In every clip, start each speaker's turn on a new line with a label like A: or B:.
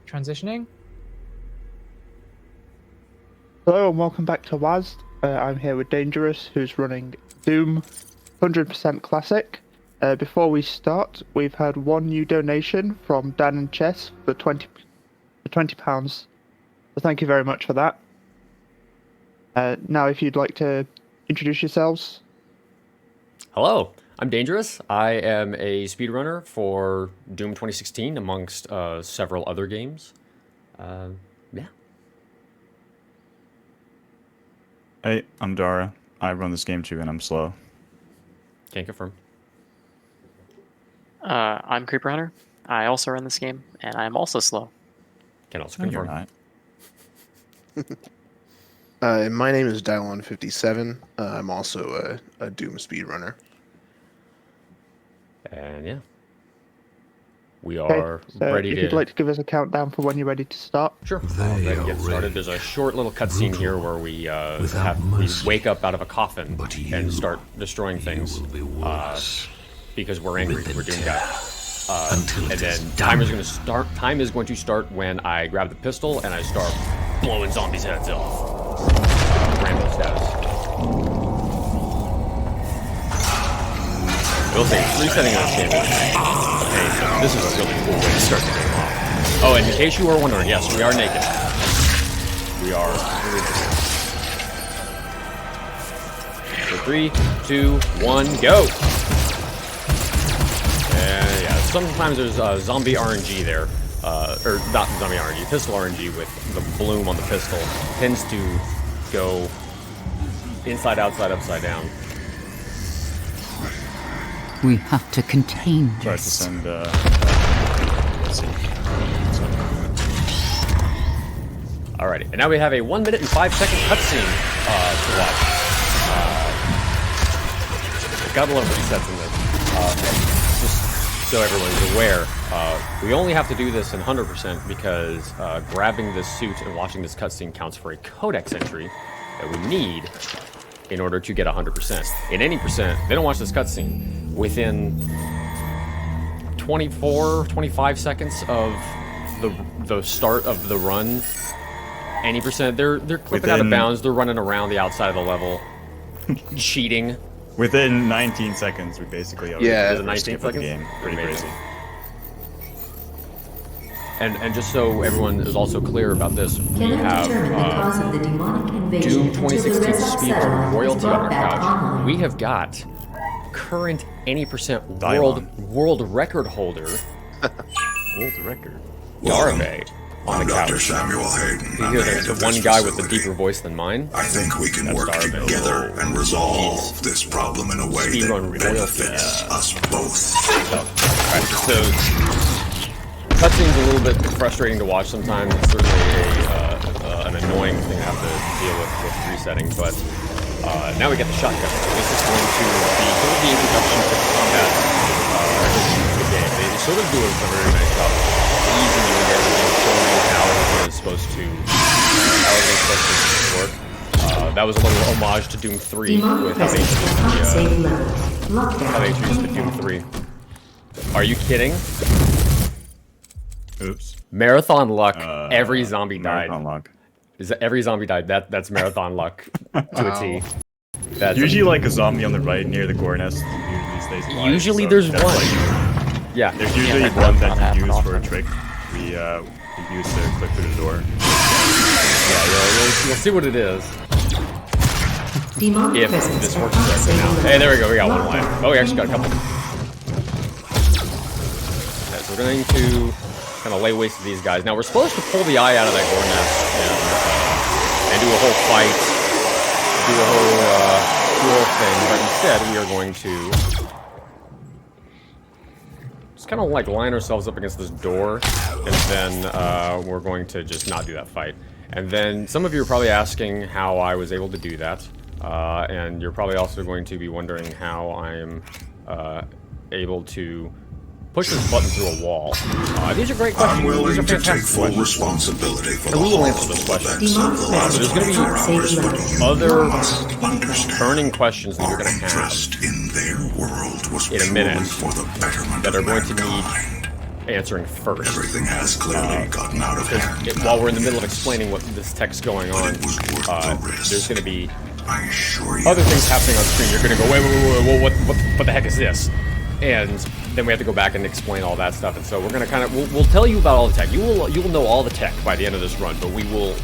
A: transitioning.
B: Hello and welcome back to WASD. I'm here with Danejerus, who's running Doom 100% Classic. Before we start, we've had one new donation from Dan and Chess for £20. So thank you very much for that. Now, if you'd like to introduce yourselves.
C: Hello, I'm Danejerus. I am a speedrunner for Doom 2016 amongst several other games. Yeah.
D: Hey, I'm Dara. I run this game too, and I'm slow.
C: Can't confirm.
E: I'm Creeper Hunter. I also run this game, and I'm also slow.
C: Can also
D: No, you're
C: confirm.
D: not.
F: My name is Dylon57. I'm also a Doom speedrunner.
C: And yeah, we
B: Okay,
C: are
B: so
C: ready
B: if
C: to.
B: you'd like to give us a countdown for when you're ready to start.
C: Sure. Ready to get started. There's a short little cutscene here where we wake up out of a coffin and start destroying things because we're angry. We're Doom guys. And then time is going to start when I grab the pistol and I start blowing zombies' heads off. Random status. It'll say resetting our game. Okay, so this is a really cool way to start the game off. Oh, and in case you were wondering, yes, we are naked. We are. So 3, 2, 1, go! And yeah, sometimes there's zombie RNG there. Or not zombie RNG, pistol RNG with the bloom on the pistol. Tends to go inside, outside, upside down.
G: We have to contain
D: Try to
G: this.
D: send, let's see.
C: Alrighty, and now we have a 1 minute and 5 second cutscene to watch. Gotta love resets in this. Just so everyone's aware, we only have to do this in 100% because grabbing this suit and watching this cutscene counts for a codex entry that we need in order to get 100%. In any percent, they don't watch this cutscene. Within 24, 25 seconds of the start of the run, any percent, they're clipping out of bounds. They're running around the outside of the level, cheating.
D: Within 19 seconds, we basically already
F: Yeah,
C: 19
D: the
C: seconds?
D: game. Pretty
C: Amazing.
D: crazy.
C: And just so everyone is also clear about this, we have Doom 2016 Speedrun royalty on our couch. We have got current any percent world record holder,
D: World record.
C: Darve, on
H: I'm
C: the
H: Dr.
C: couch.
H: Samuel Hayden.
C: You
H: I'm
C: hear
H: the head
C: the
H: of
C: one
H: this
C: guy with the
H: facility.
C: deeper voice than mine?
H: I think we can work
C: Darve.
H: together and resolve this problem in a way
C: Speedrun
H: that benefits us both.
C: Alright, so cutscene's a little bit frustrating to watch sometimes. It's certainly an annoying thing to have to deal with resetting, but now we get the shotgun. So this is going to be sort of the introduction to combat the game. They sort of do a very nice job of easing you into everything, showing you how everything is supposed to work. That was a little homage to Doom 3 with how they introduced the Doom 3. Are you kidding?
D: Oops.
C: Marathon luck. Every zombie died.
D: Marathon luck.
C: Every zombie died. That's marathon luck to a T. That's
D: Usually, like a zombie on the right near the gore nest usually stays alive.
C: Usually
D: so
C: there's
D: that's
C: one.
D: like-
C: Yeah.
D: there's usually
E: that
D: one
E: does
D: that
E: not
D: you
E: happen
D: use for a
E: often.
D: trick. We use to click through the door.
C: Yeah, you'll see what it is if this works correctly now. Hey, there we go. We got one life. Oh, we actually got a couple. Okay, so we're going to kind of lay waste to these guys. Now, we're supposed to pull the eye out of that gore nest and do a whole fight, do a whole thing, but instead we are going to just kind of like line ourselves up against this door, and then we're going to just not do that fight. And then some of you are probably asking how I was able to do that, and you're probably also going to be wondering how I'm able to push this button through a wall. These are great questions.
H: I'm willing
C: These are
H: to take
C: fantastic
H: full
C: questions.
H: responsibility for
C: And
H: the
C: we will
H: whole
C: answer those questions.
H: events of the last
C: There's going to
H: 24 hours,
C: be
H: but you
C: other
H: must understand.
C: burning questions that you're
H: Our
C: going to have
H: interest in their world was
C: in a minute
H: purely for the betterment
C: that are
H: of
C: going to need
H: mankind.
C: answering first.
H: Everything has clearly gotten out of hand.
C: While we're in the middle of explaining what this tech's going on,
H: It was worth the risk.
C: there's going to be
H: I assure you.
C: other things happening on screen. You're going to go, wait, what the heck is this? And then we have to go back and explain all that stuff. And so we're going to kind of, we'll tell you about all the tech. You will know all the tech by the end of this run, but we will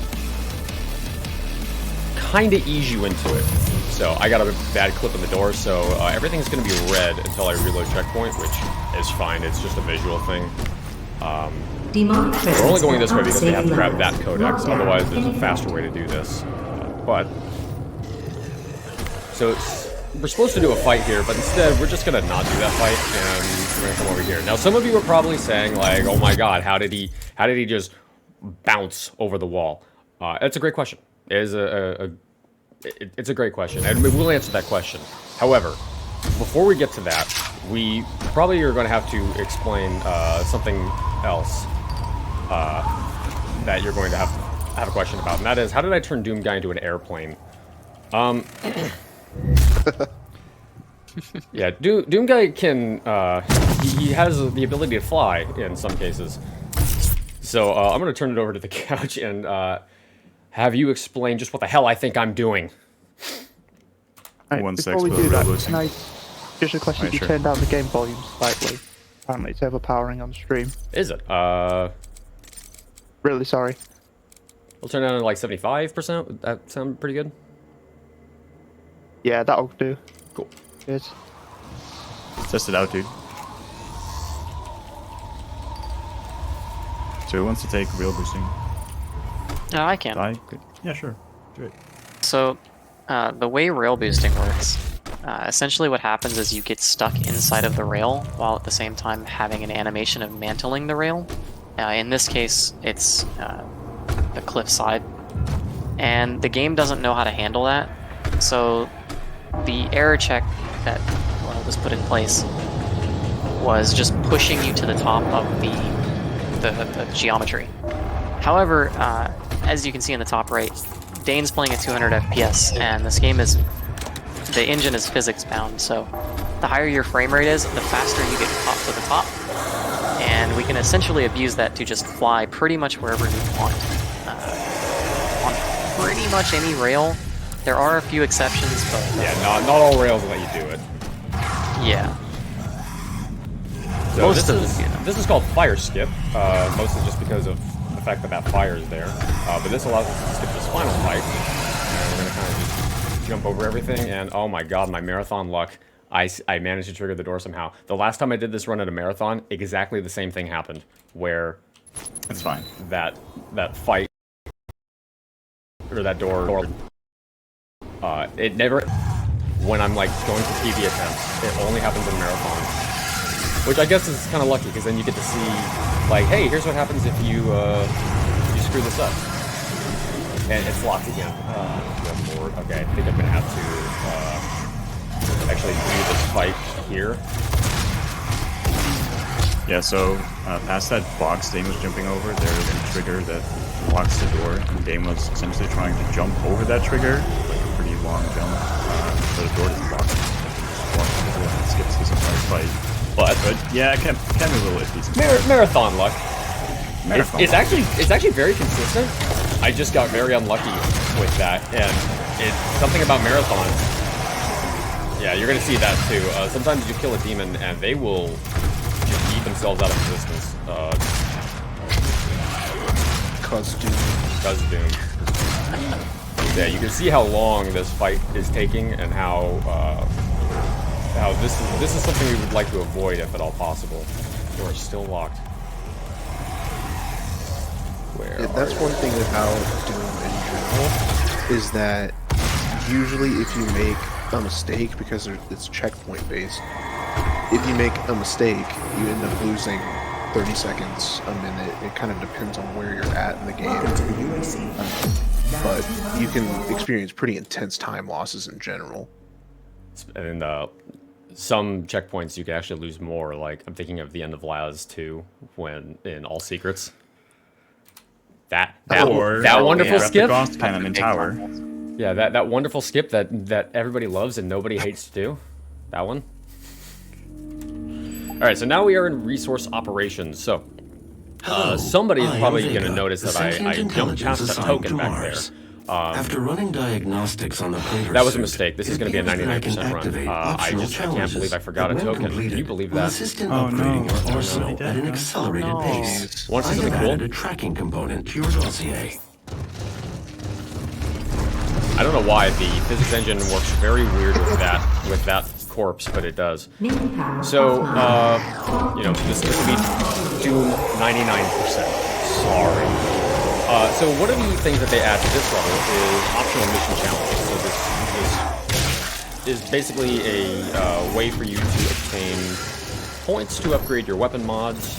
C: kind of ease you into it. So I got a bad clip in the door, so everything's going to be red until I reload checkpoint, which is fine. It's just a visual thing. We're only going this way because we have to grab that codex. Otherwise, there's a faster way to do this. So we're supposed to do a fight here, but instead we're just going to not do that fight, and we're going to come over here. Now, some of you are probably saying, like, oh my god, how did he just bounce over the wall? That's a great question. It's a great question, and we'll answer that question. However, before we get to that, we probably are going to have to explain something else that you're going to have a question about, and that is, how did I turn Doom Guy into an airplane? Yeah, Doom Guy can, he has the ability to fly in some cases. So I'm going to turn it over to the couch and have you explain just what the hell I think I'm doing.
B: Right,
D: One
B: before
D: sec,
B: we
D: will
B: do that,
D: boosting.
B: can I just request that
D: Right,
B: you
D: sure.
B: turn down the game volume slightly? Apparently it's overpowering on stream.
C: Is it?
B: Really sorry.
C: We'll turn it down to like 75%. Would that sound pretty good?
B: Yeah, that'll do.
C: Cool.
B: Cheers.
D: Let's test it out, dude. So who wants to take real boosting?
E: I can.
D: Die? Good. Yeah, sure. Do it.
E: So, the way rail boosting works, essentially what happens is you get stuck inside of the rail while at the same time having an animation of mantling the rail. In this case, it's the cliff side. And the game doesn't know how to handle that. So, the error check that was put in place was just pushing you to the top of the geometry. However, as you can see in the top right, Dane's playing at 200 FPS, and this game is, the engine is physics bound, so the higher your frame rate is, the faster you get up to the top, and we can essentially abuse that to just fly pretty much wherever you want. On pretty much any rail. There are a few exceptions, but...
C: Yeah, not all rails will let you do it.
E: Yeah.
C: So
E: Most of them do that.
C: this is called fire skip, mostly just because of the fact that that fire is there. But this allows us to skip this final fight. And we're going to kind of just jump over everything. And oh my god, my marathon luck. I managed to trigger the door somehow. The last time I did this run at a marathon, exactly the same thing happened. Where
D: That's fine.
C: that fight, or that door, it never, when I'm like going for PB attempts, it only happens in marathons. Which I guess is kind of lucky, because then you get to see, like, hey, here's what happens if you screw this up. And it's locked again. Okay, I think I'm gonna have to actually do this fight here.
D: Yeah, so past that box Dane was jumping over, there's a trigger that locks the door. And Dane was essentially trying to jump over that trigger, like a pretty long jump. So the door doesn't lock. It skips this entire fight.
C: But
D: Yeah, I can be a little iffy.
C: marathon luck.
D: Marathon
C: It's
D: luck.
C: actually very consistent. I just got very unlucky with that, and it's something about marathons. Yeah, you're gonna see that too. Sometimes you kill a demon and they will just eat themselves out of existence.
F: Cause Doom.
C: Does Doom. Yeah, you can see how long this fight is taking, and how this is something we would like to avoid if at all possible. Door is still locked. Where?
F: Yeah, that's one thing about Doom in general, is that usually if you make a mistake, because it's checkpoint based, if you make a mistake, you end up losing 30 seconds, a minute. It kind of depends on where you're at in the game. But you can experience pretty intense time losses in general.
C: And some checkpoints you can actually lose more. Like, I'm thinking of the end of WASD 2, when in All Secrets. That wonderful skip.
D: Cannon and Tower.
C: Yeah, that wonderful skip that everybody loves and nobody hates to do. That one. Alright, so now we are in resource operations. So, somebody is probably going to notice that I jumped past that token back there.
H: After running diagnostics on the crater
C: That was a
H: suit,
C: mistake. This is
H: it
C: going to be a
H: appears that I can
C: 99% run.
H: activate
C: I
H: optional
C: can't believe
H: challenges
C: I forgot a
H: that, when
C: token. Can
H: completed,
C: you believe
H: will
C: that?
H: assist in upgrading your arsenal at an accelerated pace.
C: Want to
H: I
C: see
H: have
C: something
H: added a
C: cool?
H: tracking component to your dossier.
C: I don't know why the physics engine works very weird with that corpse, but it does. So, you know, this will be Doom 99%. Sorry. So one of the things that they add to this level is optional mission challenges. So this is basically a way for you to obtain points to upgrade your weapon mods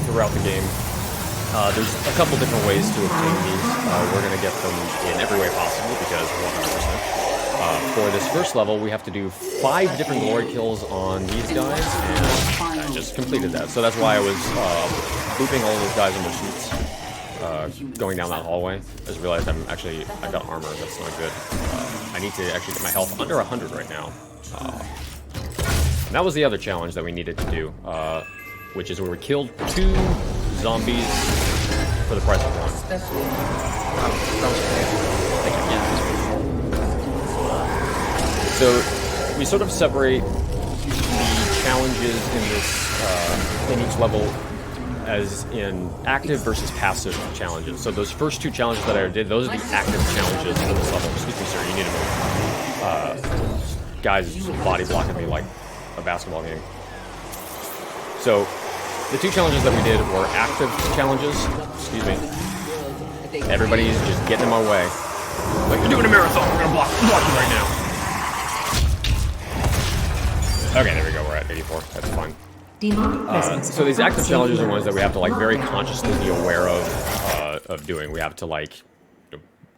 C: throughout the game. There's a couple different ways to obtain these. We're going to get them in every way possible because 100%. For this first level, we have to do 5 different glory kills on these guys, and I just completed that. So that's why I was booping all those guys in their suits, going down that hallway. I just realized I've got armor. That's not good. I need to actually get my health under 100 right now. And that was the other challenge that we needed to do, which is where we killed 2 zombies for the price of 1. So we sort of separate the challenges in this in each level as in active versus passive challenges. So those first 2 challenges that I did, those are the active challenges in this level. Excuse me, sir, you need to move. Guys just body blocking me like a basketball game. So the 2 challenges that we did were active challenges. Excuse me. Everybody's just getting in my way. Like, you're doing a marathon. We're gonna block you right now. Okay, there we go. We're at 84. That's fine. So these active challenges are ones that we have to like very consciously be aware of doing. We have to like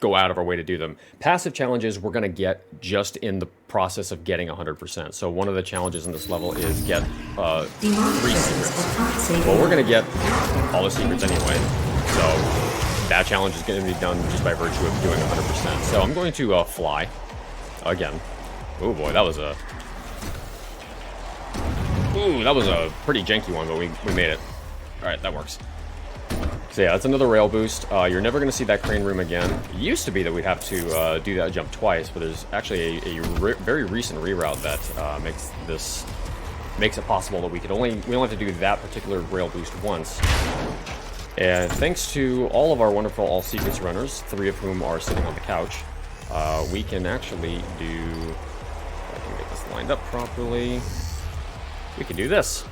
C: go out of our way to do them. Passive challenges we're gonna get just in the process of getting 100%. So one of the challenges in this level is get 3 secrets. Well, we're gonna get all the secrets anyway. So that challenge is gonna be done just by virtue of doing 100%. So I'm going to fly again. Oh boy, that was a pretty janky one, but we made it. All right, that works. So yeah, that's another rail boost. You're never going to see that crane room again. It used to be that we'd have to do that jump twice, but there's actually a very recent reroute that makes it possible that we only have to do that particular rail boost once. And thanks to all of our wonderful all secrets runners, 3 of whom are sitting on the couch, we can actually do. If I can get this lined up properly. We can do this.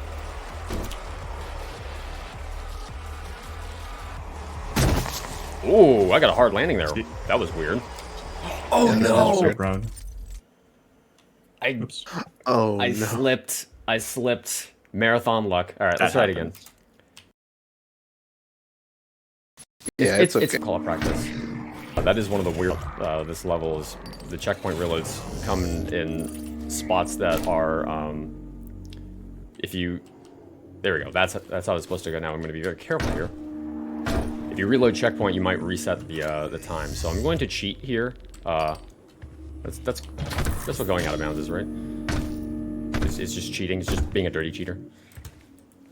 C: Ooh, I got a hard landing there. That was weird.
H: Oh no!
C: I slipped. I slipped. Marathon luck. All right, let's try it again.
F: Yeah,
C: it's
F: okay.
C: a call of practice. That is one of the weird. This level is the checkpoint reloads come in spots that are. There we go. That's how it's supposed to go now. I'm going to be very careful here. If you reload checkpoint, you might reset the time. So I'm going to cheat here. That's what going out of bounds is, right? It's just cheating. It's just being a dirty cheater.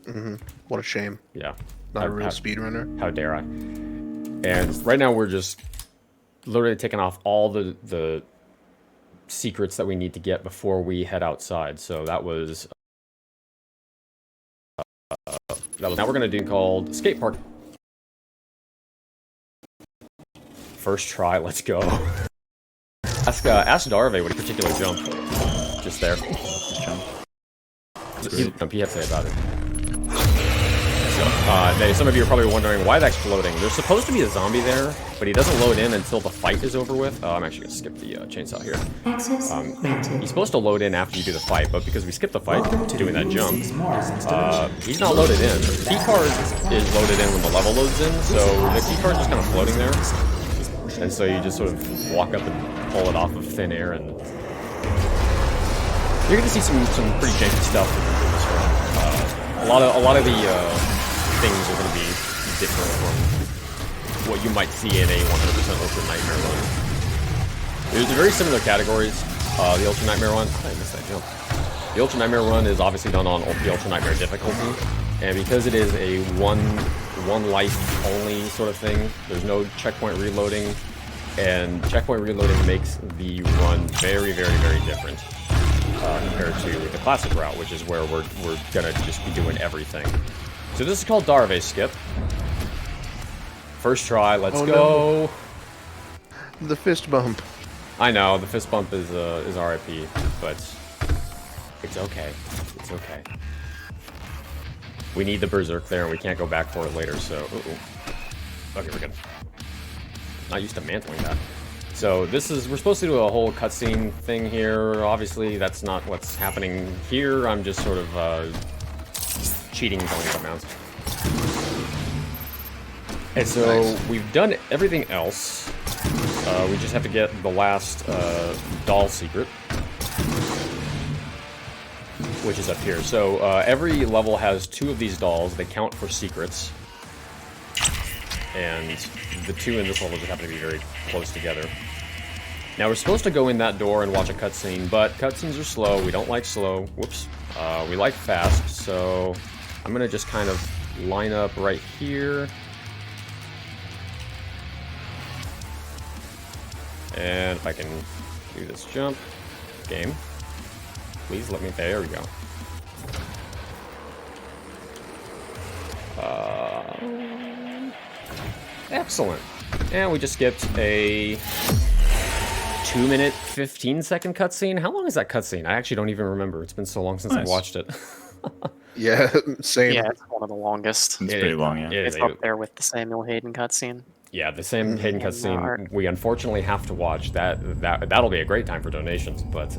F: Mm-hmm. What a shame.
C: Yeah.
F: Not a real speedrunner.
C: How dare I? And right now we're just literally taking off all the secrets that we need to get before we head outside. So that was. Now we're gonna do called skate park. First try, let's go. Ask Darve what a particular jump. Just there. He had to say about it. So, some of you are probably wondering why that's floating. There's supposed to be a zombie there, but he doesn't load in until the fight is over with. I'm actually gonna skip the chainsaw here. He's supposed to load in after you do the fight, but because we skipped the fight doing that jump, he's not loaded in. The key card is loaded in when the level loads in, so the key card's just kind of floating there. And so you just sort of walk up and pull it off of thin air, and you're gonna see some pretty janky stuff in this one. A lot of the things are gonna be different from what you might see in a 100% Ultra Nightmare run. There's very similar categories. The Ultra Nightmare one, I missed that jump. The Ultra Nightmare run is obviously done on the Ultra Nightmare difficulty, and because it is a one life only sort of thing, there's no checkpoint reloading, and checkpoint reloading makes the run very, very, very different compared to the classic route, which is where we're gonna just be doing everything. So this is called Darve Skip. First try, let's go.
F: No. The fist bump.
C: I know, the fist bump is RIP, but it's okay. It's okay. We need the Berserk there, and we can't go back for it later, so... Okay, we're good. Not used to mantling that. So this is... We're supposed to do a whole cutscene thing here. Obviously, that's not what's happening here. I'm just sort of cheating and going out of bounds. And so we've done everything else. We just have to get the last doll secret, which is up here. So every level has 2 of these dolls. They count for secrets. And the 2 in this level just happen to be very close together. Now we're supposed to go in that door and watch a cutscene, but cutscenes are slow. We don't like slow. Whoops. We like fast, so I'm gonna just kind of line up right here. And if I can do this jump, game, please let me, there we go. Excellent. And we just skipped a 2-minute, 15-second cutscene. How long is that cutscene? I actually don't even remember. It's been so long since I watched it.
F: Yeah, same.
E: Yeah, it's one of the longest.
D: It's pretty long, yeah.
E: It's up there with the Samuel Hayden cutscene.
C: Yeah, the same Hayden cutscene we unfortunately have to watch. That'll be a great time for donations, but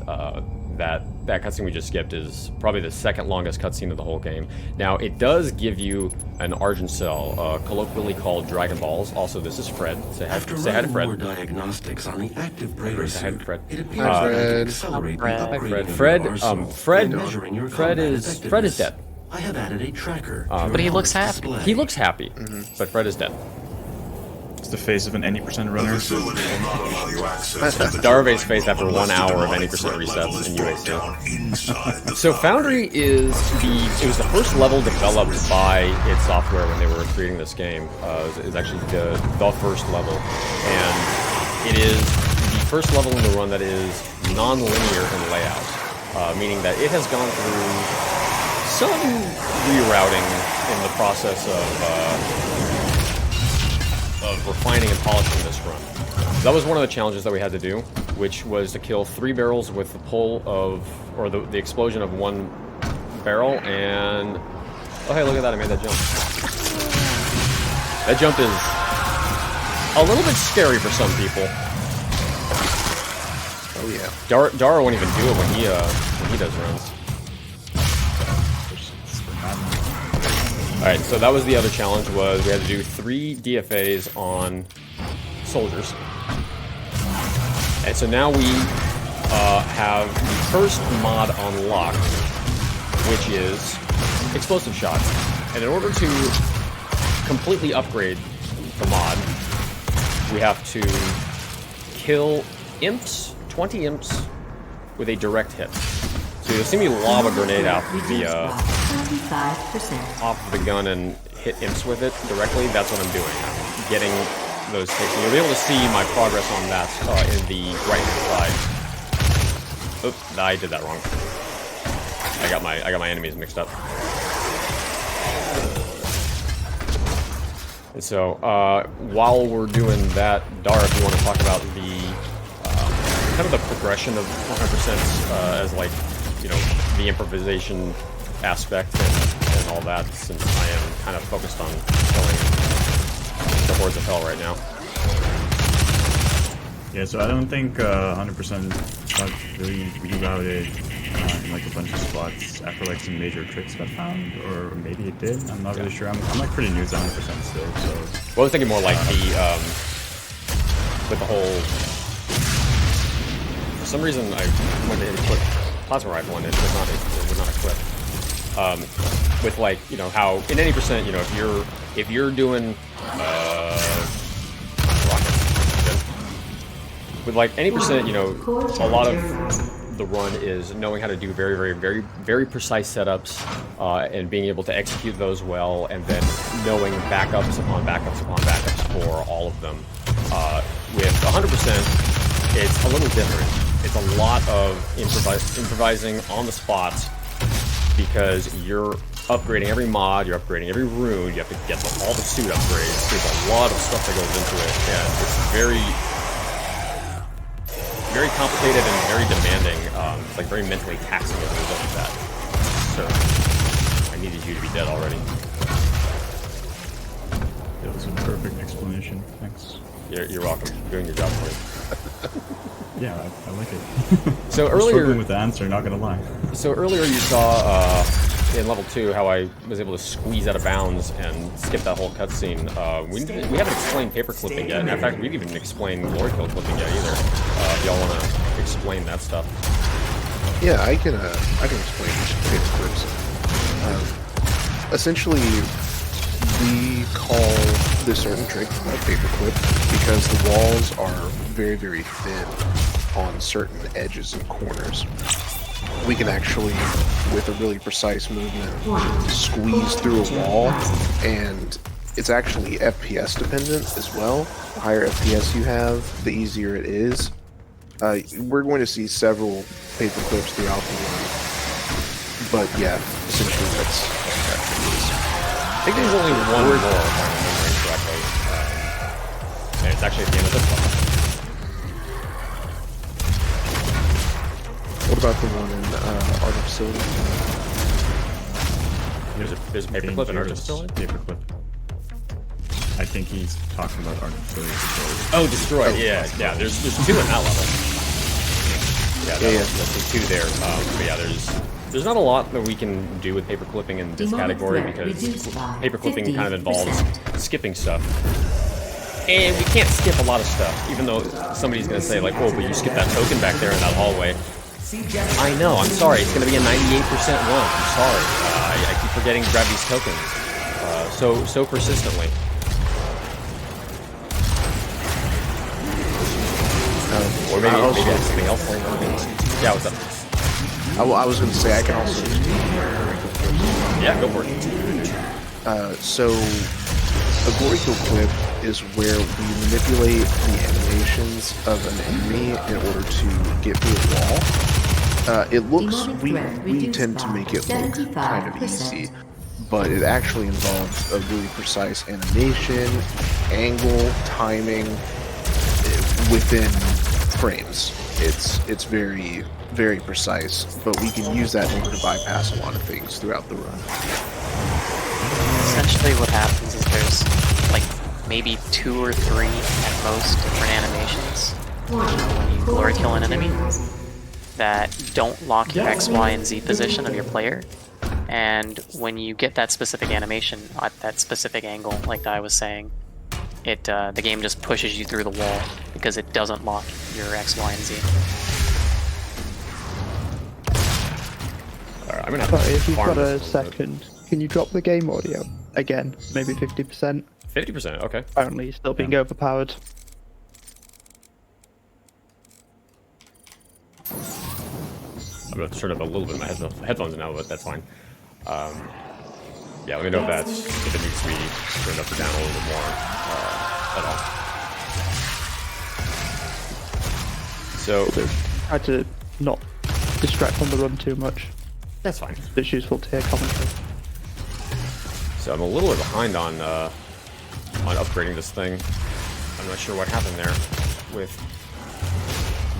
C: that cutscene we just skipped is probably the second longest cutscene of the whole game. Now, it does give you an Argent Cell, colloquially called Dragon Balls. Also, this is Fred. Say hi to Fred.
H: More diagnostics on the active brain suit,
C: Fred.
H: it appears that I can accelerate the upgrade of your arsenal by measuring your
C: Fred
H: combat
C: is
H: effectiveness.
C: dead.
H: I have added a tracker.
E: But he looks happy.
H: Display.
C: He looks happy, but Fred is dead.
D: It's the face of an 80% runner.
C: Darve's face after 1 hour of any percent resets in UAC. So Foundry it was the first level developed by id Software when they were creating this game. It's actually the first level, and it is the first level in the run that is non-linear in layout, meaning that it has gone through some rerouting in the process of refining and polishing this run. That was one of the challenges that we had to do, which was to kill 3 barrels with the pull of, or the explosion of 1 barrel, and oh hey, look at that, I made that jump. That jump is a little bit scary for some people.
F: Oh yeah.
C: Dara won't even do it when he does runs. Alright, so that was the other challenge, was we had to do 3 DFAs on soldiers. And so now we have the first mod unlocked, which is Explosive Shot. And in order to completely upgrade the mod, we have to kill imps, 20 imps, with a direct hit. So you'll see me lob a grenade out off the gun and hit imps with it directly. That's what I'm doing. I'm getting those hits. And you'll be able to see my progress on that in the right-hand side. Oops, I did that wrong. I got my enemies mixed up. And so while we're doing that, Dara, if you want to talk about the kind of the progression of 100% as like, you know, the improvisation aspect and all that, since I am kind of focused on killing the hordes of hell right now.
D: Yeah, so I don't think 100% got really rerouted in like a bunch of spots after like some major tricks got found, or maybe it did. I'm not really sure. I'm like pretty new to 100% still. So.
C: Well, I was thinking more like the with the whole. For some reason, I went to put plasma rifle in it. It was not equipped. With like, you know, how in any percent, you know, if you're doing rockets, with like any percent, you know, a lot of the run is knowing how to do very precise setups and being able to execute those well, and then knowing backups upon backups upon backups for all of them. With 100%, it's a little different. It's a lot of improvising on the spot, because you're upgrading every mod, you're upgrading every rune, you have to get all the suit upgrades. There's a lot of stuff that goes into it, and it's very complicated and very demanding. It's like very mentally taxing as a result of that. So I needed you to be dead already.
D: That was a perfect explanation. Thanks.
C: You're welcome. I'm doing your job for you.
D: Yeah, I like it.
C: So
D: I'm
C: earlier
D: struggling with the answer, not gonna lie.
C: So earlier you saw in level 2 how I was able to squeeze out of bounds and skip that whole cutscene. We haven't explained paper clipping yet. In fact, we didn't even explain glory kill clipping yet either. If y'all want to explain that stuff.
F: Yeah, I can explain paper clips. Essentially, we call this certain trick a paper clip because the walls are very thin on certain edges and corners. We can actually, with a really precise movement, squeeze through a wall, and it's actually FPS dependent as well. The higher FPS you have, the easier it is. We're going to see several paper clips throughout the run, but yeah, essentially that's what it is.
C: I think there's only one more, if I'm remembering correctly. And it's actually at the end of this one.
F: What about the one in Art of Facility?
C: There's a paperclip in Art of Facility?
D: Paperclip. I think he's talking about Art of Facility.
C: Oh, destroyed. Yeah. There's 2 in that level. Yeah, there's 2 there. But yeah, there's not a lot that we can do with paper clipping in this category, because paper clipping kind of involves skipping stuff. And we can't skip a lot of stuff, even though somebody's going to say, like, oh, but you skipped that token back there in that hallway. I know, I'm sorry, it's going to be a 98% run. I'm sorry. I keep forgetting to grab these tokens so persistently. Or maybe I have something else. Yeah, what's up?
F: I was going to say I can also.
C: Yeah, go for it.
F: So a glory kill clip is where we manipulate the animations of an enemy in order to get through a wall. It looks, we tend to make it look kind of easy, but it actually involves a really precise animation, angle, timing within frames. It's very precise, but we can use that in order to bypass a lot of things throughout the run.
E: Essentially what happens is there's like maybe 2 or 3 at most different animations when you glory kill an enemy that don't lock your X, Y, and Z position of your player. And when you get that specific animation at that specific angle, like I was saying, the game just pushes you through the wall because it doesn't lock your X, Y, and Z.
C: Alright, I'm gonna have to
B: Sorry, if you've
C: farm
B: got a
C: this little bit.
B: second, can you drop the game audio again? Maybe 50%.
C: 50%, okay.
B: Apparently still being overpowered.
C: I'm gonna turn up a little bit my headphones now, but that's fine. Yeah, let me know if it needs to be turned up or down a little bit more at all. So
B: Try to not distract on the run too much.
C: that's fine.
B: It's useful to hear commentary.
C: So I'm a little bit behind on upgrading this thing. I'm not sure what happened there with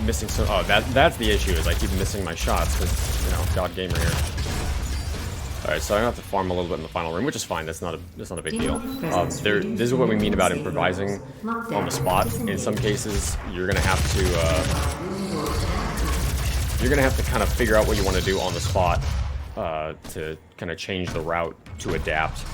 C: missing some. Oh, that's the issue, is I keep missing my shots because, you know, God Gamer here. Alright, so I'm gonna have to farm a little bit in the final room, which is fine. That's not a big deal. This is what we mean about improvising on the spot. In some cases, you're gonna have to kind of figure out what you want to do on the spot to kind of change the route to adapt.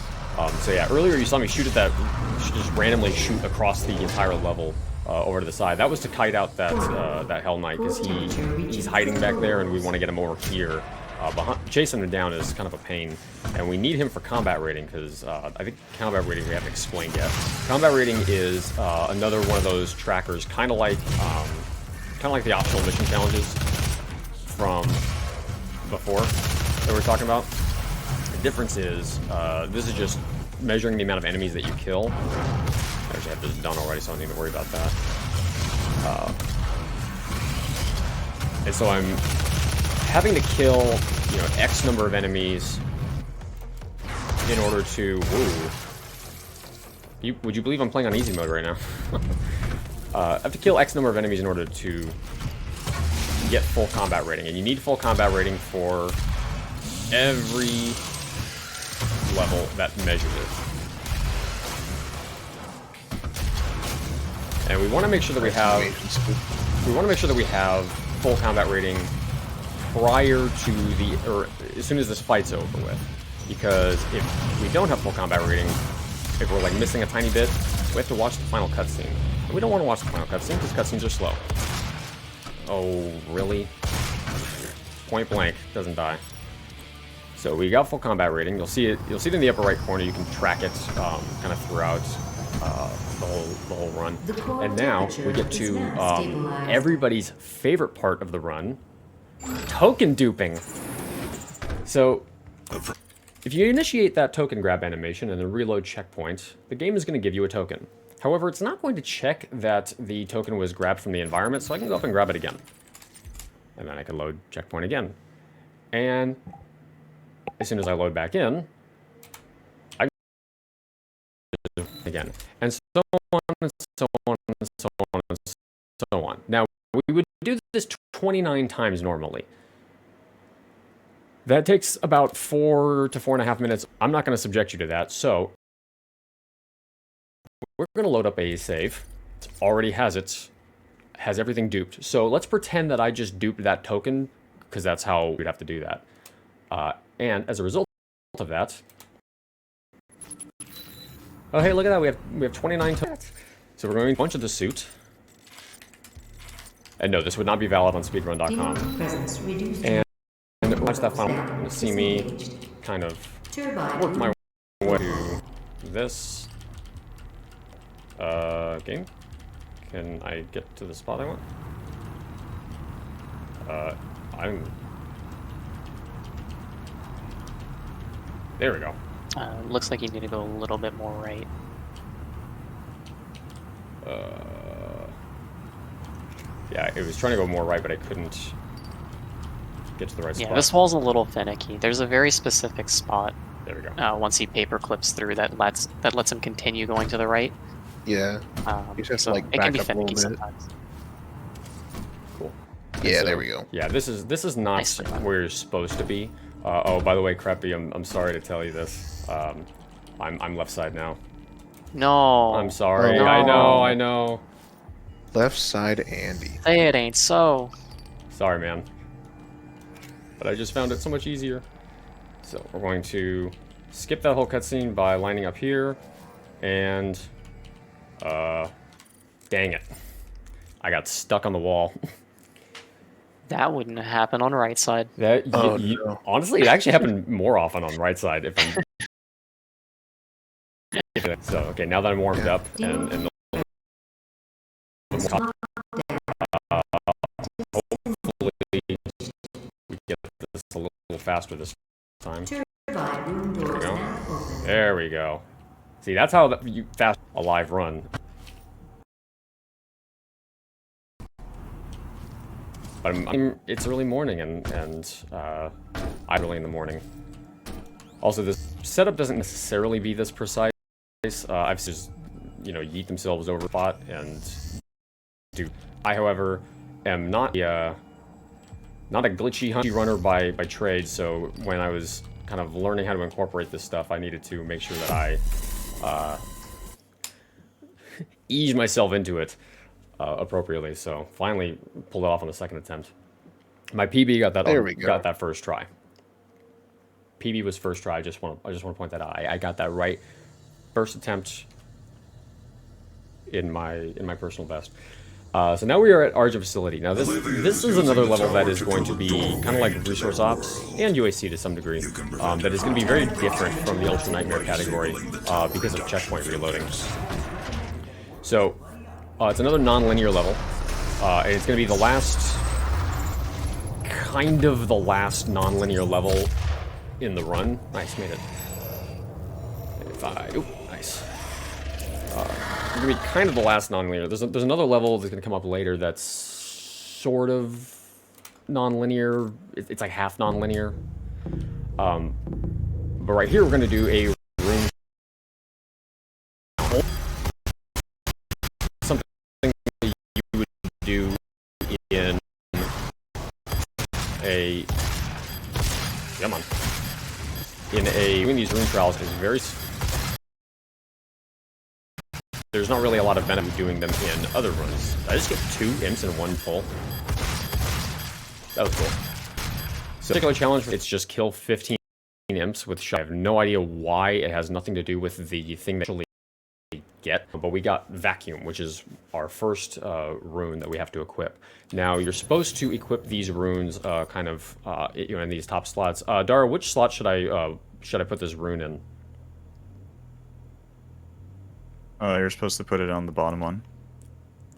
C: So yeah, earlier you saw me just randomly shoot across the entire level over to the side. That was to kite out that Hell Knight, because he's hiding back there, and we want to get him over here. Chasing him down is kind of a pain, and we need him for combat rating, because I think combat rating we haven't explained yet. Combat rating is another one of those trackers, kind of like the optional mission challenges, from before that we were talking about. The difference is, this is just measuring the amount of enemies that you kill. I actually have this done already, so I don't need to worry about that. And so I'm having to kill, you know, X number of enemies in order to... Woo. Would you believe I'm playing on easy mode right now? I have to kill X number of enemies in order to get full combat rating. And you need full combat rating for every level that measures it. And we want to make sure that we have full combat rating prior to the, or as soon as this fight's over with. Because if we don't have full combat rating, if we're like missing a tiny bit, we have to watch the final cutscene. And we don't want to watch the final cutscene because cutscenes are slow. Oh, really? Point blank, doesn't die. So we got full combat rating. You'll see it in the upper right corner. You can track it kind of throughout the whole run. And now we get to everybody's favorite part of the run, token duping. So if you initiate that token grab animation and then reload checkpoint, the game is going to give you a token. However, it's not going to check that the token was grabbed from the environment, so I can go up and grab it again. And then I can load checkpoint again. And as soon as I load back in, I can again. And so on and so on and so on and so on. Now, we would do this 29 times normally. That takes about 4 to 4.5 minutes. I'm not going to subject you to that, so we're going to load up a save. It already has everything duped. So let's pretend that I just duped that token, because that's how we'd have to do that. And as a result of that, oh hey, look at that, we have 29 tokens. So we're going to bunch of the suit. And no, this would not be valid on speedrun.com. And watch that final. You're going to see me kind of work my way to this game. Can I get to the spot I want? There we go.
E: Looks like you need to go a little bit more right.
C: Yeah, it was trying to go more right, but I couldn't get to the right spot.
E: Yeah, this wall's a little finicky. There's a very specific spot.
C: There we go.
E: Once he paper clips through, that lets him continue going to the right.
F: Yeah. You just like
E: it
F: back
E: can be
F: up a
E: finicky
F: little bit.
E: sometimes.
C: Cool.
F: Yeah,
C: So,
F: there we go.
C: Yeah, this is not
E: Nice.
C: where you're supposed to be. Oh, by the way, Crappy, I'm sorry to tell you this. I'm left side now.
E: No.
C: I'm sorry.
F: Oh,
E: no.
C: I know.
F: Left side Andy.
E: Say it ain't so.
C: Sorry, man. But I just found it so much easier. So we're going to skip that whole cutscene by lining up here, and dang it, I got stuck on the wall.
E: That wouldn't happen on right side.
C: That
F: No.
C: honestly, it actually happened more often on right side. So okay, now that I'm warmed up and hopefully we get this a little faster this time. There we go. There we go. See, that's how you fast a live run. But it's early morning, and I'm early in the morning. Also, this setup doesn't necessarily be this precise. I've just, yeet themselves over the spot and do. I, however, am not a glitchy, hunchy runner by trade. So when I was kind of learning how to incorporate this stuff, I needed to make sure that I ease myself into it appropriately. So finally pulled it off on the second attempt. My PB got that first try. PB was first try. I just want to point that out. I got that right first attempt in my personal best. So now we are at Argent Facility. Now this is another level that is going to be kind of like Resource Ops and UAC to some degree. That is going to be very different from the Ultra Nightmare category because of checkpoint reloading. So it's another non-linear level, and it's going to be the last kind of the last non-linear level in the run. Nice, made it. Maybe 5. Oop, nice. Gonna be kind of the last non-linear. There's another level that's gonna come up later that's sort of non-linear. It's like half non-linear. But right here we're gonna do a room. Something that you would do in a come on in doing these room trials is very. There's not really a lot of benefit doing them in other runs. I just get 2 imps in one pull. That was cool. So particular challenge, it's just kill 15 imps with shot. I have no idea why. It has nothing to do with the thing that actually get. But we got vacuum, which is our first rune that we have to equip. Now you're supposed to equip these runes in these top slots. Dara, which slot should I put this rune in?
D: You're supposed to put it on the bottom one.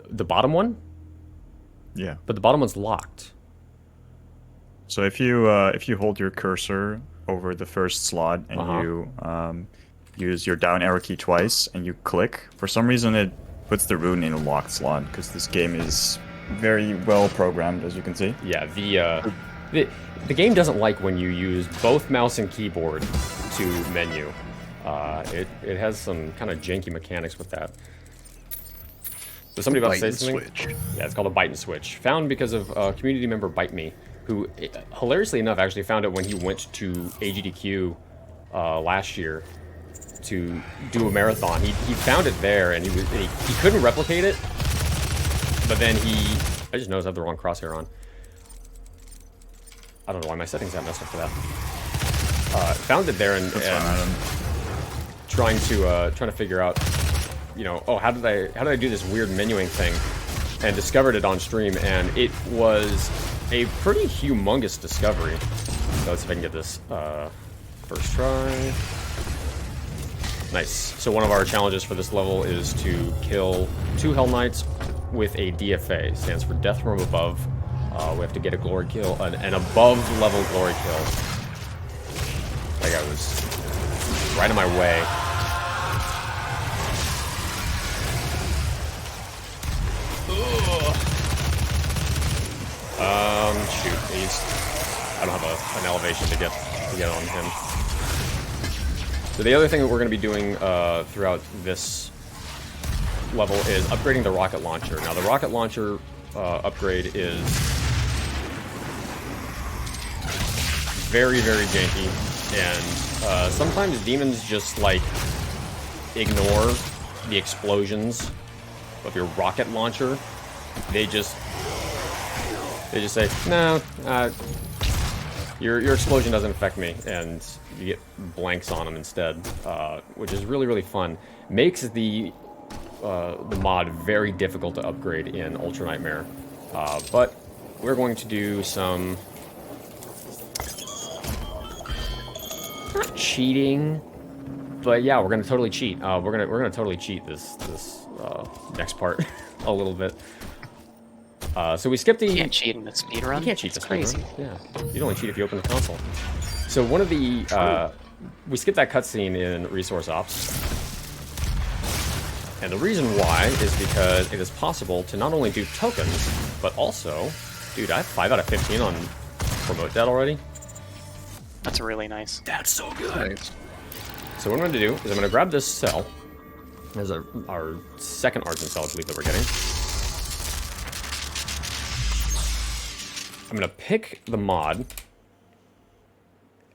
C: The bottom one?
D: Yeah.
C: But the bottom one's locked.
D: So if you hold your cursor over the first slot and you use your down arrow key twice and you click, for some reason it puts the rune in a locked slot because this game is very well programmed, as you can see.
C: Yeah, the game doesn't like when you use both mouse and keyboard to menu. It has some kind of janky mechanics with that. Was somebody about to say something?
F: Switch.
C: Yeah, it's called a bite and switch. Found because of community member Bite Me, who, hilariously enough, actually found it when he went to AGDQ last year to do a marathon. He found it there, and he couldn't replicate it. But then I just noticed I have the wrong crosshair on. I don't know why my settings got messed up for that. Found it there and trying to figure out, how did I do this weird menuing thing, and discovered it on stream, and it was a pretty humongous discovery. So let's see if I can get this first try. Nice. So one of our challenges for this level is to kill 2 Hell Knights with a DFA. Stands for Death from Above. We have to get a glory kill, an above level glory kill. That guy was right in my way. Shoot, I don't have an elevation to get on him. So the other thing that we're going to be doing throughout this level is upgrading the rocket launcher. Now the rocket launcher upgrade is very, very janky, and sometimes demons just like ignore the explosions of your rocket launcher. They just say, no, your explosion doesn't affect me, and you get blanks on them instead, which is really, really fun. Makes the mod very difficult to upgrade in Ultra Nightmare, but we're going to do some not cheating, but yeah, we're gonna totally cheat. We're gonna totally cheat this next part a little bit. So we skipped the.
E: You can't cheat in a speedrun.
C: You can't cheat.
E: It's crazy.
C: Yeah, you'd only cheat if you open the console. So one of the we skipped that cutscene in Resource Ops, and the reason why is because it is possible to not only do tokens, but also, dude, I have 5 out of 15 on promote that already.
E: That's really nice.
H: That's so good.
F: Nice.
C: So what I'm going to do is I'm going to grab this cell. There's our second argent cell, I believe, that we're getting. I'm going to pick the mod,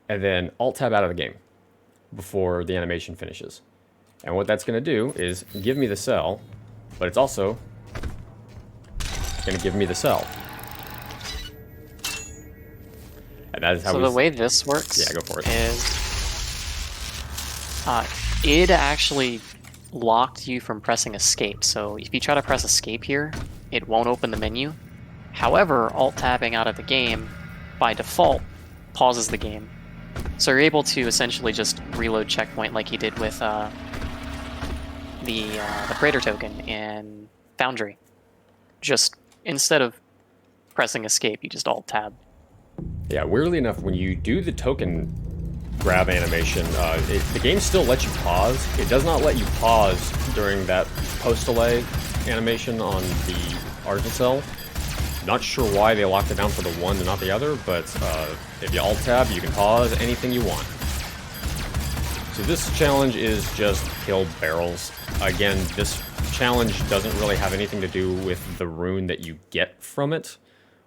C: and then Alt-Tab out of the game before the animation finishes. And what that's going to do is give me the cell, but it's also going to give me the cell. And that is how
E: so the way this works
C: go for it.
E: is it actually locked you from pressing escape. So if you try to press escape here, it won't open the menu. However, alt-tabbing out of the game, by default, pauses the game. So you're able to essentially just reload checkpoint like you did with the Praetor token in Foundry. Just, instead of pressing escape, you just alt-tab.
C: Yeah, weirdly enough, when you do the token grab animation, the game still lets you pause. It does not let you pause during that post-delay animation on the Argent Cell. Not sure why they locked it down for the one and not the other, but if you Alt-Tab, you can pause anything you want. So this challenge is just kill barrels. Again, this challenge doesn't really have anything to do with the rune that you get from it,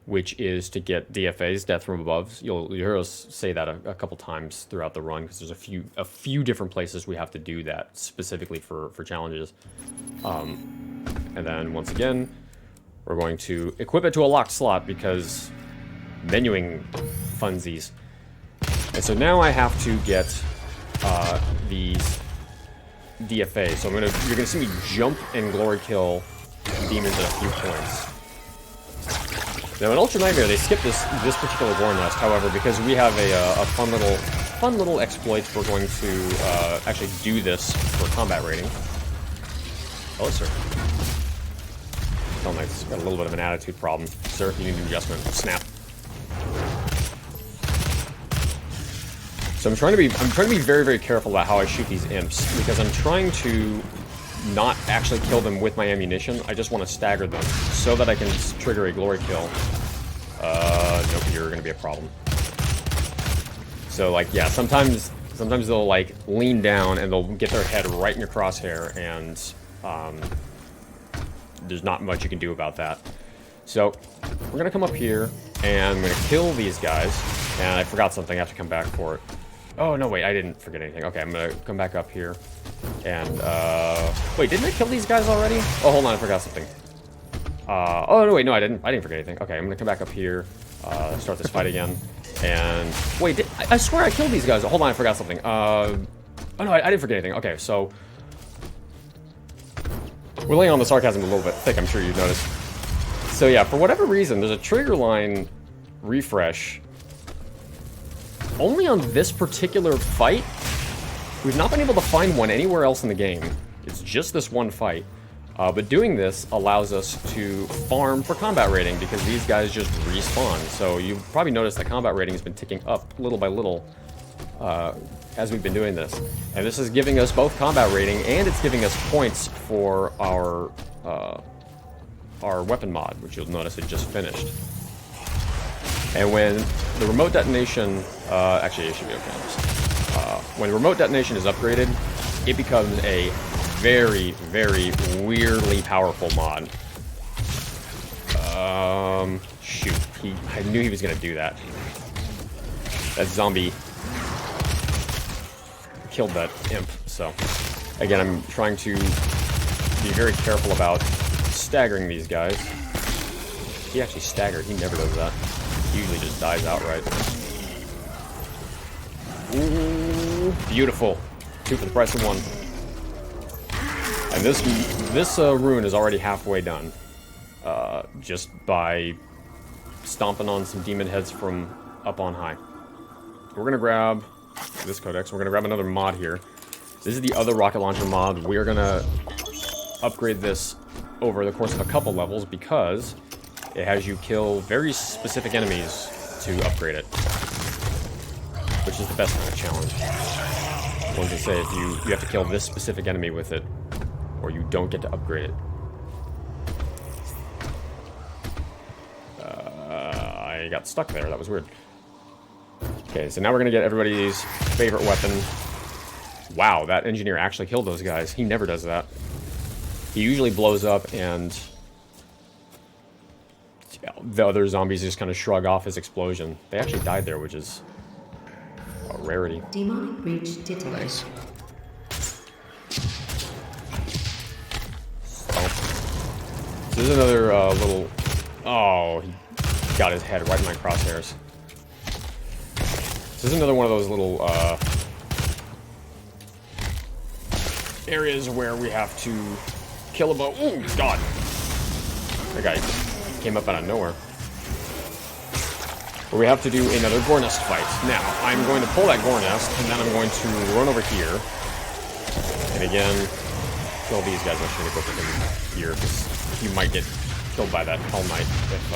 C: which is to get DFAs, Death from Above. You'll hear us say that a couple times throughout the run, because there's a few different places we have to do that specifically for challenges. And then once again, we're going to equip it to a locked slot because menuing funsies. And so now I have to get these DFAs. So you're gonna see me jump and glory kill demons at a few points. Now in Ultra Nightmare, they skip this particular war nest. However, because we have a fun little exploit, we're going to actually do this for combat rating. Hello, sir. Hell Knight's got a little bit of an attitude problem. Sir, you need an adjustment. Snap. So I'm trying to be very, very careful about how I shoot these imps, because I'm trying to not actually kill them with my ammunition. I just want to stagger them so that I can trigger a glory kill. Nope, you're gonna be a problem. So like, yeah, sometimes they'll like lean down and they'll get their head right in your crosshair, and there's not much you can do about that. So we're gonna come up here and I'm gonna kill these guys. And I forgot something, I have to come back for it. Oh no, wait, I didn't forget anything. Okay, I'm gonna come back up here. And wait, didn't I kill these guys already? Oh, hold on, I forgot something. Oh no, wait, no, I didn't forget anything. Okay, I'm gonna come back up here, start this fight again. And wait, I swear I killed these guys. Hold on, I forgot something. Oh no, I didn't forget anything. Okay, so we're laying on the sarcasm a little bit thick, I'm sure you've noticed. So yeah, for whatever reason, there's a trigger line refresh only on this particular fight. We've not been able to find one anywhere else in the game. It's just this one fight. But doing this allows us to farm for combat rating, because these guys just respawn. So you've probably noticed the combat rating has been ticking up little by little as we've been doing this. And this is giving us both combat rating, and it's giving us points for our weapon mod, which you'll notice it just finished. And when the remote detonation, actually it should be okay. When remote detonation is upgraded, it becomes a very, very weirdly powerful mod. Shoot, I knew he was gonna do that. That zombie killed that imp, so. Again, I'm trying to be very careful about staggering these guys. He actually staggered, he never does that. He usually just dies outright. Ooh, beautiful. 2 for the price of 1. And this rune is already halfway done. Just by stomping on some demon heads from up on high. We're gonna grab this codex. We're gonna grab another mod here. This is the other rocket launcher mod. We're gonna upgrade this over the course of a couple levels, because it has you kill very specific enemies to upgrade it, which is the best kind of challenge. I want to say, if you have to kill this specific enemy with it, or you don't get to upgrade it. I got stuck there, that was weird. Okay, so now we're gonna get everybody's favorite weapon. Wow, that engineer actually killed those guys. He never does that. He usually blows up and the other zombies just kind of shrug off his explosion. They actually died there, which is a rarity.
A: Demonic breach detected.
F: Nice.
C: So this is another little... Oh, he got his head right in my crosshairs. This is another one of those little areas where we have to kill a bow. Ooh, God! That guy came up out of nowhere. Where we have to do another gore nest fight. Now, I'm going to pull that gore nest, and then I'm going to run over here. And again, kill these guys. I should have go for them here, because you might get killed by that Hell Knight if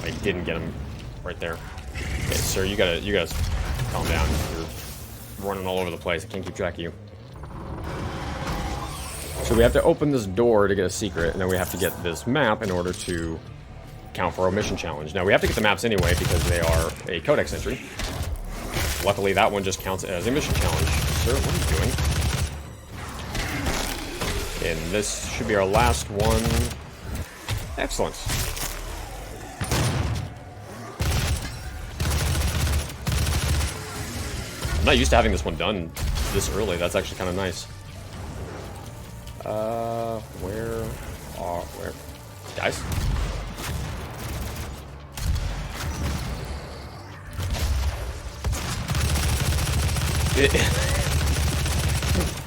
C: I didn't get him right there. Okay, sir, you gotta calm down. You're running all over the place. I can't keep track of you. So we have to open this door to get a secret, and then we have to get this map in order to count for our mission challenge. Now, we have to get the maps anyway because they are a codex entry. Luckily, that one just counts as a mission challenge. Sir, what are you doing? And this should be our last one. Excellent. I'm not used to having this one done this early. That's actually kind of nice. Where? Guys?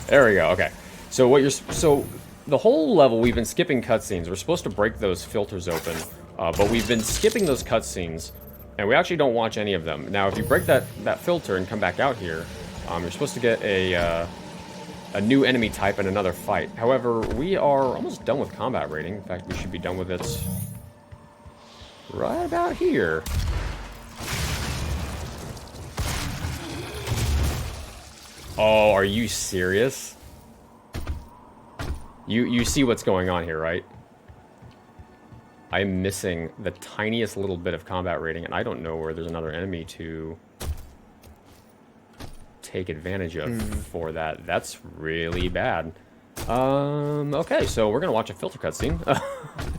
C: There we go, okay. So the whole level we've been skipping cutscenes. We're supposed to break those filters open, but we've been skipping those cutscenes, and we actually don't watch any of them. Now, if you break that filter and come back out here, you're supposed to get a new enemy type and another fight. However, we are almost done with combat rating. In fact, we should be done with it right about here. Oh, are you serious? You see what's going on here, right? I'm missing the tiniest little bit of combat rating, and I don't know where there's another enemy to take advantage of for that. That's really bad. Okay, so we're gonna watch a filter cutscene.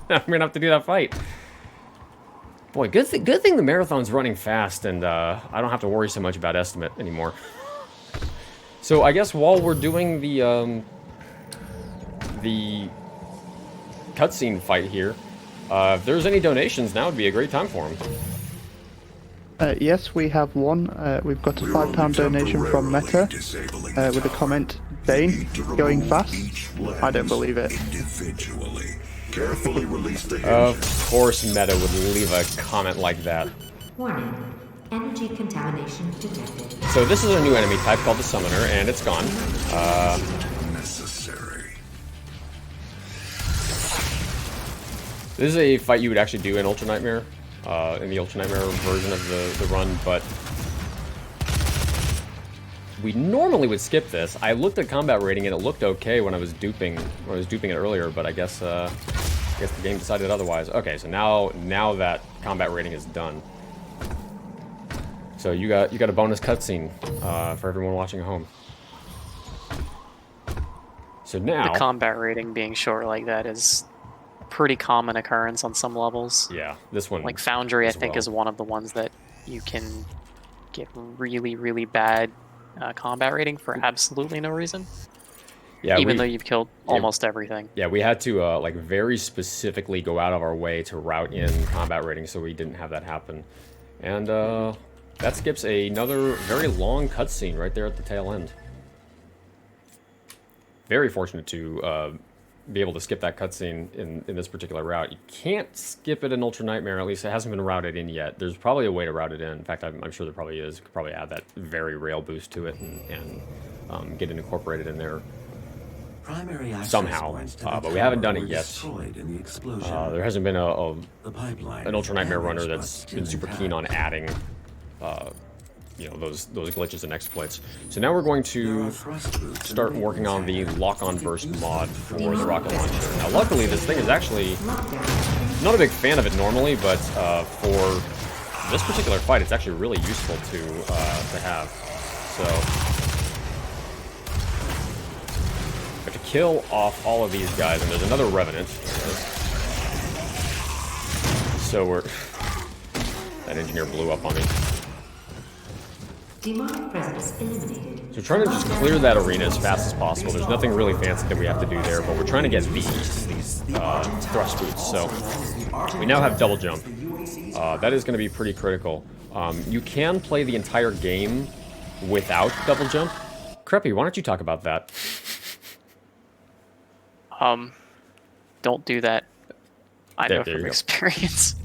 C: I'm gonna have to do that fight. Boy, good thing the marathon's running fast, and I don't have to worry so much about estimate anymore. So I guess while we're doing the cutscene fight here, if there's any donations, now would be a great time for them.
B: Yes, we have one. We've got a £5 donation from Meta with a comment, Dane, going fast. I don't believe it.
C: Of course Meta would leave a comment like that.
A: Warning. Energy contamination detected.
C: So this is a new enemy type called the Summoner, and it's gone. This is a fight you would actually do in Ultra Nightmare, in the Ultra Nightmare version of the run, but we normally would skip this. I looked at combat rating and it looked okay when I was duping it earlier, but I guess the game decided otherwise. Okay, so now that combat rating is done. So you got a bonus cutscene for everyone watching at home. So now
E: the combat rating being short like that is a pretty common occurrence on some levels.
C: Yeah, this one.
E: Like Foundry, I think, is one of the ones that you can get really, really bad combat rating for absolutely no reason.
C: Yeah,
E: even though you've killed almost everything.
C: Yeah, we had to like very specifically go out of our way to route in combat rating so we didn't have that happen. And that skips another very long cutscene right there at the tail end. Very fortunate to be able to skip that cutscene in this particular route. You can't skip it in Ultra Nightmare, at least it hasn't been routed in yet. There's probably a way to route it in. In fact, I'm sure there probably is. You could probably add that very rail boost to it and get it incorporated in there somehow. But we haven't done it yet. There hasn't been an Ultra Nightmare runner that's been super keen on adding those glitches and exploits. So now we're going to start working on the lock-on burst mod for the rocket launcher. Now luckily this thing is actually not a big fan of it normally, but for this particular fight it's actually really useful to have. So we have to kill off all of these guys, and there's another Revenant. So that engineer blew up on me.
A: Demonic presence eliminated.
C: So we're trying to just clear that arena as fast as possible. There's nothing really fancy that we have to do there, but we're trying to get these thrust boots. So we now have double jump. That is going to be pretty critical. You can play the entire game without double jump. Creppy, why don't you talk about that?
E: Don't do that. I know from experience.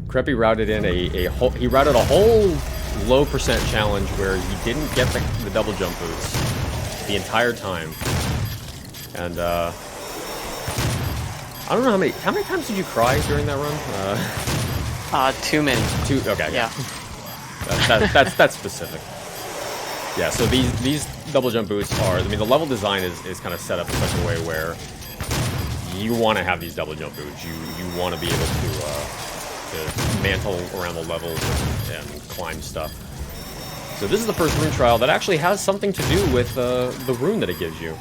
C: Creppy routed in he routed a whole low percent challenge where he didn't get the double jump boots the entire time. And I don't know how many times did you cry during that run?
E: Too many.
C: Okay.
E: Yeah.
C: That's specific. Yeah. So these double jump boots are. I mean, the level design is kind of set up in such a way where you want to have these double jump boots. You want to be able to mantle around the levels and climb stuff. So this is the first rune trial that actually has something to do with the rune that it gives you.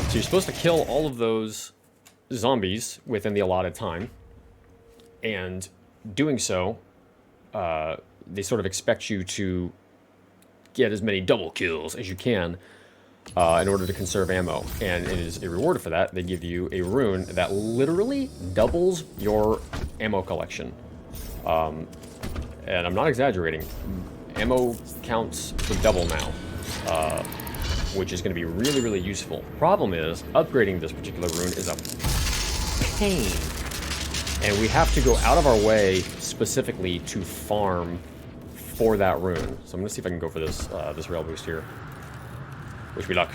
C: So you're supposed to kill all of those zombies within the allotted time, and doing so, they sort of expect you to get as many double kills as you can in order to conserve ammo. And it is a reward for that. They give you a rune that literally doubles your ammo collection. And I'm not exaggerating. Ammo counts for double now, which is going to be really, really useful. Problem is, upgrading this particular rune is a pain. And we have to go out of our way specifically to farm for that rune. So I'm going to see if I can go for this this rail boost here. Wish me luck.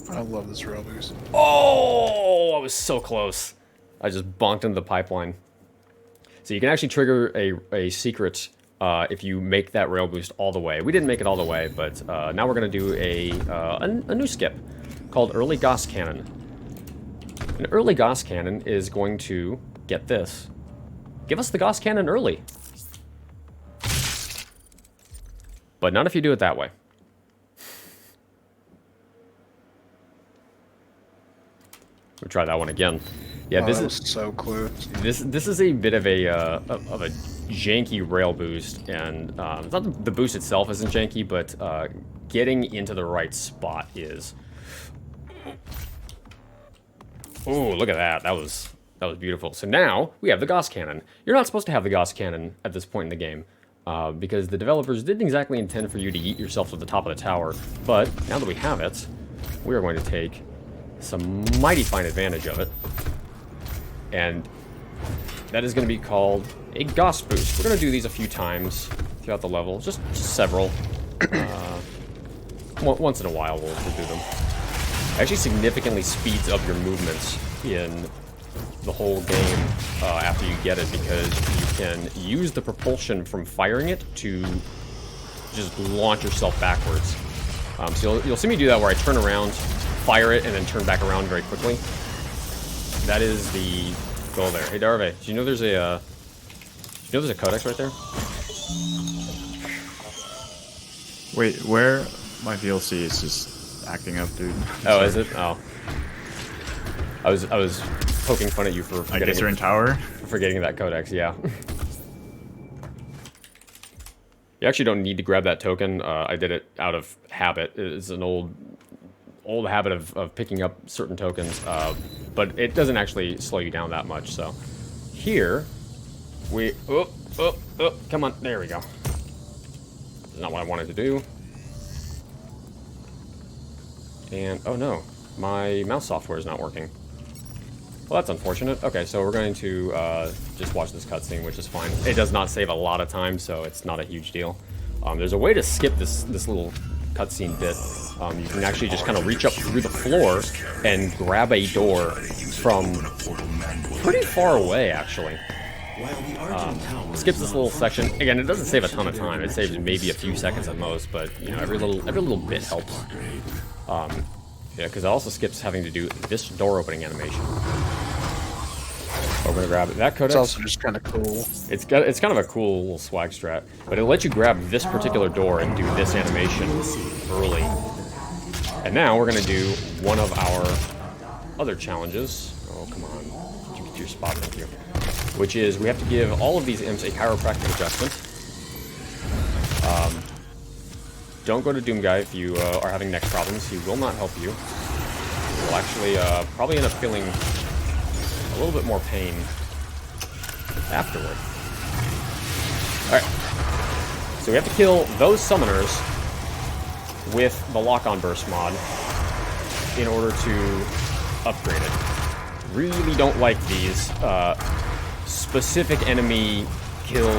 F: I love this rail boost.
C: Oh, I was so close. I just bonked into the pipeline. So you can actually trigger a secret if you make that rail boost all the way. We didn't make it all the way, but now we're going to do a new skip called Early Gauss Cannon. An Early Gauss Cannon is going to get this. Give us the Gauss Cannon early. But not if you do it that way. We'll try that one again. Yeah, this is
F: so close.
C: This is a bit of a janky rail boost, and it's not the boost itself isn't janky, but getting into the right spot is. Oh, look at that! That was beautiful. So now we have the Gauss Cannon. You're not supposed to have the Gauss Cannon at this point in the game, because the developers didn't exactly intend for you to yeet yourself to the top of the tower. But now that we have it, we are going to take some mighty fine advantage of it. And that is going to be called a Gauss boost. We're going to do these a few times throughout the level, just several. Once in a while we'll do them. It actually significantly speeds up your movements in the whole game after you get it, because you can use the propulsion from firing it to just launch yourself backwards. So you'll see me do that where I turn around, fire it, and then turn back around very quickly. That is the goal there. Hey Darve, do you know there's a codex right there?
D: Wait, where my VLC is just acting up, dude.
C: Oh, is it? Oh. I was poking fun at you for forgetting.
D: I guess you're in tower?
C: For forgetting that codex, yeah. You actually don't need to grab that token. I did it out of habit. It's an old habit of picking up certain tokens, but it doesn't actually slow you down that much. So here we come on, there we go. Not what I wanted to do. And oh no, my mouse software is not working. Well, that's unfortunate. Okay, so we're going to just watch this cutscene, which is fine. It does not save a lot of time, so it's not a huge deal. There's a way to skip this little cutscene bit. You can actually just kind of reach up through the floor and grab a door from pretty far away, actually. Skips this little section. Again, it doesn't save a ton of time. It saves maybe a few seconds at most, but you know, every little bit helps. Yeah, because it also skips having to do this door opening animation. We're gonna grab that codex.
F: It's also just kind of cool.
C: It's kind of a cool little swag strat, but it'll let you grab this particular door and do this animation early. And now we're gonna do one of our other challenges. Oh, come on, you get to your spot, thank you. Which is we have to give all of these imps a chiropractic adjustment. Don't go to Doom Guy if you are having neck problems. He will not help you. You will actually probably end up feeling a little bit more pain afterward. Alright. So we have to kill those summoners with the lock-on burst mod in order to upgrade it. Really don't like these specific enemy kill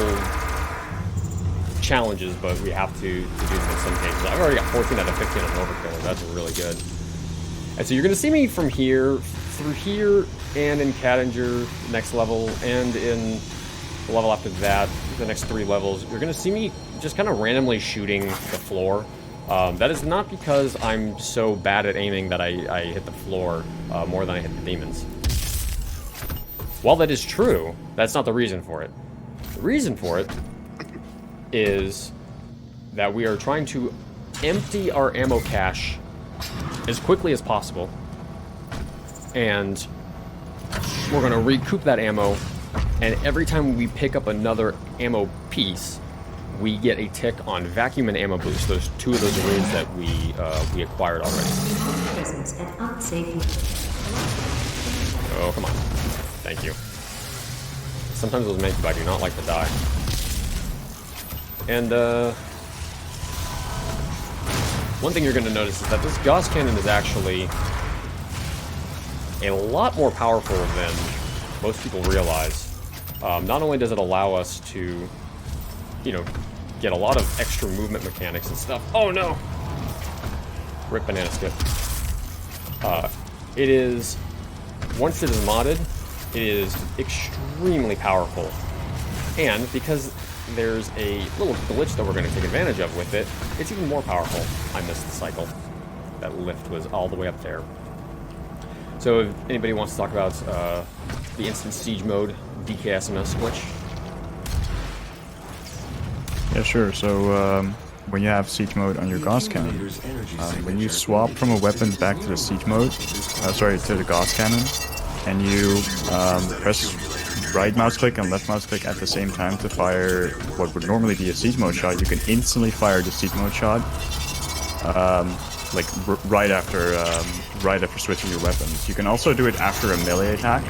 C: challenges, but we have to do them in some cases. I've already got 14 out of 15 on overkill. That's really good. And so you're going to see me from here, through here, and in Cadinger next level, and in level after that, the next 3 levels, you're going to see me just kind of randomly shooting the floor. That is not because I'm so bad at aiming that I hit the floor more than I hit the demons. While that is true, that's not the reason for it. The reason for it is that we are trying to empty our ammo cache as quickly as possible, and we're going to recoup that ammo, and every time we pick up another ammo piece, we get a tick on vacuum and ammo boost, those 2 of those runes that we acquired already.
A: Presence at unsafe.
C: Oh, come on. Thank you. Sometimes those make you, I do not like to die. And, one thing you're going to notice is that this Gauss Cannon is actually a lot more powerful than most people realize. Not only does it allow us to, you know, get a lot of extra movement mechanics and stuff. Oh no! Rip banana skip. It is, once it is modded, it is extremely powerful. And because there's a little glitch that we're going to take advantage of with it, it's even more powerful. I missed the cycle. That lift was all the way up there. So if anybody wants to talk about the instant siege mode, DKSMS glitch.
D: Yeah, sure. So when you have siege mode on your Gauss Cannon, when you swap from a weapon back to the siege mode, to the Gauss Cannon, and you press right mouse click and left mouse click at the same time to fire what would normally be a siege mode shot, you can instantly fire the siege mode shot, right after switching your weapons. You can also do it after a melee attack.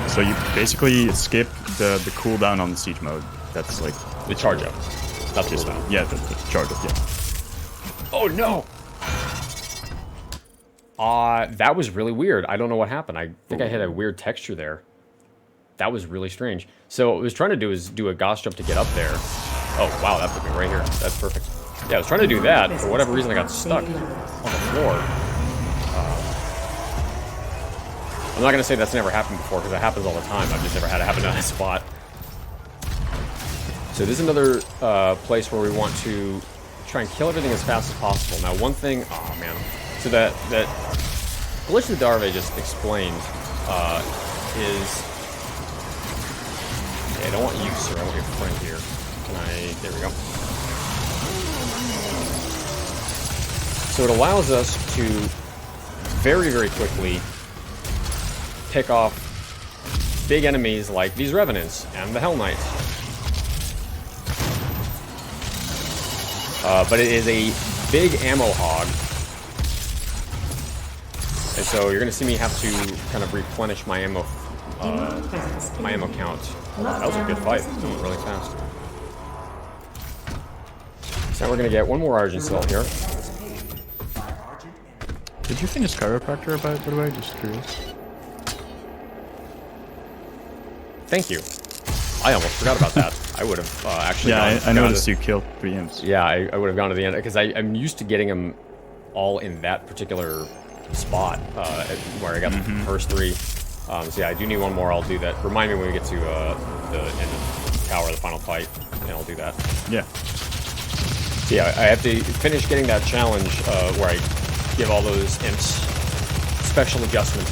D: So you basically skip the cooldown on the siege mode. That's like
C: the charge up. Not the cooldown.
D: Yeah, the charge up. Yeah.
C: Oh no! That was really weird. I don't know what happened. I think I hit a weird texture there. That was really strange. So what I was trying to do is do a Gauss jump to get up there. Oh wow, that put me right here. That's perfect. Yeah, I was trying to do that. For whatever reason, I got stuck on the floor. I'm not going to say that's never happened before, because it happens all the time. I've just never had it happen on that spot. So this is another place where we want to try and kill everything as fast as possible. Now, one thing... Oh, man. So that glitch that Darve just explained is... Okay, I don't want you, sir. I want your friend here. Can I... There we go. So it allows us to very, very quickly pick off big enemies like these Revenants and the Hell Knights. But it is a big ammo hog. And so you're going to see me have to kind of replenish my ammo count. That was a good fight. It went really fast. So now we're going to get one more Argent Cell here.
D: Did you finish Chiropractor about it, by the way? Just curious.
C: Thank you. I almost forgot about that. I would have actually...
D: Yeah, I noticed you killed 3 imps.
C: Yeah, I would have gone to the end, because I'm used to getting them all in that particular spot, where I got the first 3. So yeah, I do need one more. I'll do that. Remind me when we get to the end of the tower, the final fight, and I'll do that.
D: Yeah.
C: So yeah, I have to finish getting that challenge where I give all those imps special adjustments.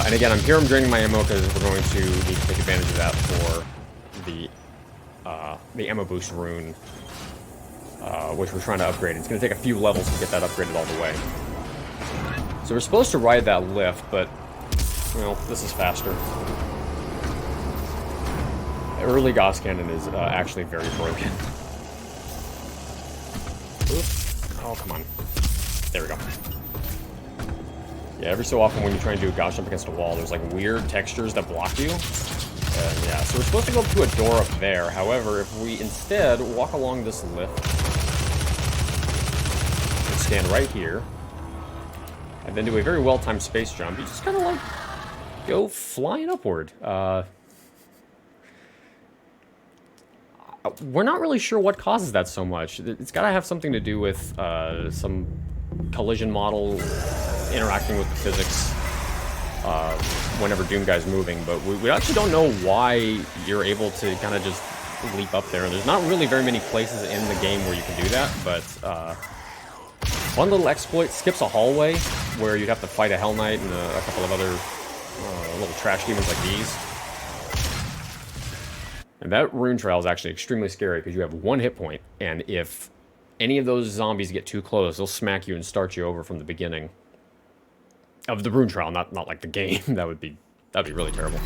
C: And again, I'm draining my ammo because we're going to need to take advantage of that for the ammo boost rune, which we're trying to upgrade. It's going to take a few levels to get that upgraded all the way. So we're supposed to ride that lift, but, well, this is faster. Early Gauss Cannon is actually very broken. Oops. Oh, come on. There we go. Yeah, every so often when you try and do a Gauss jump against a wall, there's like weird textures that block you. And yeah, so we're supposed to go up to a door up there. However, if we instead walk along this lift and stand right here, and then do a very well-timed space jump, you just kind of like go flying upward. We're not really sure what causes that so much. It's got to have something to do with some collision model interacting with the physics. whenever Doom Guy's moving, but we actually don't know why you're able to kind of just leap up there. There's not really very many places in the game where you can do that, but one little exploit skips a hallway where you'd have to fight a Hell Knight and a couple of other little trash demons like these. And that rune trail is actually extremely scary because you have 1 hit point, and if any of those zombies get too close, they'll smack you and start you over from the beginning of the rune trail, not like the game. That'd be really terrible.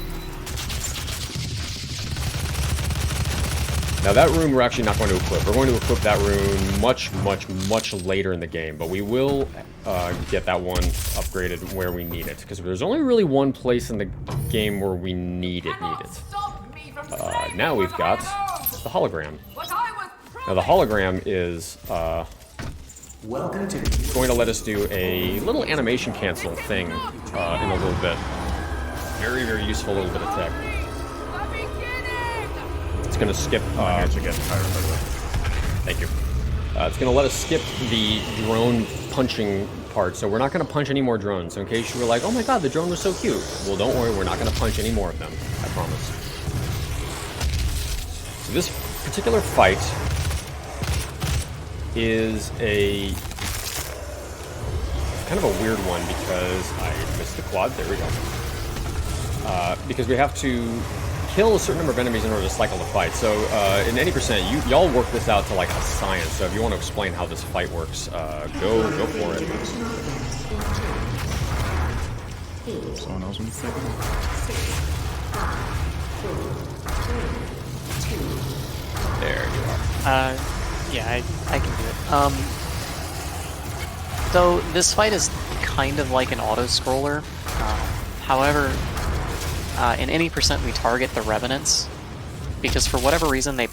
C: Now that rune we're actually not going to equip. We're going to equip that rune much later in the game, but we will get that one upgraded where we need it, because there's only really one place in the game where we need it. Now we've got the hologram. Now the hologram is going to let us do a little animation cancel thing in a little bit. Very, very useful little bit of tech. It's going to skip... Thank you. It's going to let us skip the drone punching part, so we're not going to punch any more drones. So in case you were like, oh my god, the drone was so cute. Well, don't worry, we're not going to punch any more of them. I promise. So this particular fight is a kind of a weird one because I missed the quad. There we go. Because we have to kill a certain number of enemies in order to cycle the fight. So in any percent, y'all work this out to like a science. So if you want to explain how this fight works, go for it.
D: Someone else want to take
C: There you are.
E: Yeah, I can do it. So this fight is kind of like an auto-scroller. However, in any percent we target the Revenants, because for whatever reason they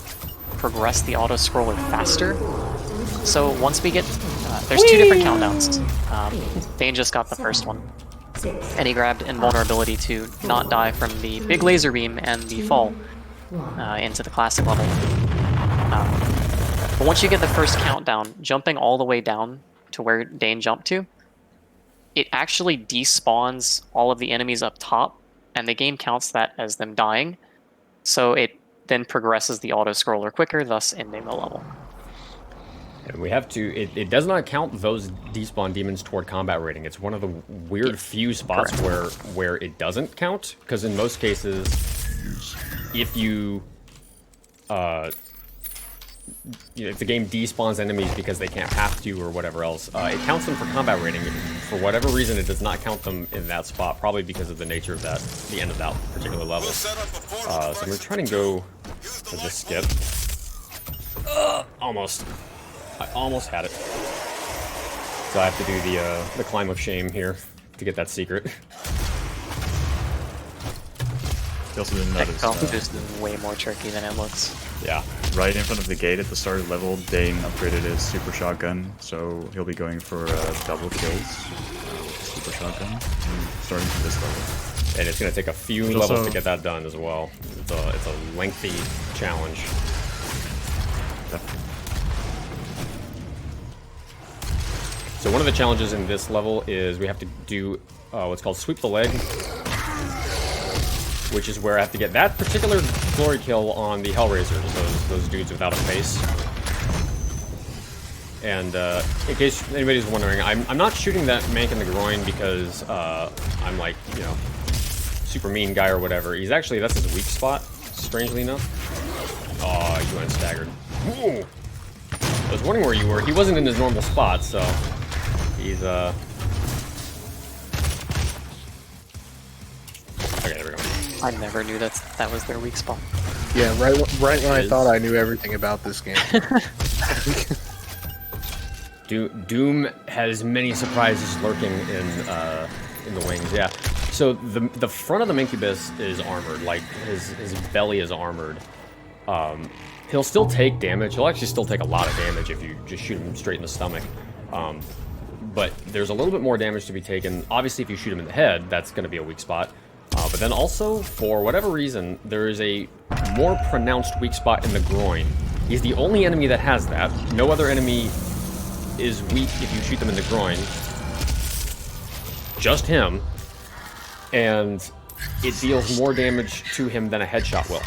E: progress the auto-scroller faster. So once we get... there's 2 different countdowns. Dane just got the first one. And he grabbed Invulnerability to not die from the big laser beam and the fall into the classic level. But once you get the first countdown, jumping all the way down to where Dane jumped to, it actually despawns all of the enemies up top, and the game counts that as them dying, so it then progresses the auto-scroller quicker, thus ending the level.
C: And we have to... It does not count those despawn demons toward combat rating. It's one of the weird few spots where it doesn't count, because in most cases, if you... if the game despawns enemies because they can't have to or whatever else, it counts them for combat rating. For whatever reason, it does not count them in that spot, probably because of the nature of the end of that particular level. So we're trying to go for this skip. Almost. I almost had it. So I have to do the climb of shame here to get that secret.
D: You also didn't notice.
E: This is way more tricky than it looks.
C: Yeah.
D: Right in front of the gate at the start of the level, Dane upgraded his super shotgun, so he'll be going for double kills with super shotgun, starting from this level.
C: And it's going to take a few levels to get that done as well. It's a lengthy challenge. So one of the challenges in this level is we have to do what's called sweep the leg, which is where I have to get that particular glory kill on the Hellraisers, those dudes without a face. And in case anybody's wondering, I'm not shooting that mank in the groin because I'm like, you know, super mean guy or whatever. He's actually, that's his weak spot, strangely enough. Oh, you went staggered. Ooh. I was wondering where you were. He wasn't in his normal spot, so he's okay, there we go.
E: I never knew that was their weak spot.
F: Yeah, right when I thought I knew everything about this game.
C: Doom has many surprises lurking in the wings. Yeah. So the front of the Incubus is armored, like his belly is armored. He'll still take damage. He'll actually still take a lot of damage if you just shoot him straight in the stomach. But there's a little bit more damage to be taken. Obviously, if you shoot him in the head, that's going to be a weak spot. But then also, for whatever reason, there is a more pronounced weak spot in the groin. He's the only enemy that has that. No other enemy is weak if you shoot them in the groin. Just him. and it deals more damage to him than a headshot will.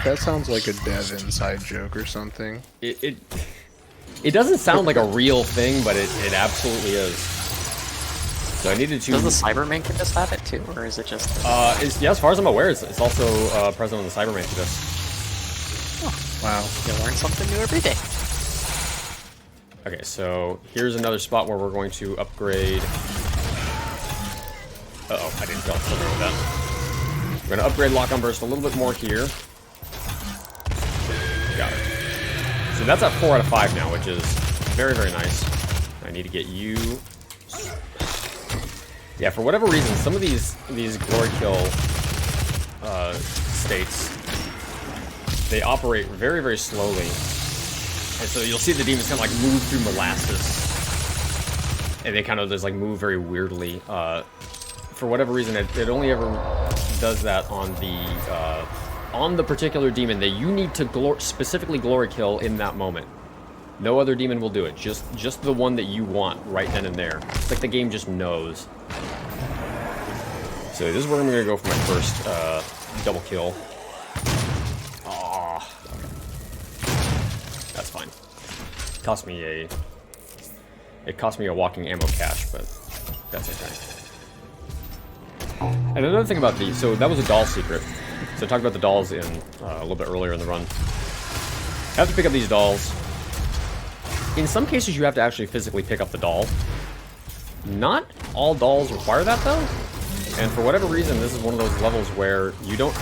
F: That sounds like a dev inside joke or something.
C: It doesn't sound like a real thing, but it absolutely is. So I needed to...
E: Does the Cyberman just have it too, or is it just...
C: yeah, as far as I'm aware, it's also present on the Cyberman Kidus.
F: Wow.
E: You learn something new every day.
C: Okay, so here's another spot where we're going to upgrade... Uh-oh, I didn't tell something with that. We're going to upgrade Lock-on Burst a little bit more here. Got it. So that's at 4 out of 5 now, which is very, very nice. I need to get you... Yeah, for whatever reason, some of these glory kill states, they operate very, very slowly. And so you'll see the demons kind of like move through molasses. And they kind of just like move very weirdly. For whatever reason, it only ever does that on the particular demon that you need to specifically glory kill in that moment. No other demon will do it. Just the one that you want right then and there. It's like the game just knows. So this is where I'm going to go for my first double kill. Aww. That's fine. It cost me a walking ammo cache, but that's okay. And another thing about these, so that was a doll secret. So I talked about the dolls in a little bit earlier in the run. I have to pick up these dolls. In some cases, you have to actually physically pick up the doll. Not all dolls require that, though. And for whatever reason, this is one of those levels where you don't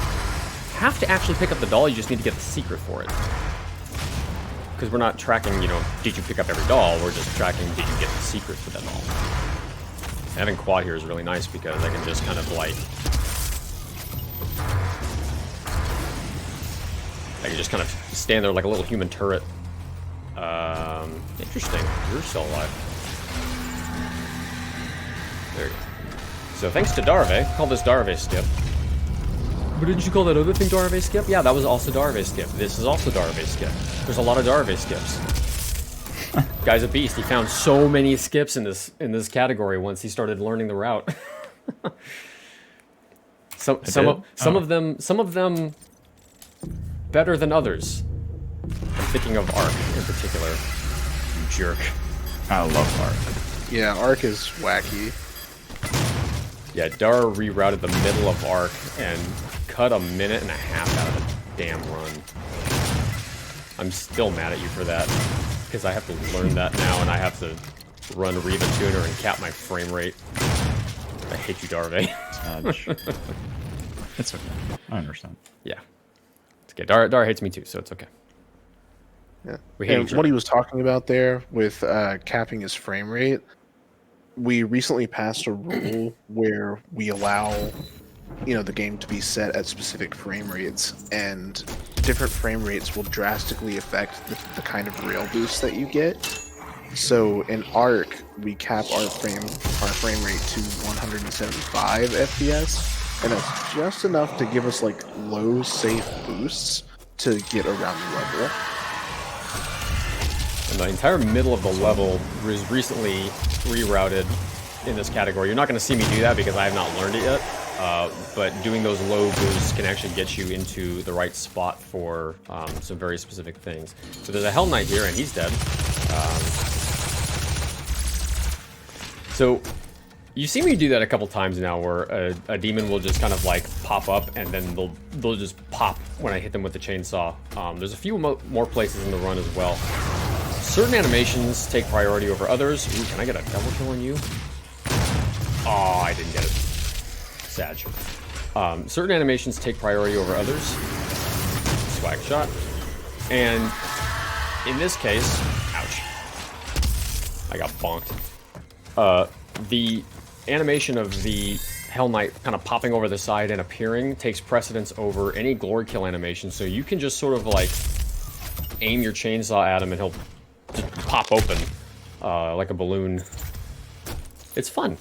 C: have to actually pick up the doll, you just need to get the secret for it. Because we're not tracking, you know, did you pick up every doll, we're just tracking, did you get the secret for that doll. Having quad here is really nice because I can just kind of like... I can just kind of stand there like a little human turret. Interesting. You're still alive. There you go. So thanks to Darve, call this Darve skip. But didn't you call that other thing Darve skip? Yeah, that was also Darve skip. This is also Darve skip. There's a lot of Darve skips. Guy's a beast. He found so many skips in this category once he started learning the route. some of them better than others. I'm thinking of Arc in particular. You jerk.
D: I love Arc.
F: Yeah, Arc is wacky.
C: Yeah, Dar rerouted the middle of Arc and cut a minute and a half out of a damn run. I'm still mad at you for that, because I have to learn that now and I have to run Reva Tuner and cap my frame rate. I hate you, Darve.
D: It's okay. I understand.
C: Yeah. It's okay. Dar hates me too, so it's okay.
F: Yeah.
C: We hate
F: And what he was talking about there with capping his frame rate, we recently passed a rule where we allow, you know, the game to be set at specific frame rates, and different frame rates will drastically affect the kind of rail boost that you get. So in Arc, we cap our frame rate to 175 FPS, and that's just enough to give us like low safe boosts to get around the level.
C: And the entire middle of the level was recently rerouted in this category. You're not going to see me do that because I have not learned it yet, but doing those low boosts can actually get you into the right spot for some very specific things. So there's a Hell Knight here, and he's dead. So you see me do that a couple times now, where a demon will just kind of like pop up, and then they'll just pop when I hit them with the chainsaw. There's a few more places in the run as well. Certain animations take priority over others. Ooh, can I get a double kill on you? Oh, I didn't get it. Sad. Certain animations take priority over others. Swag shot. And in this case, ouch. I got bonked. The animation of the Hell Knight kind of popping over the side and appearing takes precedence over any glory kill animation, so you can just sort of like aim your chainsaw at him and he'll just pop open like a balloon. It's fun.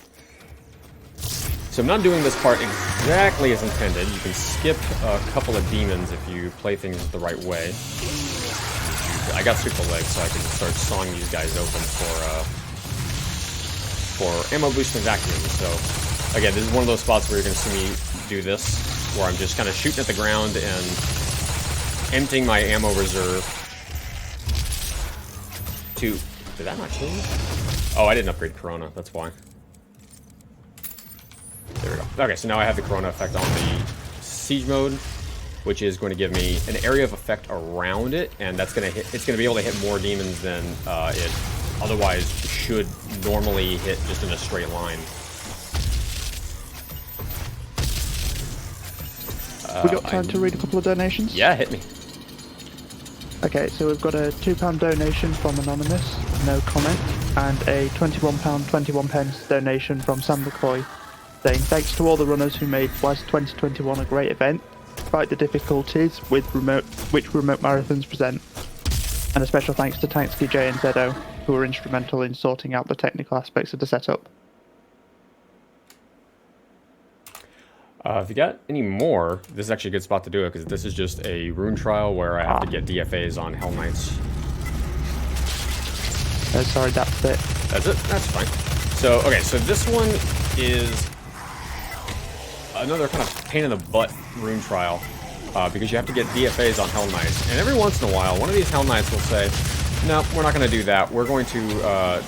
C: So I'm not doing this part exactly as intended. You can skip a couple of demons if you play things the right way. I got super legs, so I can start sawing these guys open for ammo boost and vacuum. So Again, this is one of those spots where you're going to see me do this, where I'm just kind of shooting at the ground and emptying my ammo reserve to... Did that not kill me? Oh, I didn't upgrade Corona, that's why. There we go. Okay, so now I have the Corona effect on the siege mode, which is going to give me an area of effect around it, and that's going to hit... It's going to be able to hit more demons than it otherwise should normally hit just in a straight line.
B: We got time to read a couple of donations?
C: Yeah, hit me.
B: Okay, so we've got a £2 donation from Anonymous, no comment, and a £21.21 donation from Sam McCoy, saying thanks to all the runners who made WASD 2021 a great event, despite the difficulties which remote marathons present. And a special thanks to Tanksky J and Zedo, who were instrumental in sorting out the technical aspects of the setup.
C: If you got any more, this is actually a good spot to do it, because this is just a rune trial where I have to get DFAs on Hell Knights.
B: Sorry, that's it.
C: That's it? That's fine. So, okay, so this one is another kind of pain in the butt rune trial, because you have to get DFAs on Hell Knights. And every once in a while, one of these Hell Knights will say, no, we're not going to do that. We're going to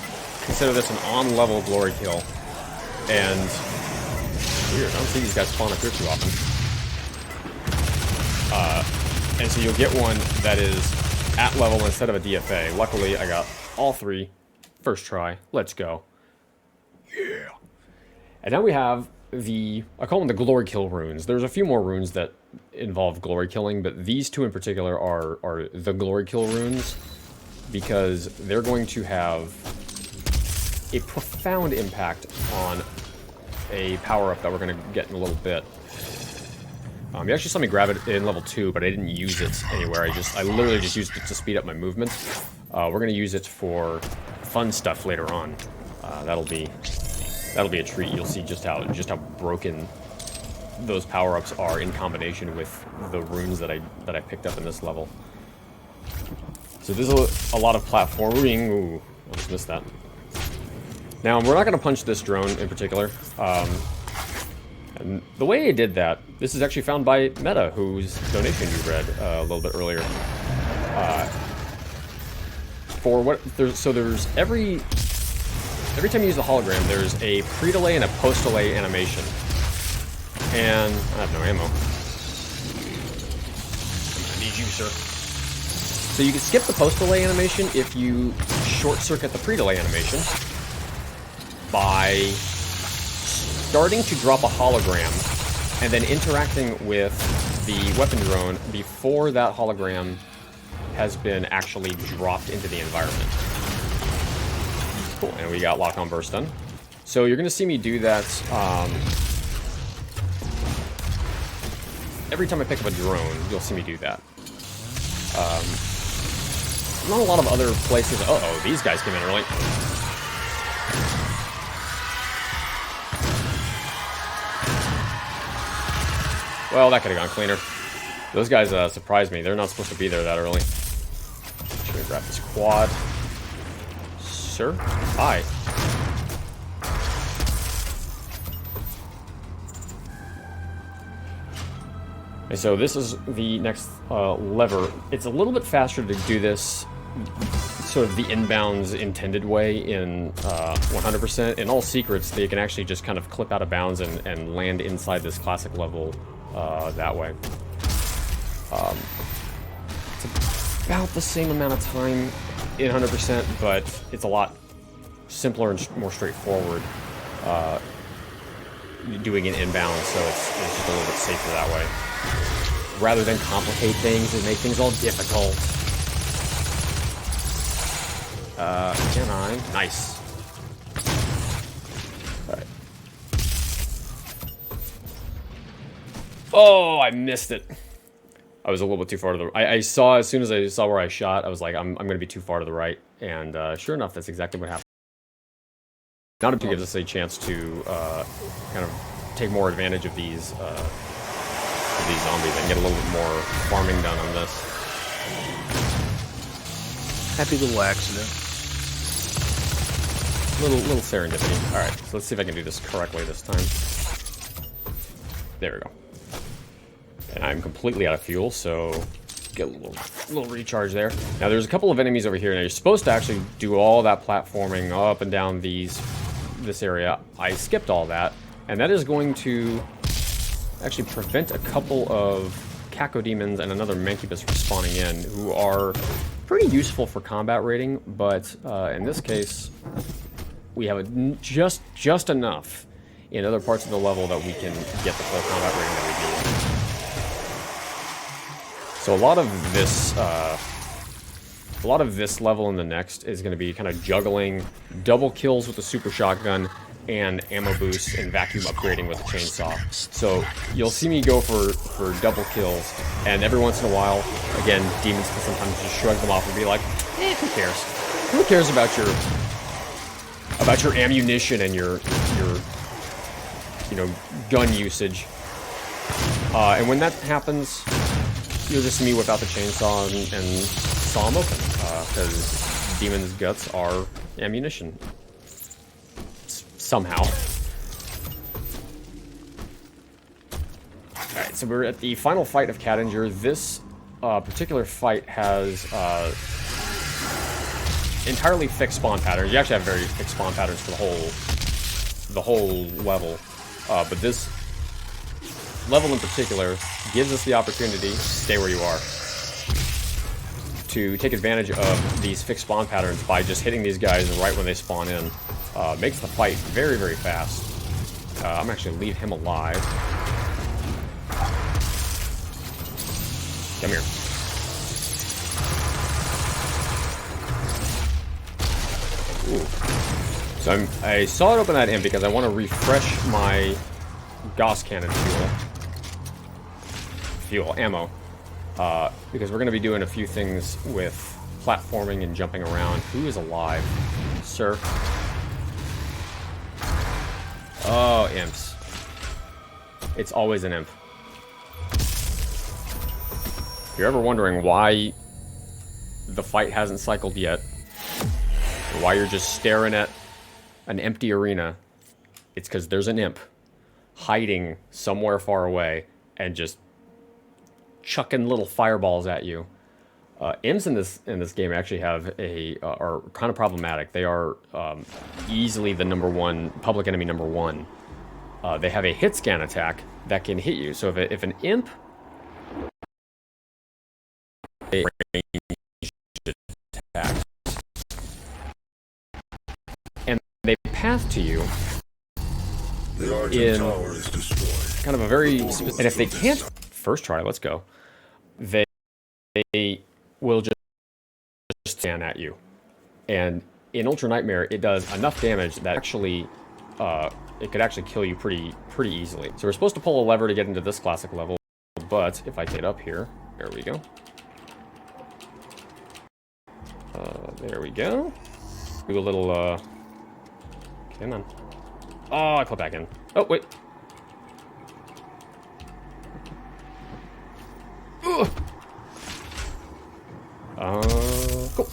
C: consider this an on-level glory kill. And... weird, I don't see these guys spawn up here too often. And so you'll get one that is at level instead of a DFA. Luckily, I got all three. First try. Let's go. Yeah. And now we have the... I call them the glory kill runes. There's a few more runes that involve glory killing, but these two in particular are the glory kill runes because they're going to have a profound impact on a power-up that we're going to get in a little bit. You actually saw me grab it in level 2, but I didn't use it anywhere. I literally just used it to speed up my movement. We're going to use it for fun stuff later on. That'll be a treat. You'll see just how broken those power-ups are in combination with the runes that I picked up in this level. So there's a lot of platforming. Ooh, I just missed that. Now, we're not going to punch this drone in particular. And the way I did that, this is actually found by Meta, whose donation you read a little bit earlier. There's every time you use the hologram, there's a pre-delay and a post-delay animation. And I have no ammo. I need you, sir. So you can skip the post-delay animation if you short-circuit the pre-delay animation by starting to drop a hologram and then interacting with the weapon drone before that hologram has been actually dropped into the environment. Cool, and we got lock-on burst done. So you're going to see me do that every time I pick up a drone, you'll see me do that. Not a lot of other places. Uh-oh, these guys came in early. Well, that could have gone cleaner. Those guys surprised me. They're not supposed to be there that early. Should we grab this quad? Sir? Hi. And so this is the next lever. It's a little bit faster to do this sort of the inbounds intended way in 100%. In all secrets, they can actually just kind of clip out of bounds and land inside this classic level that way. It's about the same amount of time in 100%, but it's a lot simpler and more straightforward doing it inbound, so it's just a little bit safer that way. Rather than complicate things and make things all difficult. Can I? Nice. Alright. Oh, I missed it. I was a little bit too far to the... I saw, as soon as I saw where I shot, I was like, I'm going to be too far to the right. And sure enough, that's exactly what happened. Now it gives us a chance to kind of take more advantage of these zombies and get a little bit more farming done on this.
F: Happy little accident.
C: Little serendipity. Alright, so let's see if I can do this correctly this time. There we go. And I'm completely out of fuel, so get a little recharge there. Now there's a couple of enemies over here. Now you're supposed to actually do all that platforming up and down this area. I skipped all that, and that is going to actually prevent a couple of cacodemons and another mancubus from spawning in, who are pretty useful for combat rating, but in this case, we have just enough in other parts of the level that we can get the full combat rating that we need. So a lot of this level and the next is going to be kind of juggling double kills with the super shotgun and ammo boosts and vacuum upgrading with the chainsaw. So you'll see me go for double kills, and every once in a while, again, demons can sometimes just shrug them off and be like, who cares? Who cares about your ammunition and your gun usage? And when that happens, you'll just see me whip out the chainsaw and saw them open, because demons' guts are ammunition. Somehow. Alright, so we're at the final fight of Cadinger. This particular fight has entirely fixed spawn patterns. You actually have very fixed spawn patterns for the whole level. But this level in particular gives us the opportunity to stay where you are, to take advantage of these fixed spawn patterns by just hitting these guys right when they spawn in. Makes the fight very, very fast. I'm actually leave him alive. Come here. Ooh. So I saw it open that in because I want to refresh my Gauss cannon ammo. Because we're going to be doing a few things with platforming and jumping around. Who is alive? Sir. Oh, imps. It's always an imp. If you're ever wondering why the fight hasn't cycled yet, or why you're just staring at an empty arena, it's because there's an imp hiding somewhere far away and just chucking little fireballs at you. Imps in this game actually are kind of problematic. They are easily the public enemy number one. They have a hit scan attack that can hit you. So if an imp attack and they path to you in kind of a very and if they can't first try, let's go. They will just stand at you, and in Ultra Nightmare it does enough damage that actually it could actually kill you pretty easily. So we're supposed to pull a lever to get into this classic level, but if I get up here, there we go. There we go. Do a little come on. Oh, I put back in. Oh wait. Ugh. Cool.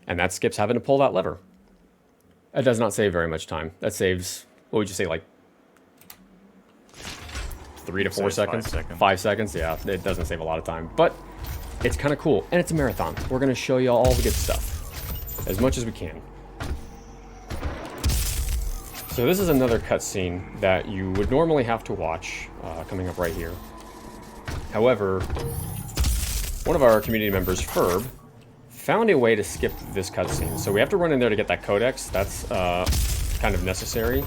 C: And that skips having to pull that lever. That does not save very much time. That saves, what would you say, like 3 to 4 seconds?
D: 5 seconds.
C: 5 seconds, yeah. It doesn't save a lot of time. But it's kind of cool. And it's a marathon. We're going to show you all the good stuff. As much as we can. So this is another cutscene that you would normally have to watch, coming up right here. However, one of our community members, Ferb, found a way to skip this cutscene. So we have to run in there to get that codex. That's kind of necessary.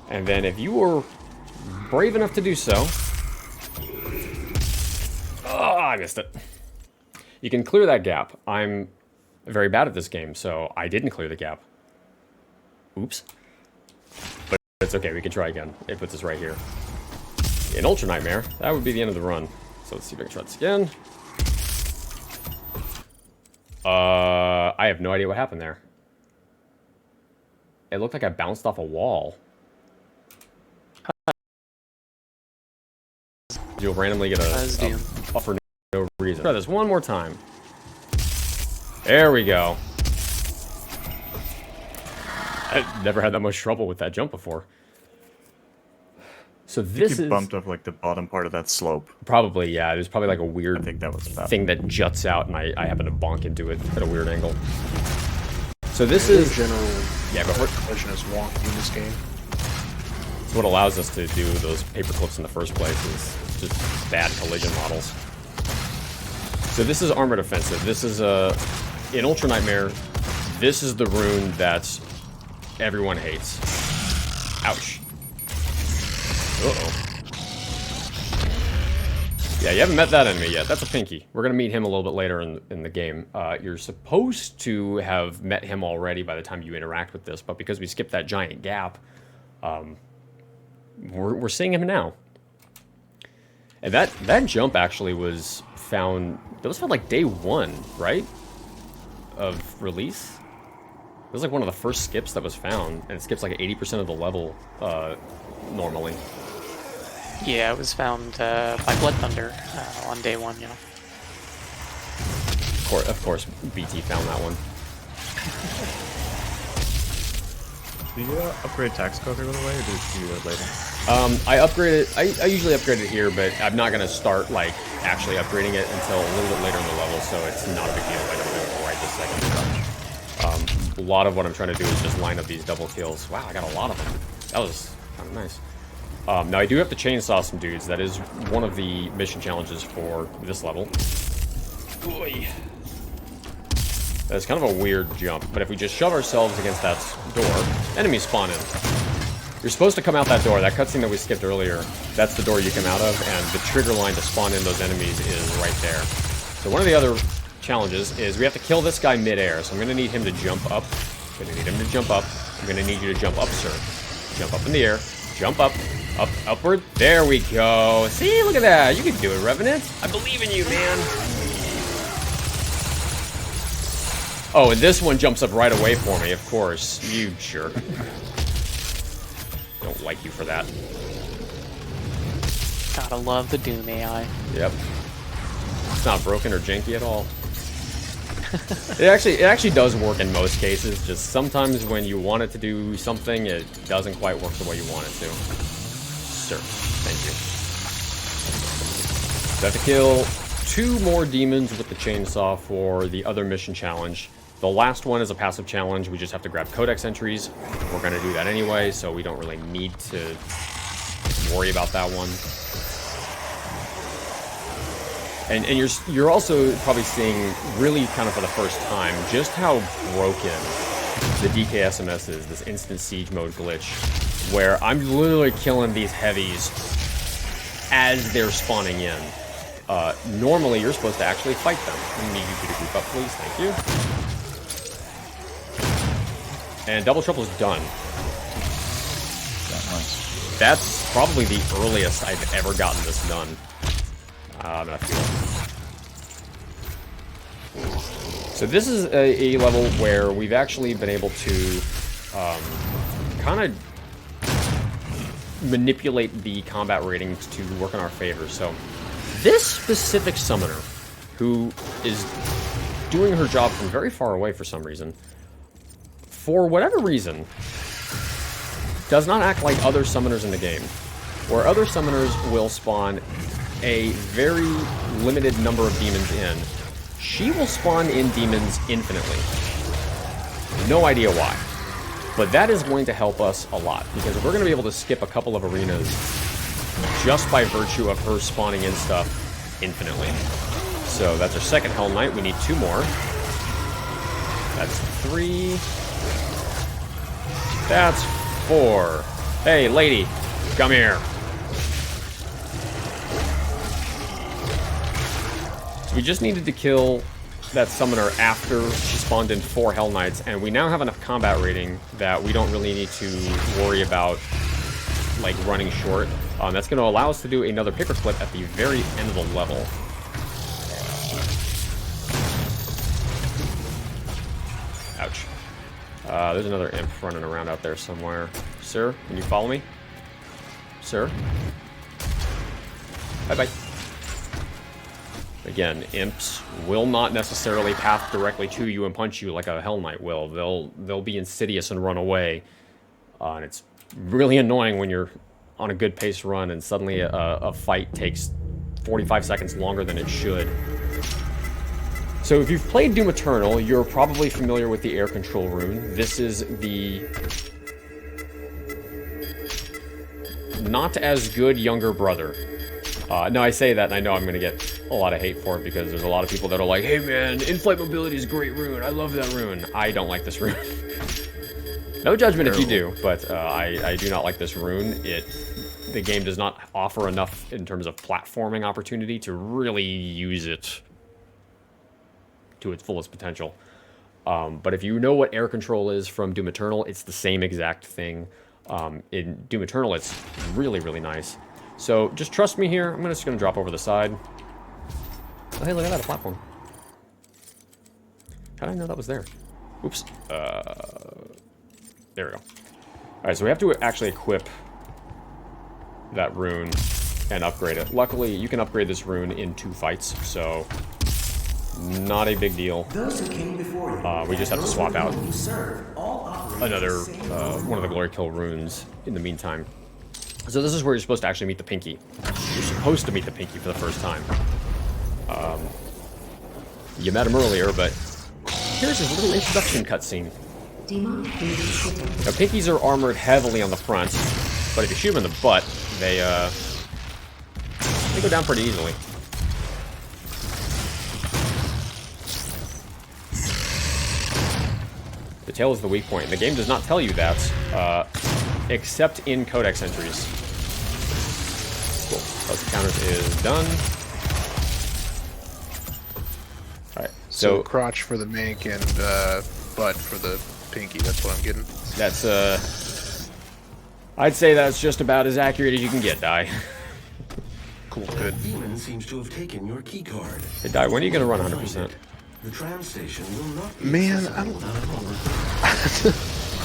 C: And then if you were brave enough to do so... Oh, I missed it. You can clear that gap. I'm very bad at this game, so I didn't clear the gap. Oops. But it's okay, we can try again. It puts us right here. In Ultra Nightmare, that would be the end of the run. So let's see if I can try this again. I have no idea what happened there. It looked like I bounced off a wall. You'll randomly get a for no reason. Try this one more time. There we go. I've never had that much trouble with that jump before. So this is
D: bumped up like the bottom part of that slope.
C: probably, yeah. There's probably like a weird
D: I think that was that.
C: thing that juts out, and I happen to bonk into it at a weird angle. So this is
F: general.
C: Yeah, go for it.
F: Collision is wonky in this game.
C: It's what allows us to do those paper clips in the first place, is just bad collision models. So this is Armored Offensive. This is in Ultra Nightmare, this is the rune that everyone hates. Ouch. Uh-oh. Yeah, you haven't met that enemy yet. That's a pinky. We're going to meet him a little bit later in the game. You're supposed to have met him already by the time you interact with this, but because we skipped that giant gap, we're seeing him now. And that jump actually was found... That was found like day 1, right? Of release? It was like one of the first skips that was found, and it skips like 80% of the level normally.
E: Yeah, it was found by Blood Thunder on day 1, yeah.
C: Of course, BT found that one.
D: Do you upgrade Tax Coder right away, or do you do it later?
C: I upgraded. I usually upgrade it here, but I'm not gonna start like actually upgrading it until a little bit later in the level, so it's not a big deal if I don't do it right this second. A lot of what I'm trying to do is just line up these double kills. Wow, I got a lot of them. That was kind of nice. Now I do have to chainsaw some dudes. That is one of the mission challenges for this level. Boy. That's kind of a weird jump, but if we just shove ourselves against that door, enemies spawn in. You're supposed to come out that door. That cutscene that we skipped earlier, that's the door you come out of, and the trigger line to spawn in those enemies is right there. So one of the other challenges is we have to kill this guy mid-air, so I'm going to need him to jump up. I'm going to need him to jump up. I'm going to need you to jump up, sir. Jump up in the air. Jump up. Up, upward. There we go. See, look at that. You can do it, Revenant. I believe in you, man. Oh, and this one jumps up right away for me, of course. You jerk. Don't like you for that.
E: Gotta love the Doom AI.
C: Yep. It's not broken or janky at all. It actually does work in most cases. Just sometimes when you want it to do something, it doesn't quite work the way you want it to. Sir, thank you. So I have to kill 2 more demons with the chainsaw for the other mission challenge. The last one is a passive challenge. We just have to grab codex entries. We're going to do that anyway, so we don't really need to worry about that one. And you're also probably seeing, really kind of for the first time, just how broken the DKSMS is, this instant siege mode glitch, where I'm literally killing these heavies as they're spawning in. Normally, you're supposed to actually fight them. I need you to group up, please. Thank you. And double triple's done.
D: Nice.
C: That's probably the earliest I've ever gotten this done. I'm gonna feel it. So this is a level where we've actually been able to kind of manipulate the combat ratings to work in our favor. So this specific summoner, who is doing her job from very far away for some reason, for whatever reason, does not act like other summoners in the game, where other summoners will spawn a very limited number of demons in. She will spawn in demons infinitely. No idea why. But that is going to help us a lot, because we're going to be able to skip a couple of arenas just by virtue of her spawning in stuff infinitely. So that's our second Hell Knight. We need 2 more. That's 3. That's 4. Hey, lady, come here. So we just needed to kill that summoner after she spawned in 4 Hell Knights, and we now have enough combat rating that we don't really need to worry about like running short. That's going to allow us to do another paperclip at the very end of the level. Ouch. There's another imp running around out there somewhere. Sir, can you follow me? Sir? Bye-bye. Again, imps will not necessarily path directly to you and punch you like a Hell Knight will. They'll be insidious and run away. And it's really annoying when you're on a good pace run and suddenly a fight takes 45 seconds longer than it should. So if you've played Doom Eternal, you're probably familiar with the air control rune. This is the not as good younger brother. No, I say that and I know I'm going to get a lot of hate for it because there's a lot of people that are like, hey man, in-flight mobility is a great rune. I love that rune. I don't like this rune. No judgment if you do, but I do not like this rune. The game does not offer enough in terms of platforming opportunity to really use it to its fullest potential. But if you know what air control is from Doom Eternal, it's the same exact thing. In Doom Eternal, it's really, really nice. So just trust me here. I'm just going to drop over the side. Oh, hey, look at that, a platform. How did I know that was there? Oops. There we go. Alright, so we have to actually equip that rune and upgrade it. Luckily, you can upgrade this rune in 2 fights, so not a big deal. We just have to swap out another one of the glory kill runes in the meantime. So this is where you're supposed to actually meet the Pinky. You're supposed to meet the Pinky for the first time. You met him earlier, but here's his little introduction cutscene. Now, Pinkies are armored heavily on the front, but if you shoot them in the butt, they go down pretty easily. The tail is the weak point. The game does not tell you that, except in codex entries. Cool. Plus counters is done. Alright,
F: so crotch for the mink and butt for the Pinky. That's what I'm getting.
C: That's I'd say that's just about as accurate as you can get, Die.
F: Cool, good.
H: Demon seems to have taken your key card.
C: Hey, Die, when are you gonna run 100%?
H: The tram station will not be
F: Man, I don't know.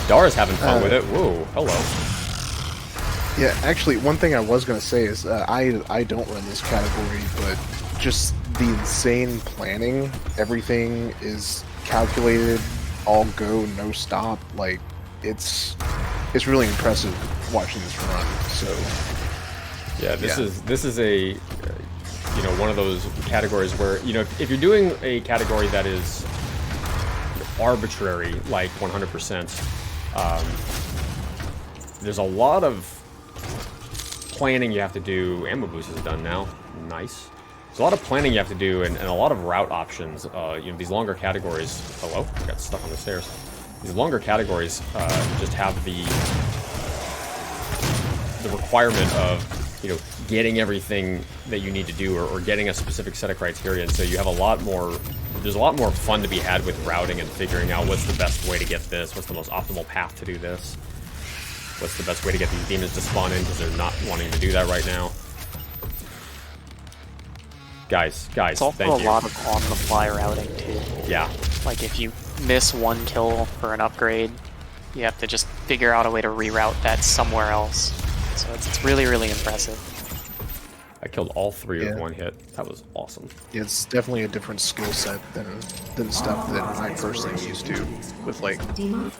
C: Dara's having fun with it. Whoa, hello.
F: Yeah, actually, one thing I was gonna say is I don't run this category, but just the insane planning. Everything is calculated, all go, no stop. Like it's really impressive watching this run. So
C: yeah, this is a one of those categories where if you're doing a category that is arbitrary, like 100%, there's a lot of planning you have to do. Ammo boost is done now. Nice. There's a lot of planning you have to do and a lot of route options. These longer categories. Hello? I got stuck on the stairs. These longer categories just have the requirement of getting everything that you need to do or getting a specific set of criteria. And so you have there's a lot more fun to be had with routing and figuring out what's the best way to get this, what's the most optimal path to do this, what's the best way to get these demons to spawn in because they're not wanting to do that right now. Guys,
E: it's also
C: thank you.
E: a lot of on-the-fly routing too.
C: Yeah.
E: Like if you miss one kill for an upgrade, you have to just figure out a way to reroute that somewhere else. So it's really, really impressive.
C: I killed all 3 with 1 hit. That was awesome.
F: it's definitely a different skill set than stuff that I personally used to with like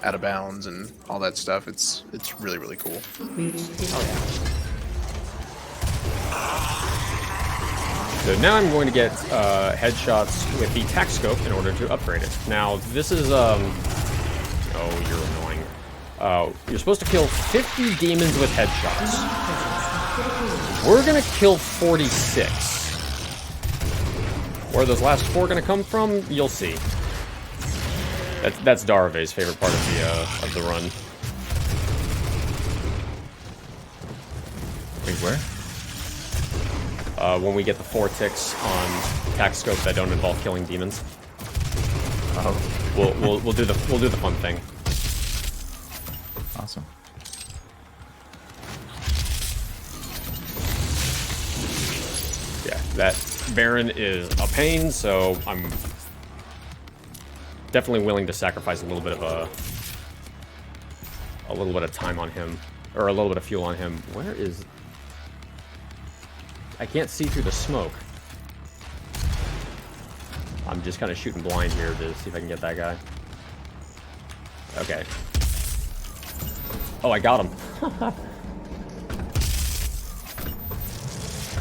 F: out of bounds and all that stuff. It's really, really cool.
C: So now I'm going to get headshots with the tac scope in order to upgrade it. Now this is oh, you're annoying. You're supposed to kill 50 demons with headshots. We're gonna kill 46. Where are those last 4 gonna come from? You'll see. That's Darave's favorite part of the run.
D: Wait, where?
C: When we get the 4 ticks on tac scope that don't involve killing demons.
D: Oh.
C: We'll do the fun thing.
D: Awesome.
C: Yeah, that Baron is a pain, so I'm definitely willing to sacrifice a little bit of time on him, or a little bit of fuel on him. Where is? I can't see through the smoke. I'm just kind of shooting blind here to see if I can get that guy. Okay. Oh, I got him.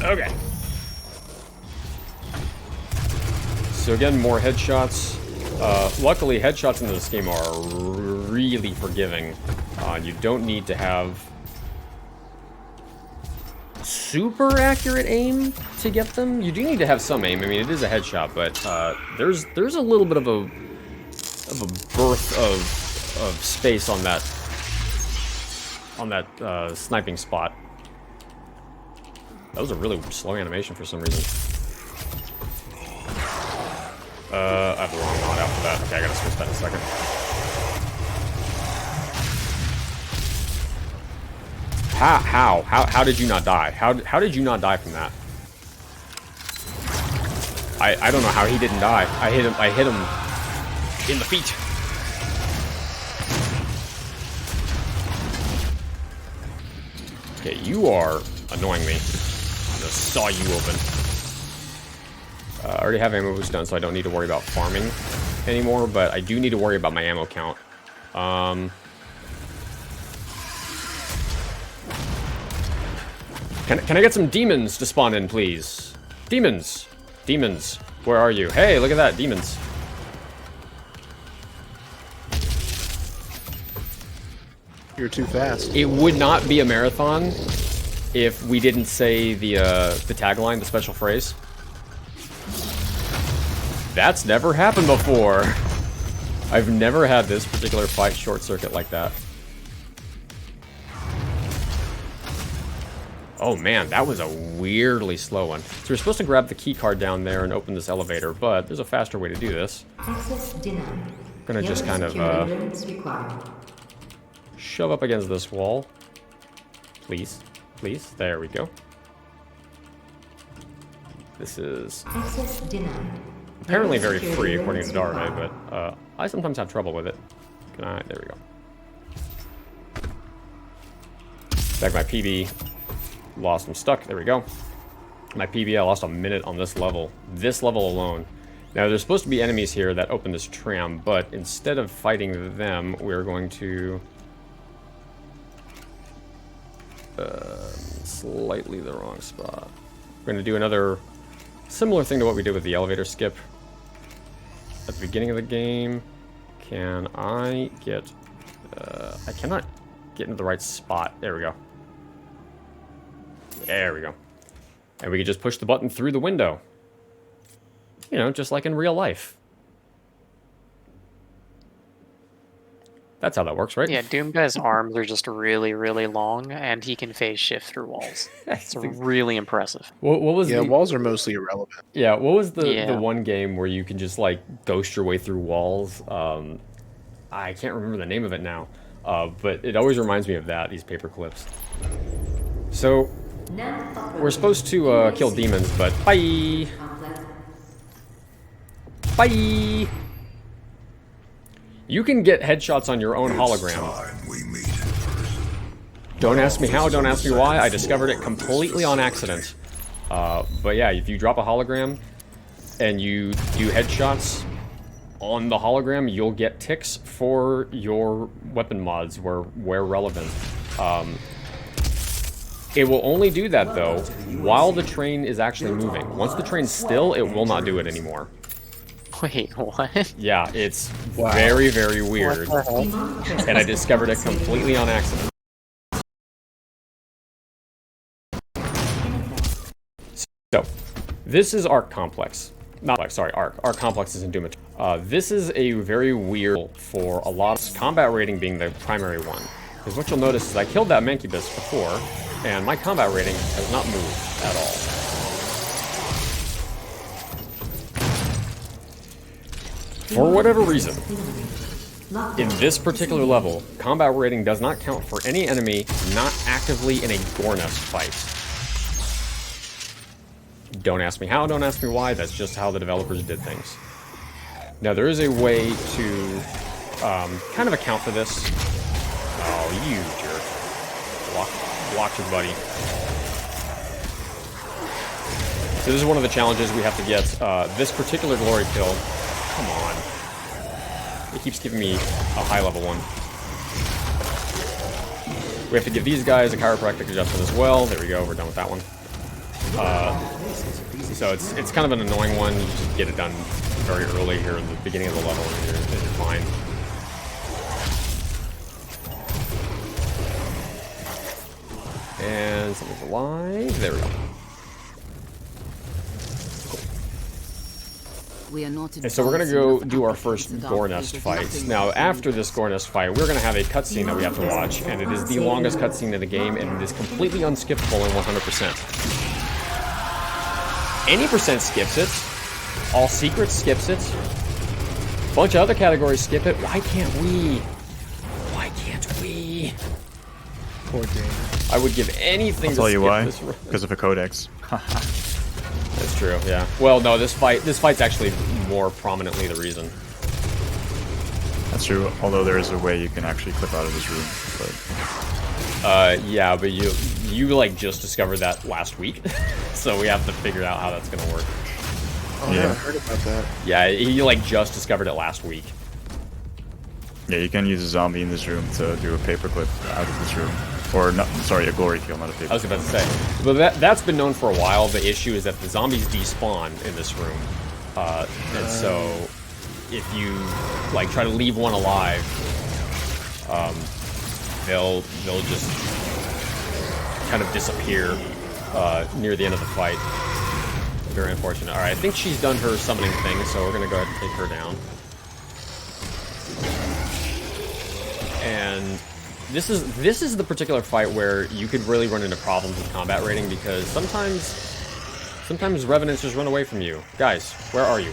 C: Okay. So again, more headshots. Luckily, headshots in this game are really forgiving. You don't need to have super accurate aim to get them. You do need to have some aim. I mean, it is a headshot, but there's a little bit of a birth of space on that sniping spot. That was a really slow animation for some reason. I have the wrong mod after that. Okay, I gotta switch that in a second. How did you not die? How did you not die from that? I don't know how he didn't die. I hit him in the feet. Okay, you are annoying me. I'm gonna saw you open. I already have ammo boost done, so I don't need to worry about farming anymore, but I do need to worry about my ammo count. Can I get some demons to spawn in, please? Demons! Demons, where are you? Hey, look at that, demons.
F: You're too fast.
C: It would not be a marathon if we didn't say the tagline, the special phrase. That's never happened before. I've never had this particular fight short circuit like that. Oh man, that was a weirdly slow one. So we're supposed to grab the key card down there and open this elevator, but there's a faster way to do this.
A: Access denied.
C: I'm gonna just kind of
A: Clearance required.
C: shove up against this wall. Please, please. There we go. This is
A: Access denied.
C: apparently very free according to Darve, but I sometimes have trouble with it. Can I? There we go. Back my PB. Lost, I'm stuck. There we go. My PB, I lost a minute on this level. This level alone. Now, there's supposed to be enemies here that open this tram, but instead of fighting them, we're going to... slightly the wrong spot. We're going to do another similar thing to what we did with the elevator skip. At the beginning of the game, can I get... I cannot get into the right spot. There we go. There we go. And we can just push the button through the window. You know, just like in real life. That's how that works, right?
E: Yeah, Doom Guy's arms are just really, really long, and he can phase shift through walls. It's really impressive.
C: What was
F: Yeah,
C: the...
F: walls are mostly irrelevant.
C: Yeah, what was the one game where you can just, like, ghost your way through walls? I can't remember the name of it now. But it always reminds me of that, these paper clips. So... we're supposed to kill demons, but bye! Bye! You can get headshots on your own hologram. Don't ask me how, don't ask me why. I discovered it completely on accident. But yeah, if you drop a hologram and you do headshots on the hologram, you'll get ticks for your weapon mods where relevant. It will only do that, though, while the train is actually moving. Once the train's still, it will not do it anymore.
E: Wait, what?
C: Yeah, it's very, very weird. And I discovered it completely on accident. So, this is Arc Complex. Arc Complex is in Doom Eternal. This is a very weird for a lot of combat rating being the primary one. Because what you'll notice is I killed that Mancubus before, and my combat rating has not moved at all. For whatever reason, in this particular level, combat rating does not count for any enemy not actively in a gore nest fight. Don't ask me how, don't ask me why, that's just how the developers did things. Now there is a way to kind of account for this. Oh, you jerk. Block your buddy. So this is one of the challenges we have to get. This particular glory kill. Come on. It keeps giving me a high level one. We have to give these guys a chiropractic adjustment as well. There we go, we're done with that one. So it's kind of an annoying one. You just get it done very early here in the beginning of the level, and you're fine. And something's alive. There we go.
G: We are not
C: And so we're gonna go do our first Gore Nest fight. Now, after this Gore Nest fight, we're gonna have a cutscene that we have to watch, and it is the longest cutscene in the game, and it is completely unskippable in 100%. Any percent skips it. All secrets skips it. A bunch of other categories skip it. Why can't we? Why can't we?
F: Poor Dane.
C: I would give anything
D: I'll
C: to
D: tell you
C: skip
D: why.
C: this run.
D: Because of a codex.
C: That's true, yeah. Well, no, this fight's actually more prominently the reason.
D: That's true, although there is a way you can actually clip out of this room.
C: Yeah, but you like just discovered that last week, so we have to figure out how that's gonna work.
F: Oh yeah, I heard about that.
C: Yeah, he like just discovered it last week.
D: Yeah, you can use a zombie in this room to do a paperclip out of this room. Or, not, sorry, a glory kill, not a paper.
C: I was about to say, but that's been known for a while. The issue is that the zombies despawn in this room, and so if you like try to leave one alive, they'll just kind of disappear near the end of the fight. Very unfortunate. All right, I think she's done her summoning thing, so we're gonna go ahead and take her down. And this is the particular fight where you could really run into problems with combat rating, because sometimes revenants just run away from you. Guys, where are you?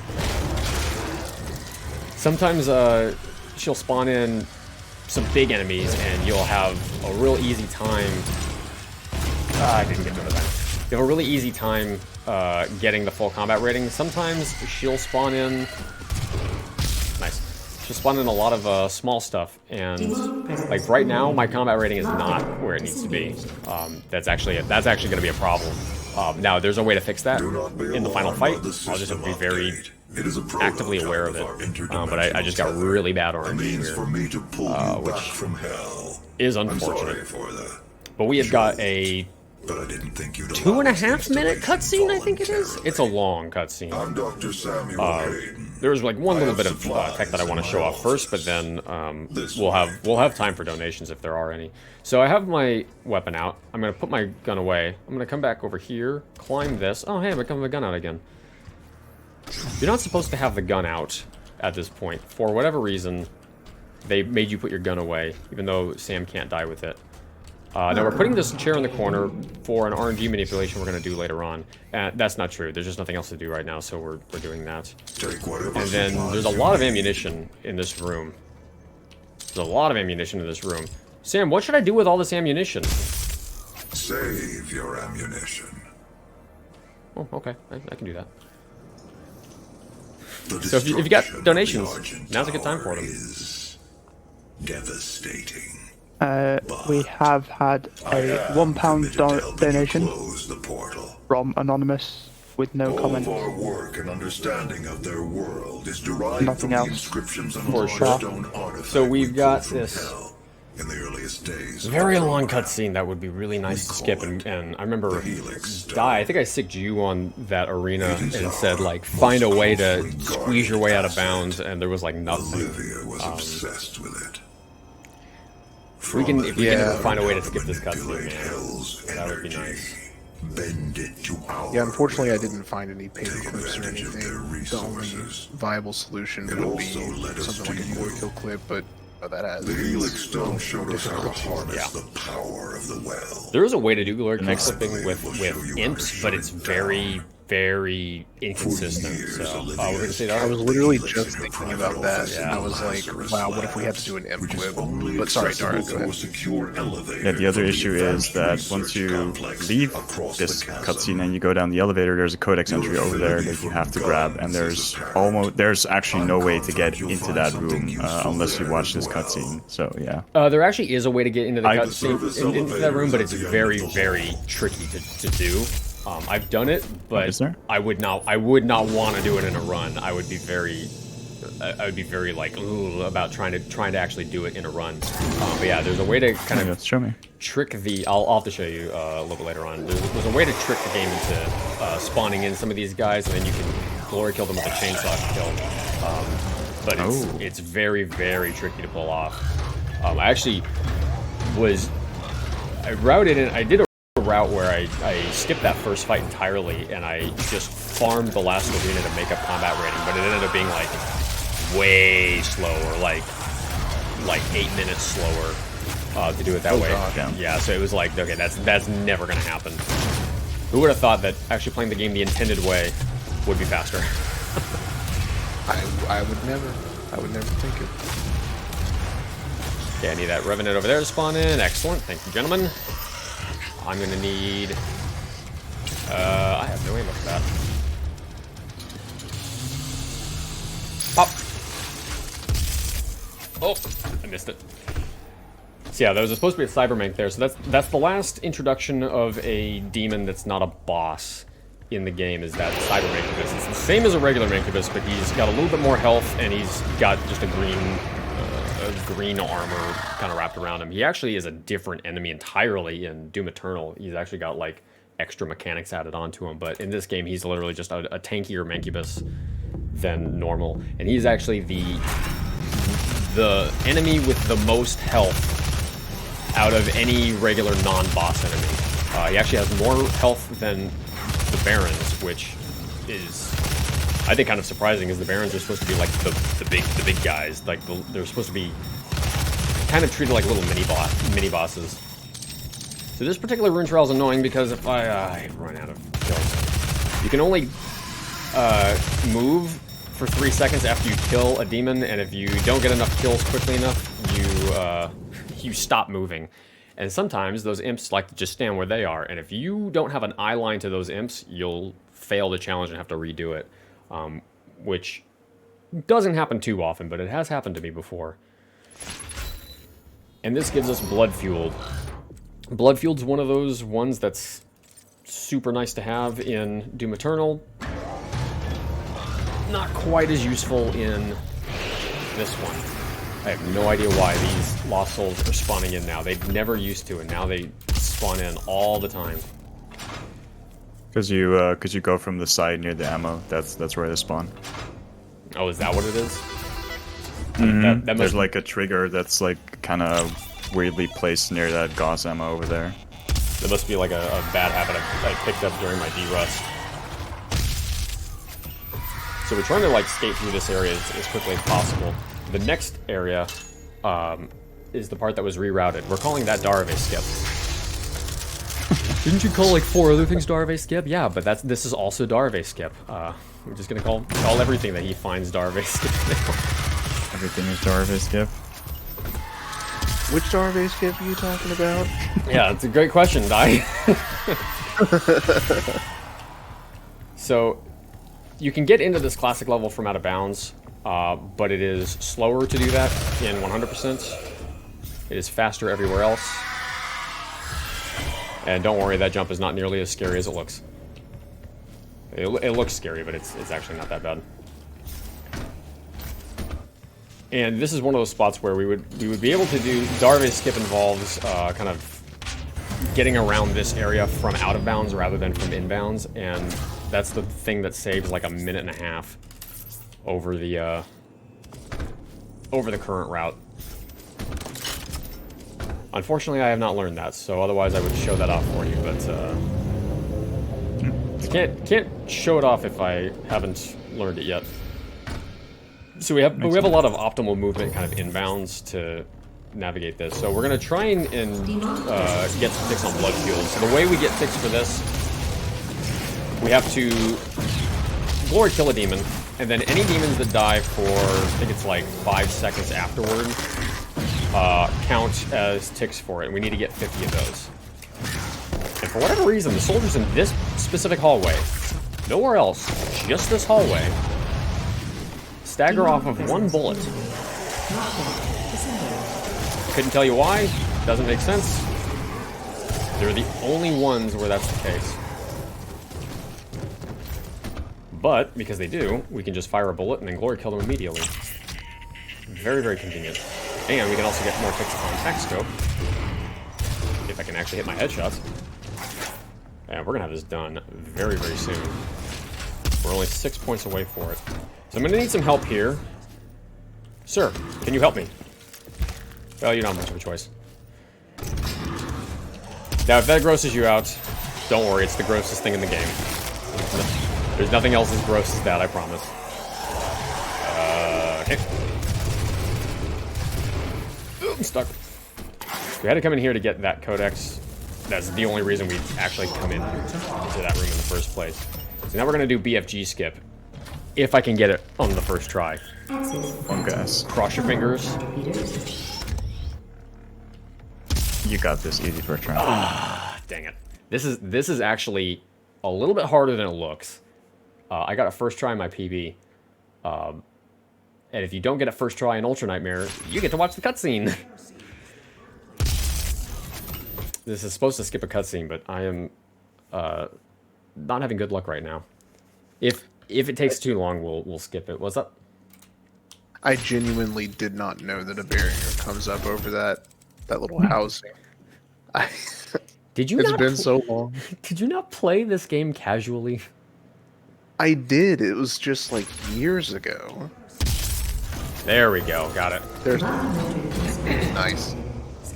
C: Sometimes she'll spawn in some big enemies and you'll have a real easy time. I didn't get rid of that. You have a really easy time getting the full combat rating. Sometimes she'll spawn in. Nice. She'll spawn in a lot of small stuff, and like right now, my combat rating is not where it needs to be. That's actually going to be a problem. Now, there's a way to fix that in the final fight. I'll just have to be very actively aware of it. But I just got really bad RNG here, which is unfortunate. But we have got a 2.5-minute cutscene, I think it is. It's a long cutscene. There's like one little bit of tech that I want to show off first, but then we'll have time for donations if there are any. So I have my weapon out. I'm gonna put my gun away. I'm gonna come back over here, climb this. Oh hey, I got my gun out again. You're not supposed to have the gun out at this point. For whatever reason, they made you put your gun away, even though Sam can't die with it. Now we're putting this chair in the corner for an RNG manipulation we're going to do later on. That's not true. There's just nothing else to do right now, so we're doing that. And then there's a lot of ammunition in this room. There's a lot of ammunition in this room. Sam, what should I do with all this ammunition?
I: Save your ammunition.
C: Oh, okay. I can do that. So if you got donations, now's a good time for them.
I: Devastating.
B: We have had a £1 donation from Anonymous with no comment.
I: Our work and understanding of their world is derived
B: Nothing
I: from
B: else.
I: the inscriptions on
C: For
I: the
C: sure.
I: stone artifact
C: So we've got
I: from
C: this
I: hell in the earliest days.
C: very long cutscene that would be really nice to skip, and I remember I think I sicked you on that arena and said like find a way to squeeze your way out of bounds, and there was like nothing.
I: Olivia was obsessed with it.
C: If we can find a way to skip this cutscene, man, that would be nice.
I: Bend it to our
F: Yeah, unfortunately I didn't find any paper clips or
I: advantage of
F: anything.
I: their
F: The only
I: resources.
F: viable solution
I: It
F: would be
I: also led us
F: something like
I: to
F: a glory
I: you.
F: kill clip, but that has
I: The Helix Stone showed us how to harness
C: Yeah.
I: the power of the well.
C: There is a way to do glory kill
D: next
C: clipping with imps, but it's very inconsistent. So we're gonna see that.
F: I was literally just thinking about that, and I was like, wow, what if we had to do an imp clip? But sorry, Dara, go ahead.
D: Yeah, the other issue is that once you leave this cutscene and you go down the elevator, there's a codex entry over there that you have to grab, and there's actually no way to get into that room unless you watch this cutscene. So yeah.
C: There actually is a way to get into the cutscene into that room, but it's very tricky to do. I've done it, but
D: Is there?
C: I would not want to do it in a run. I would be very I would be very like ooh, about trying to actually do it in a run. But yeah, there's a way to kind of
D: show me.
C: trick the. I'll have to show you a little bit later on. There's a way to trick the game into spawning in some of these guys, and then you can glory kill them with a chainsaw kill. But it's very, very tricky to pull off. I actually I routed in. I did a route where I skipped that first fight entirely, and I just farmed the last arena to make up combat rating, but it ended up being like way slower, like 8 minutes slower to do it that way.
F: God.
C: Yeah, so it was like, okay, that's never gonna happen. Who would have thought that actually playing the game the intended way would be faster?
F: I would never think it.
C: Okay, I need that Revenant over there to spawn in. Excellent, thank you, gentlemen. I'm gonna need. I have no aim up for that. Pop. Oh, I missed it. So yeah, there was supposed to be a Cybermank there. So that's the last introduction of a demon that's not a boss in the game. Is that Cybermancubus? It's the same as a regular Mancubus, but he's got a little bit more health, and he's got just a green armor kind of wrapped around him. He actually is a different enemy entirely in Doom Eternal. He's actually got like extra mechanics added onto him, but in this game he's literally just a tankier Mancubus than normal, and he's actually the enemy with the most health out of any regular non-boss enemy. He actually has more health than the Barons, which is, I think, kind of surprising, because the Barons are supposed to be like the big guys. Like they're supposed to be kind of treated like little mini bosses. So this particular rune trial is annoying because if I run out of kills, you can only move for 3 seconds after you kill a demon, and if you don't get enough kills quickly enough, you stop moving. And sometimes those imps like to just stand where they are, and if you don't have an eye line to those imps, you'll fail the challenge and have to redo it, which doesn't happen too often, but it has happened to me before. And this gives us Blood Fueled. Blood Fueled's one of those ones that's super nice to have in Doom Eternal. Not quite as useful in this one. I have no idea why these Lost Souls are spawning in now. They never used to, and now they spawn in all the time.
D: Because you go from the side near the ammo. That's where they spawn.
C: Oh, is that what it is?
D: Mm-hmm.
C: That
D: There's like a trigger that's like kind of weirdly placed near that Gauss ammo over there.
C: That must be like a bad habit I picked up during my D-Rust. So we're trying to like skate through this area as quickly as possible. The next area is the part that was rerouted. We're calling that Darve Skip. Didn't you call like 4 other things Darve Skip? Yeah, but this is also Darve Skip. We're just gonna call everything that he finds Darve Skip now.
D: Everything is Darve Skip.
F: Which Darve Skip are you talking about?
C: Yeah, it's a great question, Di. So, you can get into this classic level from out of bounds, but it is slower to do that in 100%. It is faster everywhere else. And don't worry, that jump is not nearly as scary as it looks. It looks scary, but it's actually not that bad. And this is one of those spots where we would be able to do Darve Skip. Involves kind of getting around this area from out of bounds rather than from inbounds, and that's the thing that saves like a minute and a half over the current route. Unfortunately, I have not learned that, so otherwise I would show that off for you, but can't show it off if I haven't learned it yet. So we have a lot of optimal movement kind of inbounds to navigate this. So we're gonna try and get some ticks on Blood Fueled. So the way we get ticks for this, we have to glory kill a demon, and then any demons that die for, I think it's like 5 seconds afterward, count as ticks for it, and we need to get 50 of those. And for whatever reason, the soldiers in this specific hallway, nowhere else, just this hallway, stagger off of 1 bullet. Couldn't tell you why, doesn't make sense. They're the only ones where that's the case. But, because they do, we can just fire a bullet and then glory kill them immediately. Very, very convenient. And we can also get more ticks on attack scope. If I can actually hit my headshots. And we're gonna have this done very, very soon. We're only 6 points away for it. So I'm gonna need some help here. Sir, can you help me? Well, you don't have much of a choice. Now, if that grosses you out, don't worry, it's the grossest thing in the game. There's nothing else as gross as that, I promise. Okay. Ooh, I'm stuck. We had to come in here to get that codex. That's the only reason we actually come into that room in the first place. So now we're going to do BFG skip. If I can get it on the first try.
D: One guess.
C: Cross your fingers.
D: You got this easy first try.
C: Ah, dang it. This is actually a little bit harder than it looks. I got a first try in my PB. And if you don't get a first try in Ultra Nightmare, you get to watch the cutscene. This is supposed to skip a cutscene, but I am not having good luck right now. If it takes too long, we'll skip it. What's up?
F: I genuinely did not know that a barrier comes up over that little housing.
C: Did you?
F: It's been so long.
C: Did you not play this game casually?
F: I did. It was just like years ago.
C: There we go. Got it.
F: There's nice.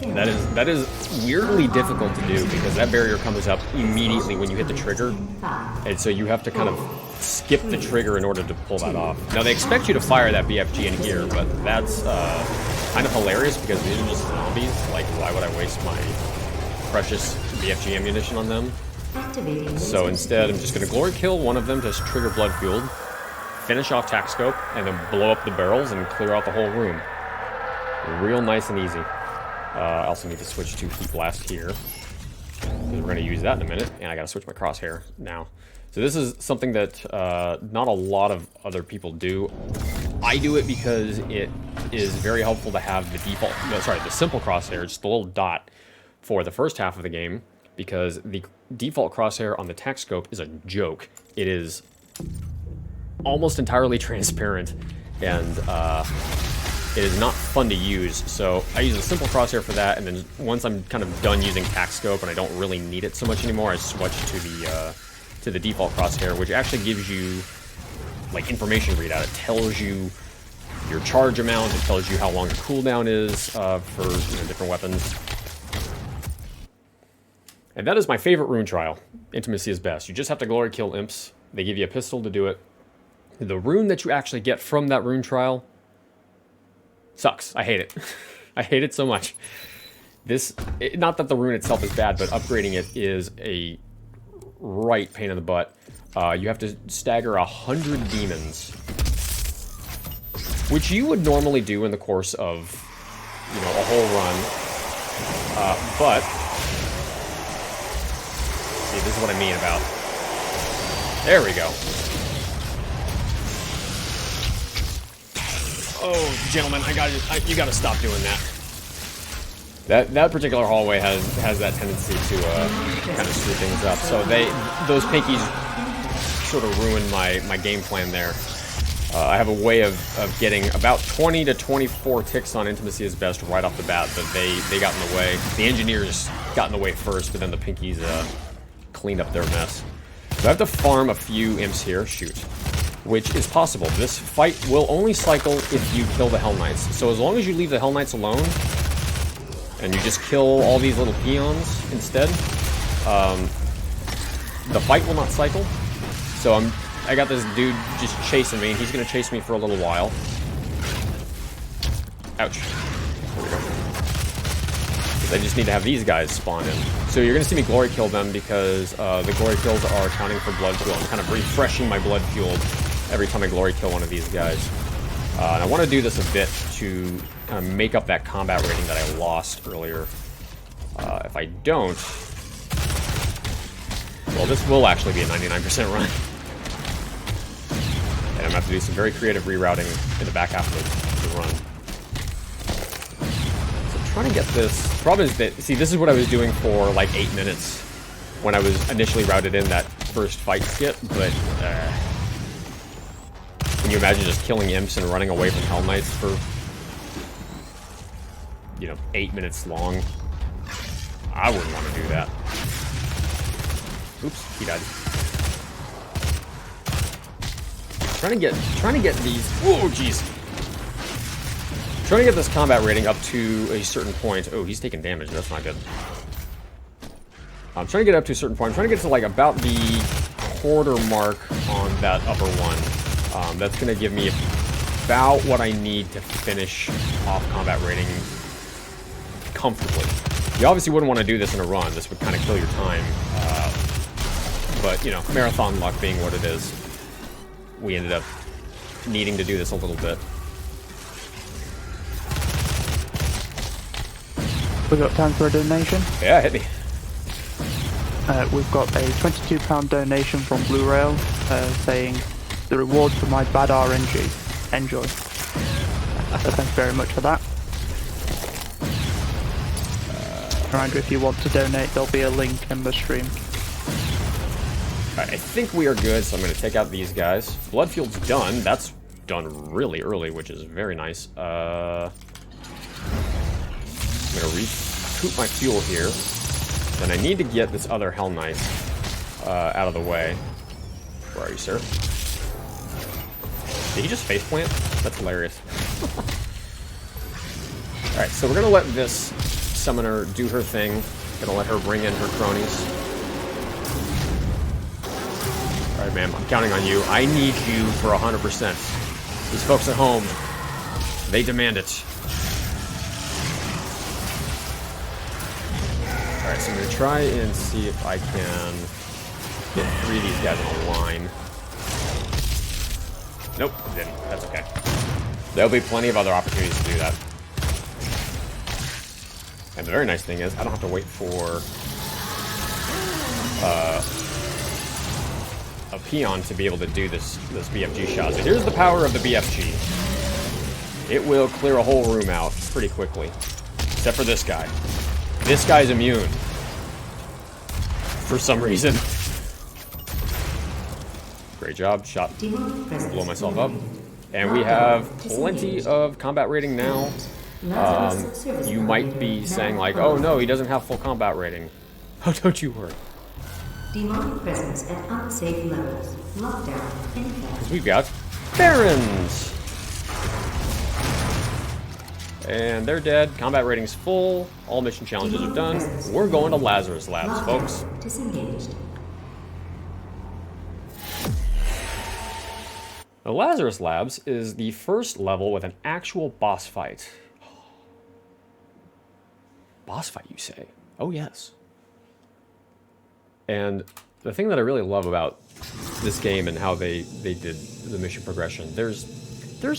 C: That is weirdly difficult to do because that barrier comes up immediately when you hit the trigger, and so you have to kind of skip the trigger in order to pull that off. Now they expect you to fire that BFG in here, but that's kind of hilarious because these are just zombies. Like, why would I waste my precious BFG ammunition on them? So instead, I'm just going to glory kill one of them to trigger blood fueled, finish off tac scope, and then blow up the barrels and clear out the whole room. Real nice and easy. I also need to switch to heat blast here, because we're going to use that in a minute, and I got to switch my crosshair now. So this is something that not a lot of other people do. I do it because it is very helpful to have the the simple crosshair, just the little dot, for the first half of the game, because the default crosshair on the tac scope is a joke. It is almost entirely transparent, and it is not fun to use, so I use a simple crosshair for that, and then once I'm kind of done using tac scope and I don't really need it so much anymore, I switch to the default crosshair, which actually gives you like information readout. It tells you your charge amount, it tells you how long the cooldown is for different weapons. And that is my favorite rune trial. Intimacy is best. You just have to glory kill imps. They give you a pistol to do it. The rune that you actually get from that rune trial sucks. I hate it. I hate it so much. Not that the rune itself is bad, but upgrading it is a right pain in the butt. You have to stagger 100 demons, which you would normally do in the course of, a whole run. But see, this is what I mean about. There we go. Oh, gentlemen, you gotta stop doing that. That particular hallway has that tendency to kind of screw things up. So those pinkies sort of ruined my game plan there. I have a way of getting about 20 to 24 ticks on Intimacy is Best right off the bat, but they got in the way. The engineers got in the way first, but then the pinkies cleaned up their mess. So I have to farm a few imps here. Shoot. Which is possible. This fight will only cycle if you kill the Hell Knights. So as long as you leave the Hell Knights alone, and you just kill all these little peons instead, the fight will not cycle. So I got this dude just chasing me, and he's gonna chase me for a little while. Ouch. There we go. I just need to have these guys spawn in. So you're gonna see me glory kill them because the glory kills are accounting for blood fuel. I'm kind of refreshing my blood fuel every time I glory kill one of these guys. And I want to do this a bit to kind of make up that combat rating that I lost earlier. If I don't, well, this will actually be a 99% run. And I'm going to have to do some very creative rerouting in the back half of the run. So I'm trying to get this. The problem is that, see, this is what I was doing for like 8 minutes when I was initially routed in that first fight skip, but Can you imagine just killing imps and running away from Hell Knights for, you know, 8 minutes long? I wouldn't want to do that. Oops, he died. Trying to get these. Whoa, jeez. Trying to get this combat rating up to a certain point. Oh, he's taking damage. That's not good. I'm trying to get up to a certain point. I'm trying to get to like about the quarter mark on that upper one. That's going to give me about what I need to finish off combat rating comfortably. You obviously wouldn't want to do this in a run. This would kind of kill your time. But, you know, marathon luck being what it is, we ended up needing to do this a little bit.
B: We got time for a donation?
C: Yeah, hit me.
B: We've got a £22 donation from Blue Rail saying, the reward for my bad RNG. Enjoy. So thanks very much for that. Reminder, if you want to donate, there'll be a link in the stream.
C: Alright, I think we are good, so I'm going to take out these guys. Bloodfield's done. That's done really early, which is very nice. I'm going to recoup my fuel here. Then I need to get this other Hell Knight out of the way. Where are you, sir? Did he just faceplant? That's hilarious. Alright, so we're going to let this summoner do her thing. Gonna let her bring in her cronies. Alright, ma'am, I'm counting on you. I need you for 100%. These folks at home, they demand it. Alright, so I'm gonna try and see if I can get 3 of these guys in a line. Nope, didn't. That's okay. There'll be plenty of other opportunities to do that. And the very nice thing is, I don't have to wait for a peon to be able to do this BFG shot. So here's the power of the BFG. It will clear a whole room out pretty quickly. Except for this guy. This guy's immune. For some reason. Great job. Shot. Blow myself up. And we have plenty of combat rating now. You might be saying like, oh no, he doesn't have full combat rating. Oh, don't you worry.
A: Demonic presence at unsafe levels. Lockdown in effect.
C: Because we've got Barons! And they're dead. Combat rating's full. All mission challenges are done. We're going to Lazarus Labs, folks.
A: Disengaged.
C: The Lazarus Labs is the first level with an actual boss fight. Boss fight, you say? Oh, yes. And the thing that I really love about this game and how they did the mission progression, there's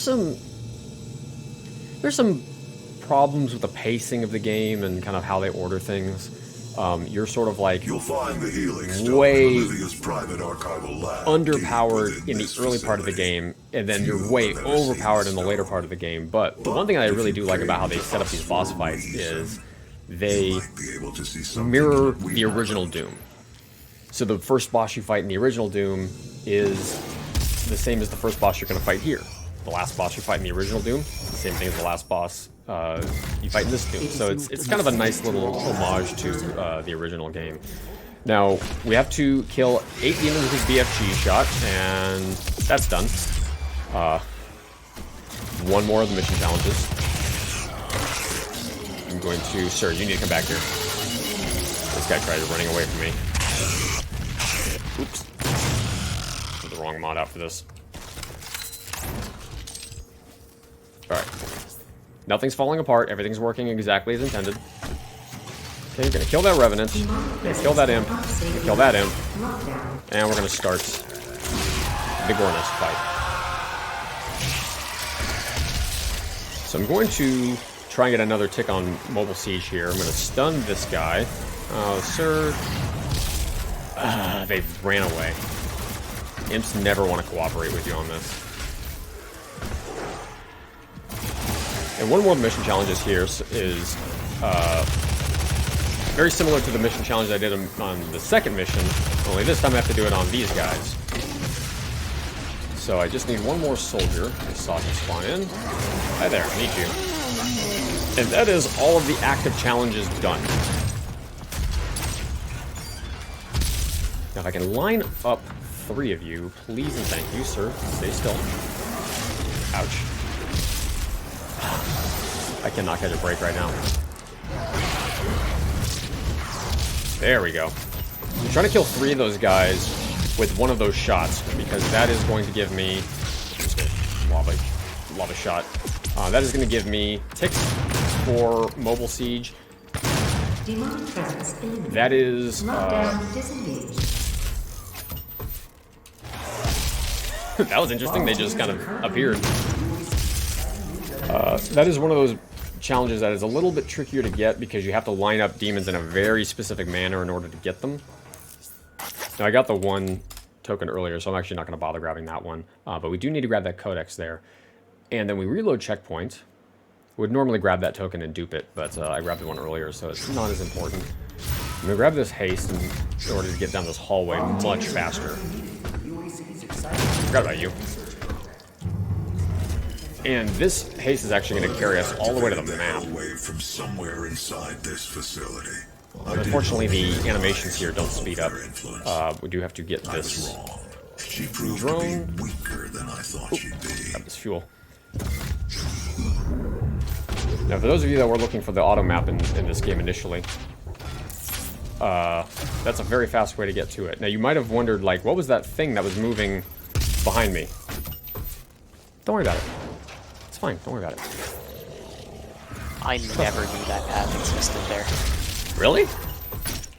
C: some problems with the pacing of the game and kind of how they order things. You're sort of like
I: You'll find the healing stone
C: way
I: in Olivia's private archival lab
C: underpowered in the early part of the game, and then you're way overpowered in the later part of the game. But the one thing I really do like about how they set up these boss fights is they mirror the original Doom. So the first boss you fight in the original Doom is the same as the first boss you're going to fight here. The last boss you fight in the original Doom, the same thing as the last boss you fight in this Doom. So it's kind of a nice little homage to the original game. Now, we have to kill 8 demons with his BFG shot, and that's done. One more of the mission challenges. I'm going to... Sir, you need to come back here. This guy tried running away from me. Oops. Put the wrong mod out for this. Alright. Nothing's falling apart. Everything's working exactly as intended. Okay, you're gonna kill that Revenant. Okay, kill that Imp. Okay, kill that Imp. And we're gonna start the Gornus fight. So I'm going to try and get another tick on Mobile Siege here. I'm gonna stun this guy. Oh, sir. They ran away. Imps never want to cooperate with you on this. And one more mission challenges here is very similar to the mission challenge I did on the second mission, only this time I have to do it on these guys. So I just need one more soldier. I saw him spawn in. Hi there, I need you. And that is all of the active challenges done. Now if I can line up 3 of you, please and thank you, sir. Stay still. Ouch. I cannot catch a break right now. There we go. I'm trying to kill 3 of those guys with one of those shots, because that is going to give me... Just a lava shot. That is going to give me ticks for mobile siege.
A: Demonic presence eliminated.
C: That is...
A: Lockdown disengaged.
C: That was interesting, they just kind of appeared. That is one of those challenges that is a little bit trickier to get because you have to line up demons in a very specific manner in order to get them. Now I got the 1 token earlier, so I'm actually not going to bother grabbing that one. But we do need to grab that codex there. And then we reload checkpoint. Would normally grab that token and dupe it, but I grabbed the one earlier, so it's not as important. I'm going to grab this haste in order to get down this hallway much faster. Forgot about you. And this haste is actually going to carry us all the way to the map.
I: From somewhere inside this facility.
C: Unfortunately, the animations here don't speed up. We do have to get this
I: She proved
C: drone.
I: to be weaker than I thought she'd be.
C: Grab this fuel. Now, for those of you that were looking for the auto map in this game initially, that's a very fast way to get to it. Now, you might have wondered, like, what was that thing that was moving behind me? Don't worry about it. It's fine. Don't worry about it.
E: I never knew that path existed there.
C: Really?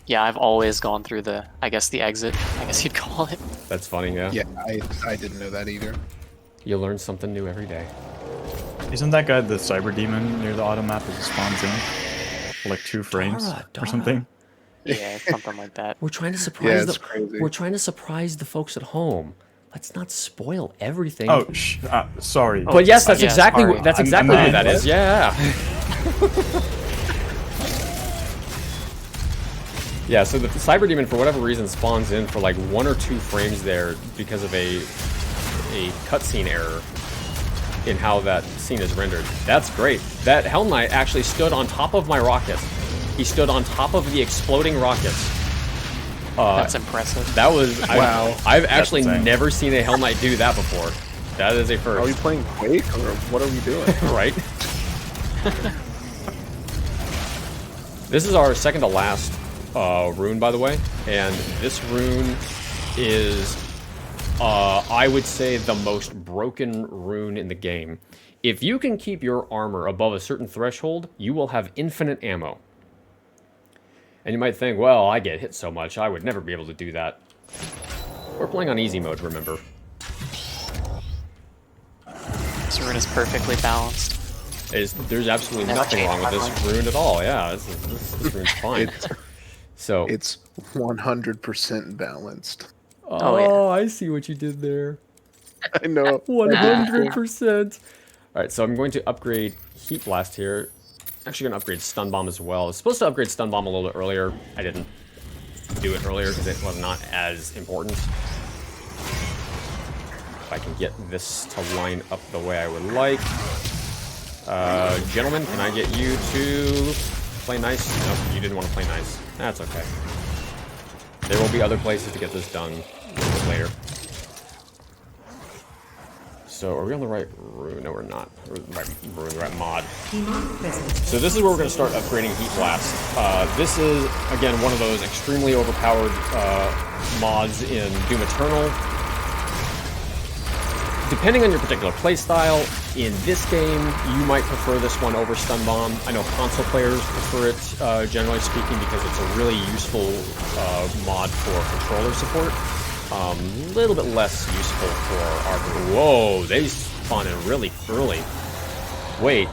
E: Yeah, I've always gone through the, I guess the exit, I guess you'd call it.
C: That's funny, yeah.
F: Yeah, I didn't know that either.
C: You learn something new every day.
D: Isn't that guy the cyber demon near the auto map as it spawns in? For like 2 frames or something?
E: Yeah, something like that.
C: We're trying to surprise
F: it's crazy.
C: We're trying to surprise the folks at home. Let's not spoil everything.
D: Oh, sorry.
C: But yes, that's
E: yeah,
C: exactly
E: sorry.
C: what that's
D: I'm
C: exactly
D: not-
C: what that is. Yeah. Yeah, so the cyber demon for whatever reason spawns in for like 1 or 2 frames there because of a cutscene error in how that scene is rendered. That's great. That Hell Knight actually stood on top of my rocket. He stood on top of the exploding rockets.
E: That's impressive.
C: That was
F: Wow.
C: I've actually
D: insane.
C: never seen a Hell Knight do that before. That is a first.
F: Are we playing Quake or what are we doing?
C: Right? This is our second to last rune, by the way, and this rune is, I would say, the most broken rune in the game. If you can keep your armor above a certain threshold, you will have infinite ammo. And you might think, well, I get hit so much, I would never be able to do that. We're playing on easy mode, remember.
E: This rune is perfectly balanced.
C: There's absolutely
E: Never
C: nothing wrong with
E: changed
C: this
E: my
C: rune at all. Yeah, this rune's fine. So
F: It's 100% balanced.
E: Oh, yeah.
C: I see what you did there.
F: I know.
C: 100%. All right, so I'm going to upgrade Heat Blast here. Actually, going to upgrade Stun Bomb as well. I was supposed to upgrade Stun Bomb a little bit earlier. I didn't do it earlier because it was not as important. If I can get this to line up the way I would like. Gentlemen, can I get you to play nice? Nope, you didn't want to play nice. That's okay. There will be other places to get this done a little bit later. So, are we on the right rune? No, we're not. Right rune, the right mod.
A: Demonic presence.
C: So this is where we're going to start upgrading Heat Blast. This is, again, one of those extremely overpowered mods in Doom Eternal. Depending on your particular playstyle, in this game, you might prefer this one over Stun Bomb. I know console players prefer it, generally speaking, because it's a really useful mod for controller support. A little bit less useful for our... Whoa, they spawn in really early. Wait.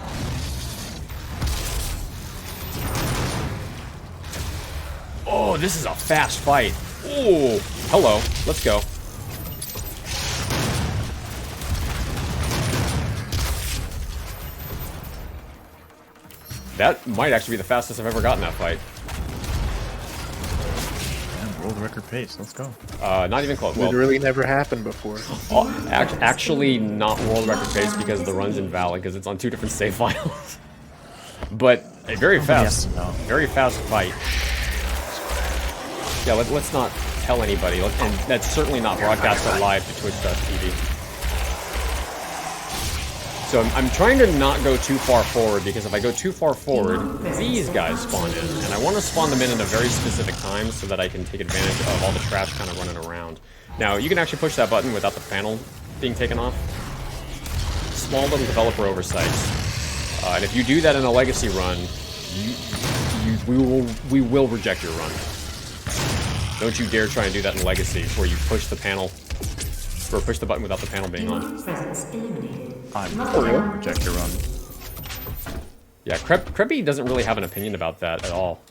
C: Oh, this is a fast fight. Oh, hello. Let's go. That might actually be the fastest I've ever gotten that fight.
D: And world record record pace. Let's go.
C: Not even close. Well,
F: Literally never happened before.
C: actually, not world record pace because the run's invalid because it's on 2 different save files. But a very fast fight. Yeah, let's not tell anybody, and that's certainly not broadcasted live to Twitch.tv. So I'm trying to not go too far forward, because if I go too far forward, these guys spawn in, and I want to spawn them in a very specific time so that I can take advantage of all the trash kind of running around. Now, you can actually push that button without the panel being taken off. Small little developer oversight. And if you do that in a legacy run, we will reject your run. Don't you dare try and do that in legacy, where you push the panel, or push the button without the panel being on.
D: I'm going to reject your run.
C: Yeah, Krebby doesn't really have an opinion about that at all.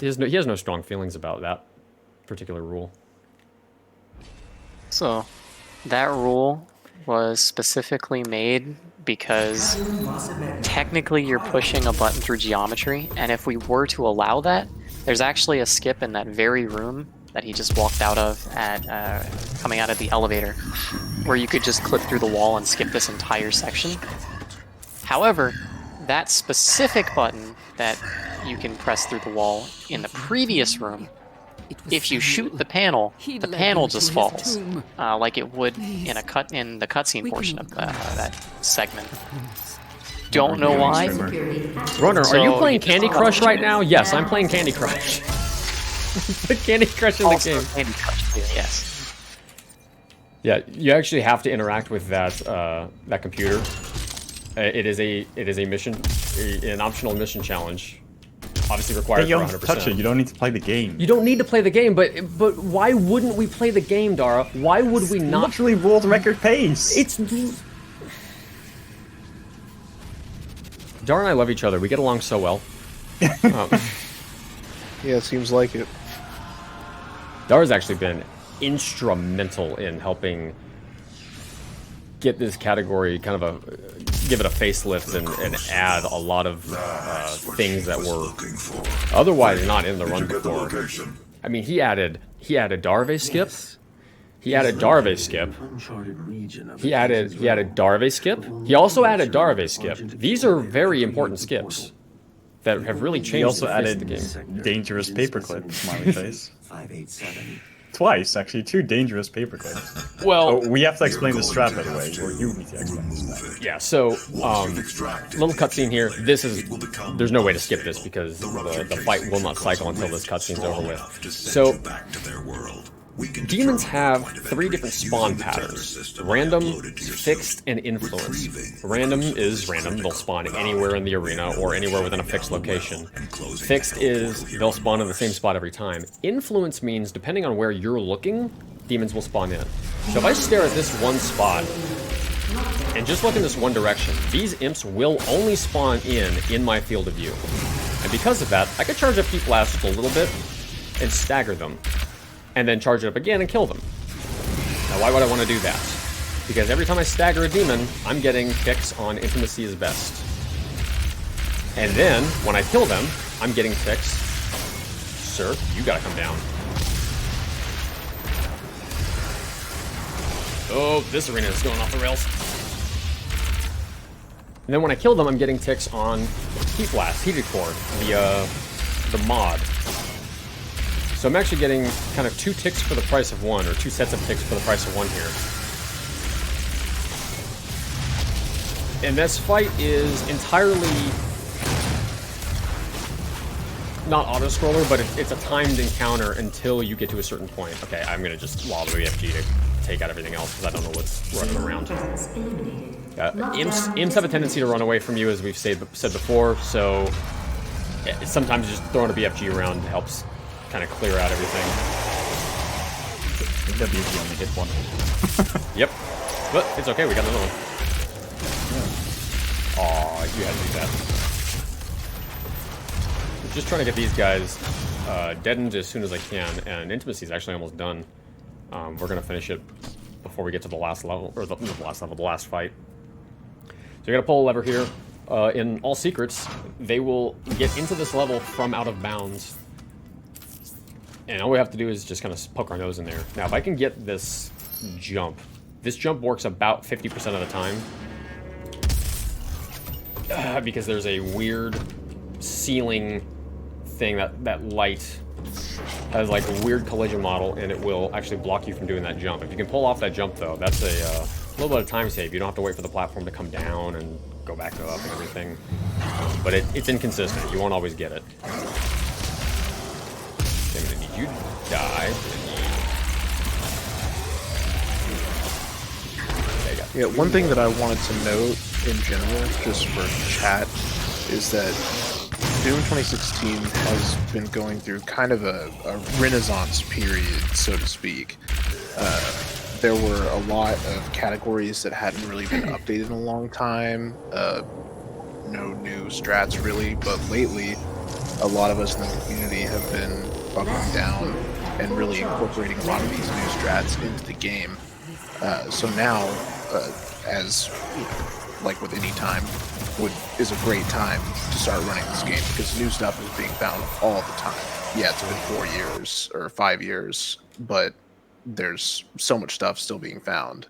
C: He has no strong feelings about that particular rule.
E: So, that rule was specifically made because technically you're pushing a button through geometry, and if we were to allow that, there's actually a skip in that very room that he just walked out of at coming out of the elevator, where you could just clip through the wall and skip this entire section. However, that specific button that you can press through the wall in the previous room, if you shoot the panel just falls, like it would in the cutscene portion of that segment. Don't know why.
C: Runner, are you playing Candy Crush right now? Yes, I'm playing Candy Crush. Put Candy Crush in the game.
E: Candy Crush, yes.
C: Yeah, you actually have to interact with that computer. It is a mission, an optional mission challenge. Obviously required for 100%.
D: You don't touch it. You don't need to play the game.
C: You don't need to play the game, but why wouldn't we play the game, Dara? Why would we not?
D: Literally world record pace.
C: It's. Dara and I love each other. We get along so well.
F: Yeah, it seems like it.
C: Dara's actually been instrumental in helping get this category kind of give it a facelift and add a lot of things that were otherwise not in the run before. I mean, he added Darve skip. He added Darve skip. He added Darve skip. He also added Darve skip. These are very important skips that have really changed.
D: He also added
C: the game.
D: Dangerous paperclip, smiley face. Twice, actually, 2 dangerous paperclips.
C: Well,
D: we have to explain the strat, by the way, or you need to explain the strat.
C: Yeah, so, little cutscene here. There's no way to skip this because the fight will not cycle until this cutscene's over with. So, demons have 3 different spawn patterns: random, fixed, and influence. Random is random, they'll spawn anywhere in the arena or anywhere within a fixed location. Fixed is they'll spawn in the same spot every time. Influence means depending on where you're looking, demons will spawn in. So if I stare at this one spot and just look in this one direction, these imps will only spawn in my field of view. And because of that, I could charge up Heat Blast just a little bit and stagger them, and then charge it up again and kill them. Now, why would I want to do that? Because every time I stagger a demon, I'm getting ticks on Intimacy is Best. And then, when I kill them, I'm getting ticks. Sir, you gotta come down. Oh, this arena is going off the rails. And then when I kill them, I'm getting ticks on Heat Blast, Heated Core, the mod. So I'm actually getting kind of 2 ticks for the price of 1, or 2 sets of ticks for the price of 1 here. And this fight is entirely not auto-scroller, but it's a timed encounter until you get to a certain point. Okay, I'm gonna just wobble the FG to take out everything else because I don't know what's running around. Imps have a tendency to run away from you, as we've said before, so sometimes just throwing a BFG around helps kind of clear out everything.
D: I think that BFG only hit 1.
C: Yep. But it's okay, we got another one. Aw, you had to do that. I'm just trying to get these guys deadened as soon as I can, and Intimacy is actually almost done. We're going to finish it before we get to the last level, or the last fight. So you're going to pull a lever here. In all secrets, they will get into this level from out of bounds. And all we have to do is just kind of poke our nose in there. Now, if I can get this jump works about 50% of the time. Because there's a weird ceiling thing that light has like a weird collision model, and it will actually block you from doing that jump. If you can pull off that jump, though, that's a little bit of time save. You don't have to wait for the platform to come down and go back up and everything. But it's inconsistent. You won't always get it. Okay, I'm gonna need you to die. There you go.
F: Yeah, one thing that I wanted to note in general, just for chat, is that Doom 2016 has been going through kind of a renaissance period, so to speak. There were a lot of categories that hadn't really been updated in a long time. No new strats really, but lately a lot of us in the community have been buckling down and really incorporating a lot of these new strats into the game. So now, as you know, like with any time, is a great time to start running this game because new stuff is being found all the time. Yeah, it's been 4 years or 5 years, but there's so much stuff still being found.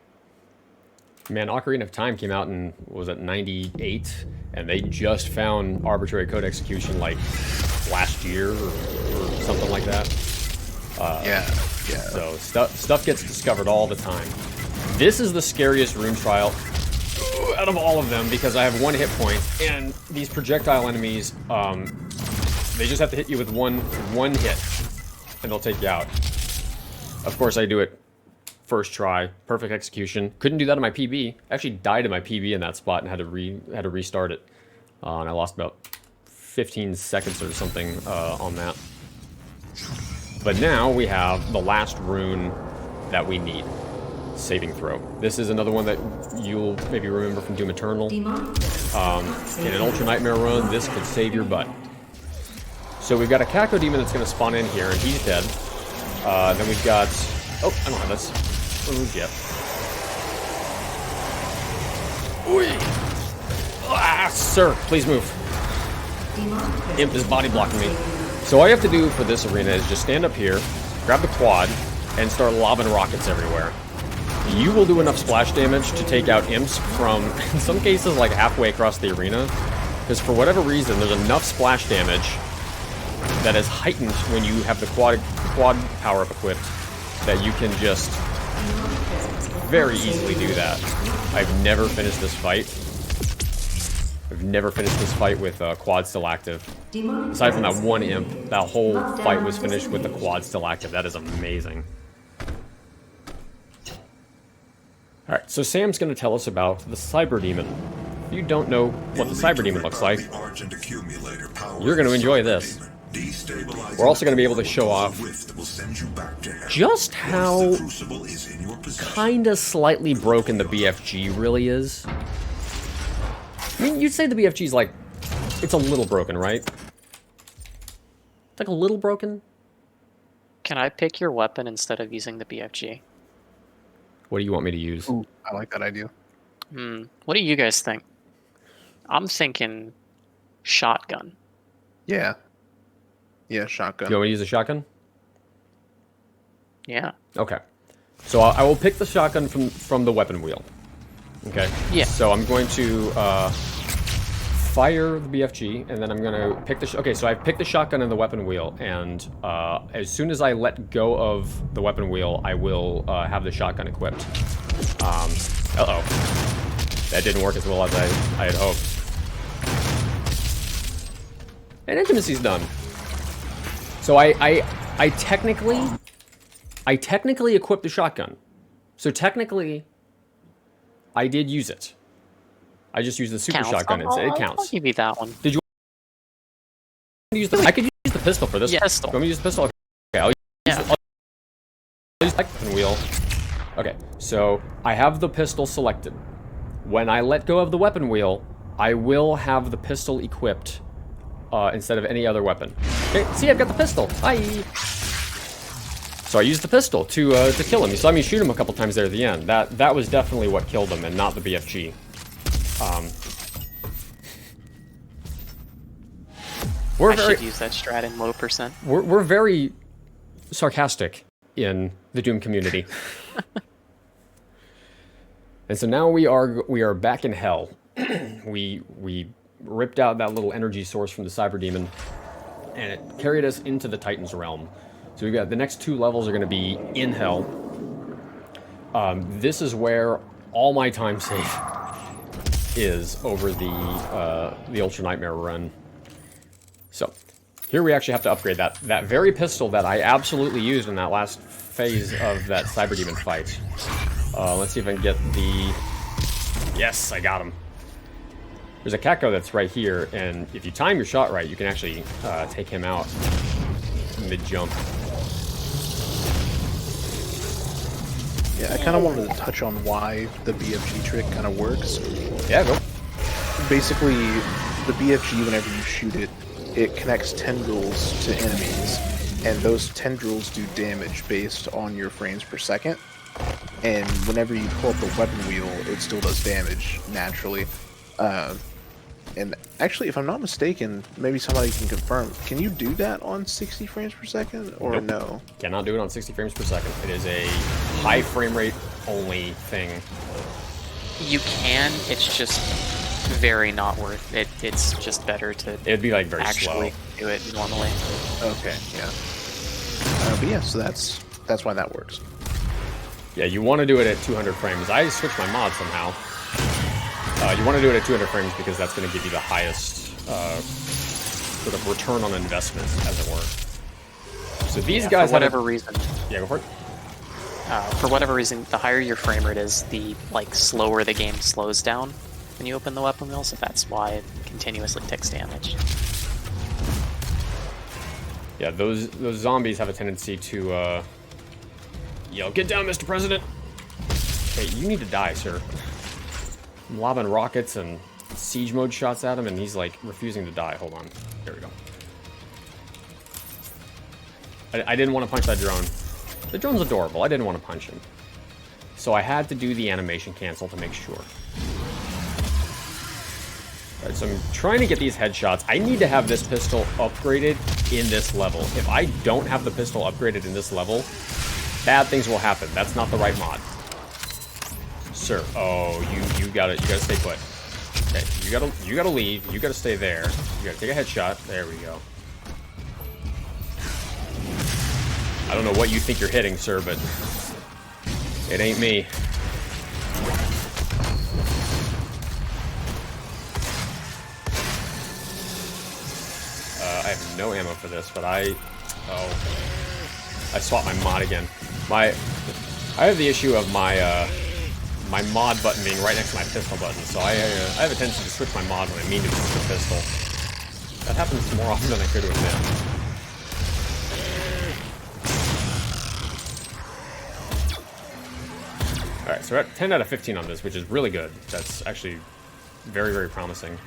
C: Man, Ocarina of Time came out in, what was it, 98? And they just found arbitrary code execution like last year or something like that.
F: Yeah.
C: So stuff gets discovered all the time. This is the scariest rune trial out of all of them because I have 1 hit point, and these projectile enemies, they just have to hit you with one hit, and they'll take you out. Of course, I do it first try, perfect execution. Couldn't do that on my PB. Actually died in my PB in that spot and had to restart it, and I lost about 15 seconds or something on that. But now we have the last rune that we need. Saving throw. This is another one that you'll maybe remember from Doom Eternal. In an Ultra Nightmare run, this could save your butt. So we've got a Caco Demon that's going to spawn in here, and he's dead. Then we've got... Oh, I don't have this. What do we get? Oi! Ah, sir, please move. Imp is body blocking me. So all you have to do for this arena is just stand up here, grab the quad, and start lobbing rockets everywhere. You will do enough splash damage to take out imps from, in some cases, like halfway across the arena. Because for whatever reason, there's enough splash damage that is heightened when you have the quad power-up equipped that you can just very easily do that. I've never finished this fight. With quad still active. Aside from that one imp, that whole fight was finished with the quad still active. That is amazing. Alright, so Sam's going to tell us about the Cyber Demon. If you don't know what the Cyber Demon looks like, you're going to enjoy this. We're also going to be able to show off just how kinda slightly broken the BFG really is. I mean, you'd say the BFG is like, it's a little broken, right? It's like a little broken?
E: Can I pick your weapon instead of using the BFG?
C: What do you want me to use?
F: Ooh, I like that idea.
E: What do you guys think? I'm thinking shotgun.
F: Yeah, shotgun.
C: Do you want me to use a shotgun?
E: Yeah.
C: Okay. So I will pick the shotgun from the weapon wheel. Okay?
E: Yeah.
C: So I'm going to fire the BFG, and then I'm going to pick the... Okay, so I picked the shotgun and the weapon wheel, and as soon as I let go of the weapon wheel, I will have the shotgun equipped. Uh-oh. That didn't work as well as I had hoped. And intimacy's done. So I technically equipped the shotgun. So technically, I did use it. I just used the super shotgun instead. It counts.
E: I'll give you that one.
C: Did you use the... I could use the pistol for this.
E: Yes.
C: You want me to use the pistol? Okay, I'll use the weapon wheel. Okay, so I have the pistol selected. When I let go of the weapon wheel, I will have the pistol equipped instead of any other weapon. Okay, see, I've got the pistol. Hi. So I used the pistol to kill him. You saw me shoot him a couple times there at the end. That was definitely what killed him, and not the BFG.
E: I should use that strat in low percent.
C: We're very sarcastic in the Doom community. And so now we are back in hell. we ripped out that little energy source from the Cyber Demon, and it carried us into the Titan's realm. So we've got the next 2 levels are going to be in hell. This is where all my time save is over the Ultra Nightmare run. So here we actually have to upgrade that very pistol that I absolutely used in that last phase of that Cyber Demon fight. Let's see if I can get the... Yes, I got him. There's a Catco that's right here, and if you time your shot right, you can actually take him out mid-jump.
F: Yeah, I kind of wanted to touch on why the BFG trick kind of works.
C: Yeah, go.
F: Basically, the BFG, whenever you shoot it, it connects tendrils to enemies, and those tendrils do damage based on your frames per second. And whenever you pull up the weapon wheel, it still does damage naturally. And actually, if I'm not mistaken, maybe somebody can confirm. Can you do that on 60 frames per second, or
C: Nope.
F: no?
C: Cannot do it on 60 frames per second. It is a high frame rate only thing.
E: You can, it's just very not worth it. It's just better to
C: It'd be like very
E: actually
C: slow.
E: do it normally.
F: Okay, yeah. But yeah, so that's why that works.
C: Yeah, you want to do it at 200 frames. I switched my mod somehow. You want to do it at 200 frames because that's going to give you the highest sort of return on investment, as it were. So these guys,
E: for whatever reason.
C: Yeah, go for it.
E: For whatever reason, the higher your frame rate is, the slower the game slows down when you open the weapon wheel. So that's why it continuously takes damage.
C: Yeah, those zombies have a tendency to yell, "Get down, Mr. President!" Hey, you need to die, sir. I'm lobbing rockets and siege mode shots at him, and he's like refusing to die. Hold on. There we go. I didn't want to punch that drone. The drone's adorable. I didn't want to punch him. So I had to do the animation cancel to make sure. Alright, so I'm trying to get these headshots. I need to have this pistol upgraded in this level. If I don't have the pistol upgraded in this level, bad things will happen. That's not the right mod. Sir, oh, you gotta stay put. Okay, you gotta leave. You gotta stay there. You gotta take a headshot. There we go. I don't know what you think you're hitting, sir, but it ain't me. I have no ammo for this, but I swapped my mod again. I have the issue of my my mod button being right next to my pistol button, so I have a tendency to switch my mod when I mean to switch the pistol. That happens more often than I could admit. Alright, so we're at 10 out of 15 on this, which is really good. That's actually very, very promising.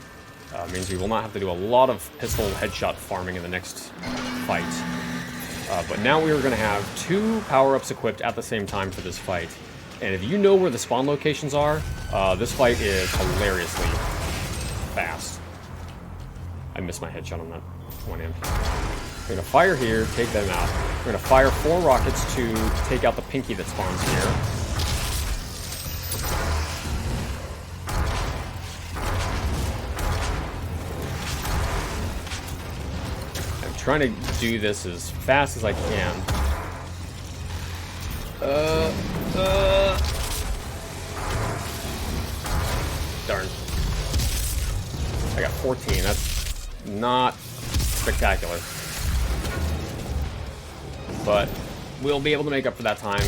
C: Means we will not have to do a lot of pistol headshot farming in the next fight. But now we are going to have 2 power-ups equipped at the same time for this fight. And if you know where the spawn locations are, this fight is hilariously fast. I missed my headshot on that one end. We're going to fire here, take them out. We're going to fire 4 rockets to take out the pinky that spawns here. I'm trying to do this as fast as I can. Darn. I got 14. That's not spectacular. But we'll be able to make up for that time.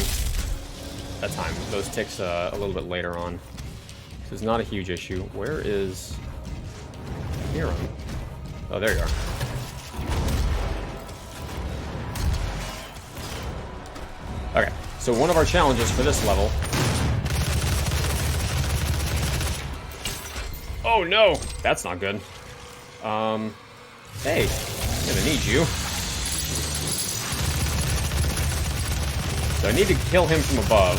C: Those ticks a little bit later on. This is not a huge issue. Where is Hero? Oh, there you are. Okay, so one of our challenges for this level... Oh no! That's not good. Hey, I'm gonna need you. So I need to kill him from above.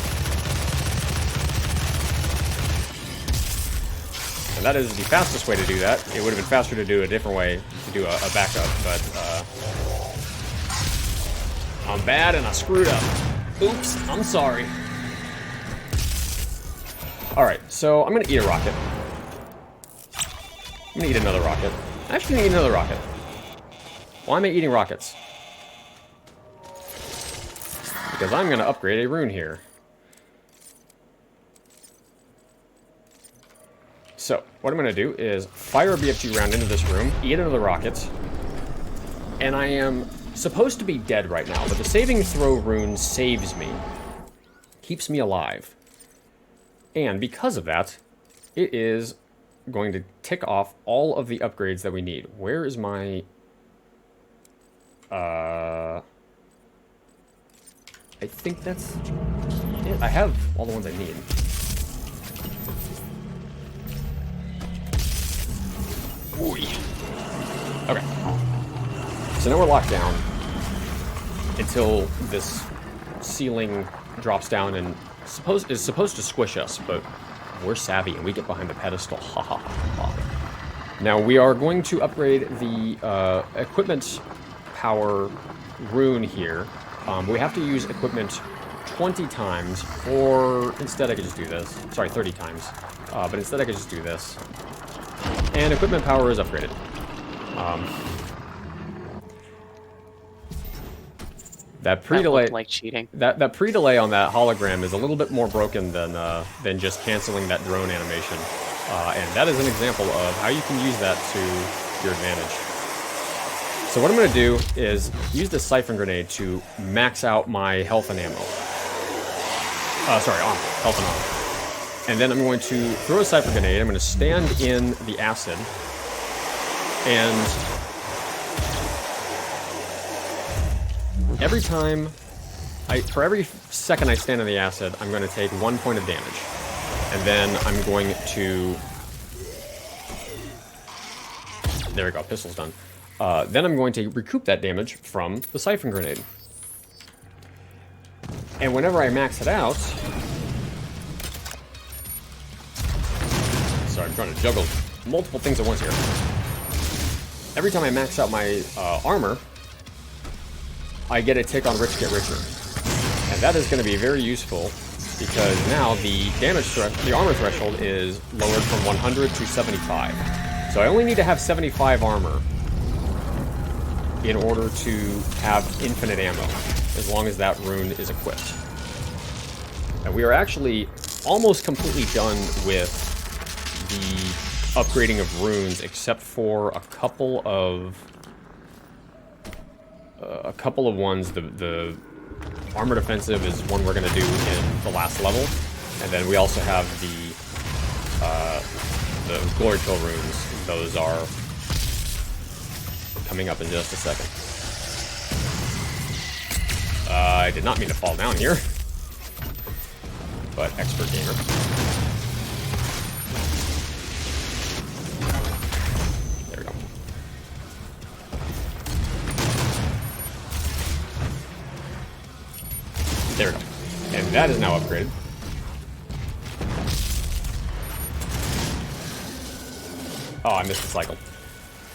C: And that is the fastest way to do that. It would have been faster to do a different way, to do a backup, but I'm bad and I screwed up. Oops, I'm sorry. Alright, so I'm gonna eat a rocket. I'm gonna eat another rocket. I'm actually gonna eat another rocket. Why am I eating rockets? Because I'm gonna upgrade a rune here. So, what I'm gonna do is fire a BFG round into this room, eat another rocket, and I am supposed to be dead right now, but the saving throw rune saves me. Keeps me alive. And because of that, it is going to tick off all of the upgrades that we need. Where is my... I think that's it. I have all the ones I need. Ooh. Okay. So now we're locked down until this ceiling drops down and is supposed to squish us, but we're savvy and we get behind the pedestal. Ha ha ha. Now we are going to upgrade the equipment power rune here. We have to use equipment 20 times, or instead I could just do this. Sorry, 30 times. But instead I could just do this. And equipment power is upgraded. That pre-delay,
E: like cheating.
C: That pre-delay on that hologram is a little bit more broken than just canceling that drone animation, and that is an example of how you can use that to your advantage. So what I'm going to do is use this siphon grenade to max out my health and ammo. Sorry, armor, health and armor. And then I'm going to throw a siphon grenade. I'm going to stand in the acid, and every time, for every second I stand in the acid, I'm going to take 1 point of damage. And then I'm going to... There we go, pistol's done. Then I'm going to recoup that damage from the siphon grenade. And whenever I max it out... Sorry, I'm trying to juggle multiple things at once here. Every time I max out my armor, I get a tick on Rich Get Richer. And that is going to be very useful because now the armor threshold is lowered from 100 to 75. So I only need to have 75 armor in order to have infinite ammo, as long as that rune is equipped. And we are actually almost completely done with the upgrading of runes, except for a couple of ones. The armor defensive is one we're going to do in the last level, and then we also have the glory kill runes. Those are coming up in just a second. I did not mean to fall down here, but expert gamer. There we go. There we go. And that is now upgraded. Oh, I missed the cycle.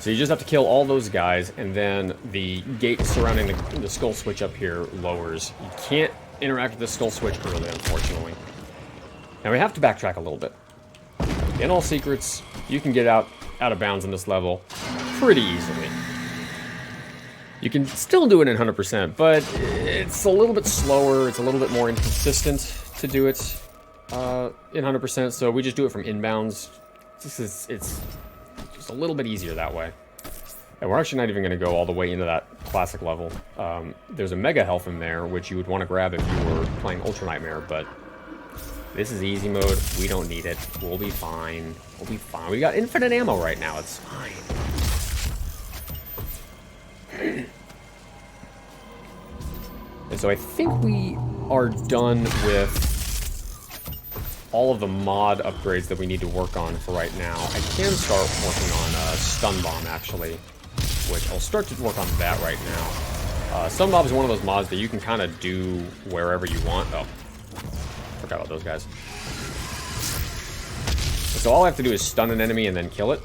C: So you just have to kill all those guys, and then the gate surrounding the skull switch up here lowers. You can't interact with the skull switch early, unfortunately. Now we have to backtrack a little bit. In all secrets, you can get out of bounds in this level pretty easily. You can still do it in 100%, but it's a little bit slower, it's a little bit more inconsistent to do it in 100%, so we just do it from inbounds. It's just a little bit easier that way. And we're actually not even going to go all the way into that classic level. There's a mega health in there, which you would want to grab if you were playing Ultra Nightmare, but this is easy mode. We don't need it. We'll be fine. We'll be fine. We got infinite ammo right now. It's fine. And so I think we are done with all of the mod upgrades that we need to work on for right now. I can start working on Stun Bomb, actually, which I'll start to work on that right now. Stun Bomb is one of those mods that you can kind of do wherever you want. Oh, forgot about those guys. So all I have to do is stun an enemy and then kill it.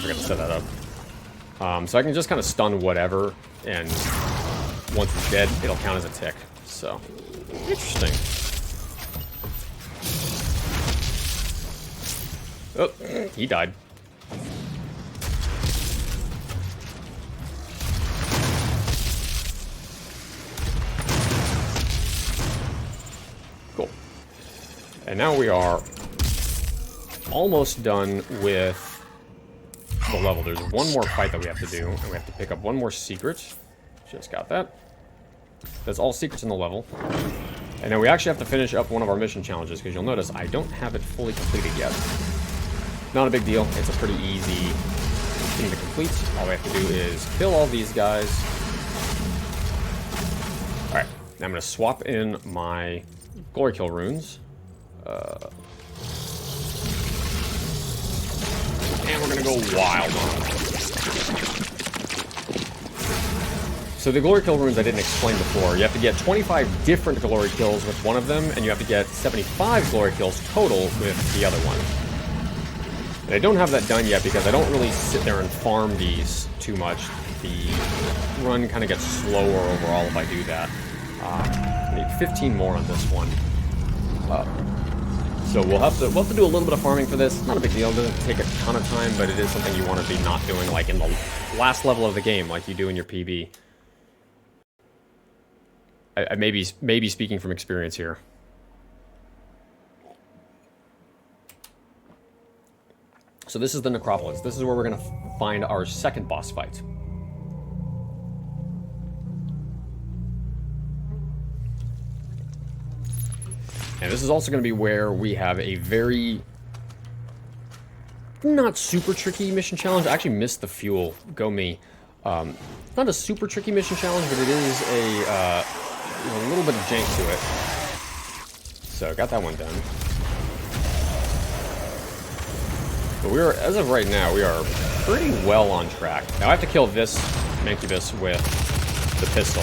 C: Forgot to set that up. So I can just kind of stun whatever, and once it's dead, it'll count as a tick. So, interesting. Oh, he died. Cool. And now we are almost done with the level. There's one more fight that we have to do, and we have to pick up one more secret. Just got that. That's all secrets in the level. And then we actually have to finish up one of our mission challenges, because you'll notice I don't have it fully completed yet. Not a big deal. It's a pretty easy thing to complete. All we have to do is kill all these guys. Alright, now I'm going to swap in my glory kill runes. And we're going to go wild on them. So the glory kill runes I didn't explain before. You have to get 25 different glory kills with one of them, and you have to get 75 glory kills total with the other one. And I don't have that done yet because I don't really sit there and farm these too much. The run kind of gets slower overall if I do that. I need 15 more on this one. So we'll have to do a little bit of farming for this. Not a big deal. It doesn't take a ton of time, but it is something you want to be not doing like in the last level of the game, like you do in your PB. I may be speaking from experience here. So this is the Necropolis. This is where we're going to find our second boss fight. And this is also going to be where we have a very not super tricky mission challenge. I actually missed the fuel. Go me. Not a super tricky mission challenge, but it is a little bit of jank to it. So got that one done. But as of right now, we are pretty well on track. Now I have to kill this Mancubus with the pistol.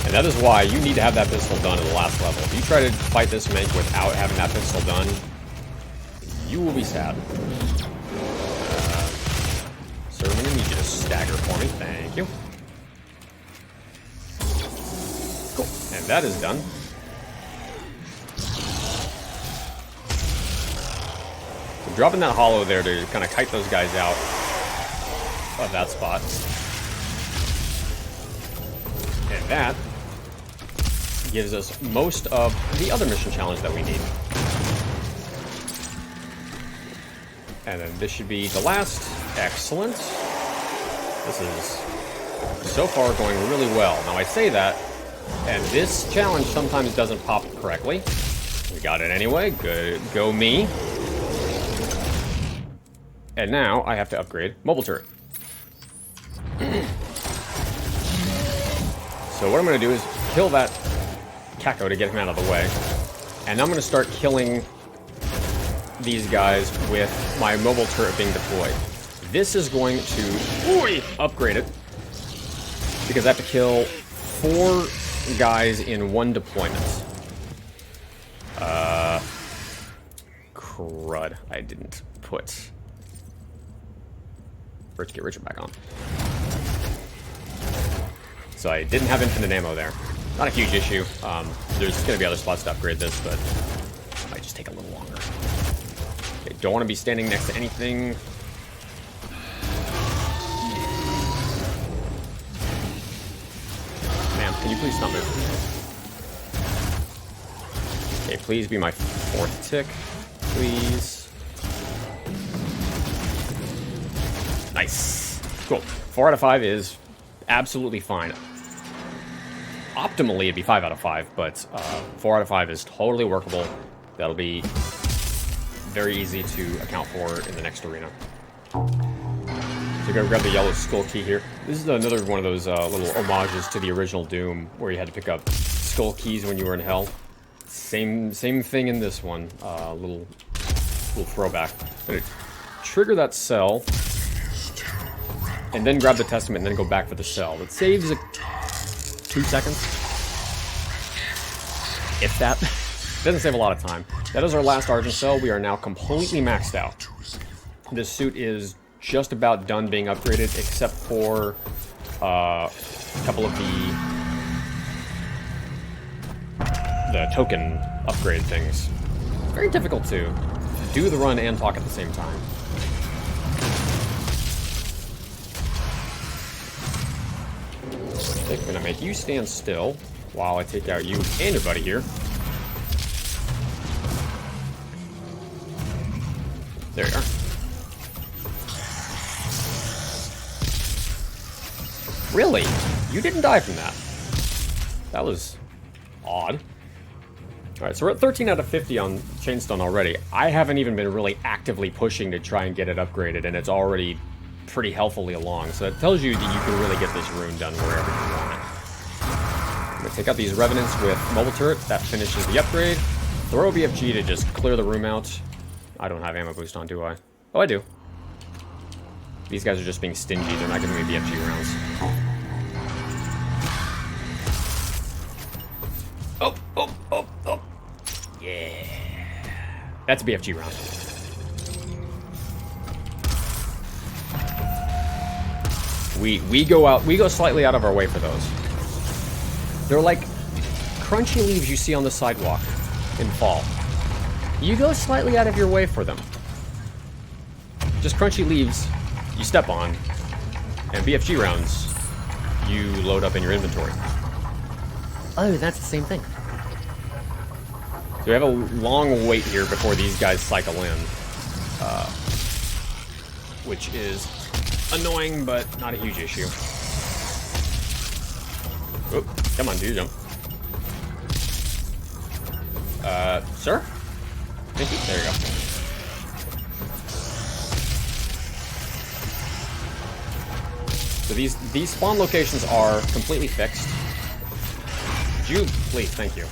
C: And that is why you need to have that pistol done at the last level. If you try to fight this Manc without having that pistol done, you will be sad. Sir, I'm gonna need you to stagger for me. Thank you. Cool. And that is done. So dropping that hollow there to kind of kite those guys out of that spot. And that gives us most of the other mission challenge that we need. And then this should be the last. Excellent. This is so far going really well. Now I say that, and this challenge sometimes doesn't pop correctly. We got it anyway. Good, go me. And now I have to upgrade mobile turret. So what I'm going to do is kill that Kako to get him out of the way. And I'm going to start killing these guys with my mobile turret being deployed. This is going to upgrade it because I have to kill 4 guys in 1 deployment. Crud. I didn't put Rich Get Richer back on. So I didn't have infinite ammo there. Not a huge issue. There's going to be other spots to upgrade this, but it might just take a little longer. Okay, don't want to be standing next to anything. Ma'am, can you please stop moving? Okay, please be my 4th tick. Please. Nice. Cool. 4 out of 5 is absolutely fine. Optimally, it'd be 5 out of 5, but 4 out of 5 is totally workable. That'll be very easy to account for in the next arena. So you're gonna grab the yellow skull key here. This is another one of those little homages to the original Doom, where you had to pick up skull keys when you were in hell. Same thing in this one. Little throwback. But trigger that cell, and then grab the testament, and then go back for the cell. It saves 2 seconds, if that. Doesn't save a lot of time. That is our last Argent cell. We are now completely maxed out. This suit is just about done being upgraded, except for a couple of the token upgrade things. Very difficult to do the run and talk at the same time. I'm gonna make you stand still while I take out you and your buddy here. There you are. Really? You didn't die from that. That was odd. Alright, so we're at 13 out of 50 on Chainstone already. I haven't even been really actively pushing to try and get it upgraded, and it's already pretty healthily along. So that tells you that you can really get this rune done wherever you want it. I'm going to take out these Revenants with Mobile Turret. That finishes the upgrade. Throw a BFG to just clear the room out. I don't have ammo boost on, do I? Oh, I do. These guys are just being stingy. They're not giving me BFG rounds. Oh, oh, oh, oh. Yeah. That's a BFG round. We go slightly out of our way for those. They're like crunchy leaves you see on the sidewalk in fall. You go slightly out of your way for them. Just crunchy leaves you step on, and BFG rounds you load up in your inventory.
J: Oh, that's the same thing.
C: So we have a long wait here before these guys cycle in, which is annoying, but not a huge issue. Oh, come on, do jump. Sir? Thank you. There you go. So these spawn locations are completely fixed. Jude, please, thank you.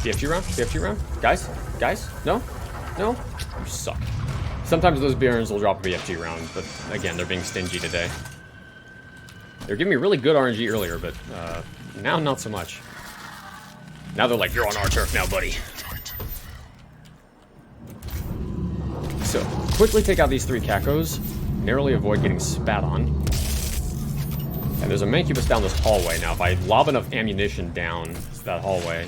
C: BFG round? BFG round? Guys? Guys? No? No? You suck. Sometimes those Barons will drop a BFG round, but again, they're being stingy today. They were giving me really good RNG earlier, but now not so much. Now they're like, you're on our turf now, buddy. So, quickly take out these 3 Cacos. Narrowly avoid getting spat on. And there's a Mancubus down this hallway. Now, if I lob enough ammunition down that hallway,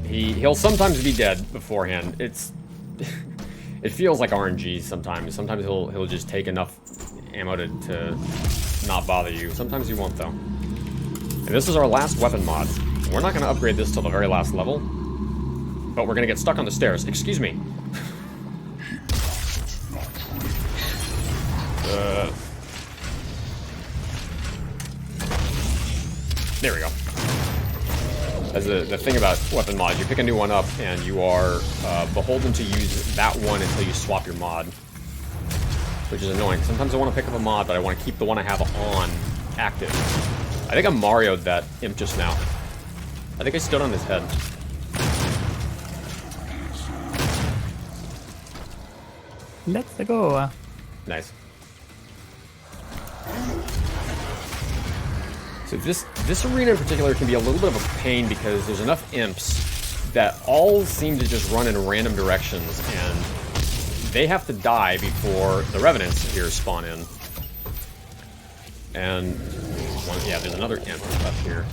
C: he'll sometimes be dead beforehand. It feels like RNG sometimes. Sometimes he'll just take enough ammo to not bother you. Sometimes he won't, though. And this is our last weapon mod. We're not going to upgrade this till the very last level, but we're going to get stuck on the stairs. Excuse me. There we go. As the thing about weapon mods, you pick a new one up and you are beholden to use that one until you swap your mod, which is annoying. Sometimes I want to pick up a mod, but I want to keep the one I have on active. I think I Mario'd that imp just now. I think I stood on his head.
K: Let's go.
C: Nice. So this arena in particular can be a little bit of a pain because there's enough imps that all seem to just run in random directions, and they have to die before the Revenants here spawn in. And yeah, there's another imp up here.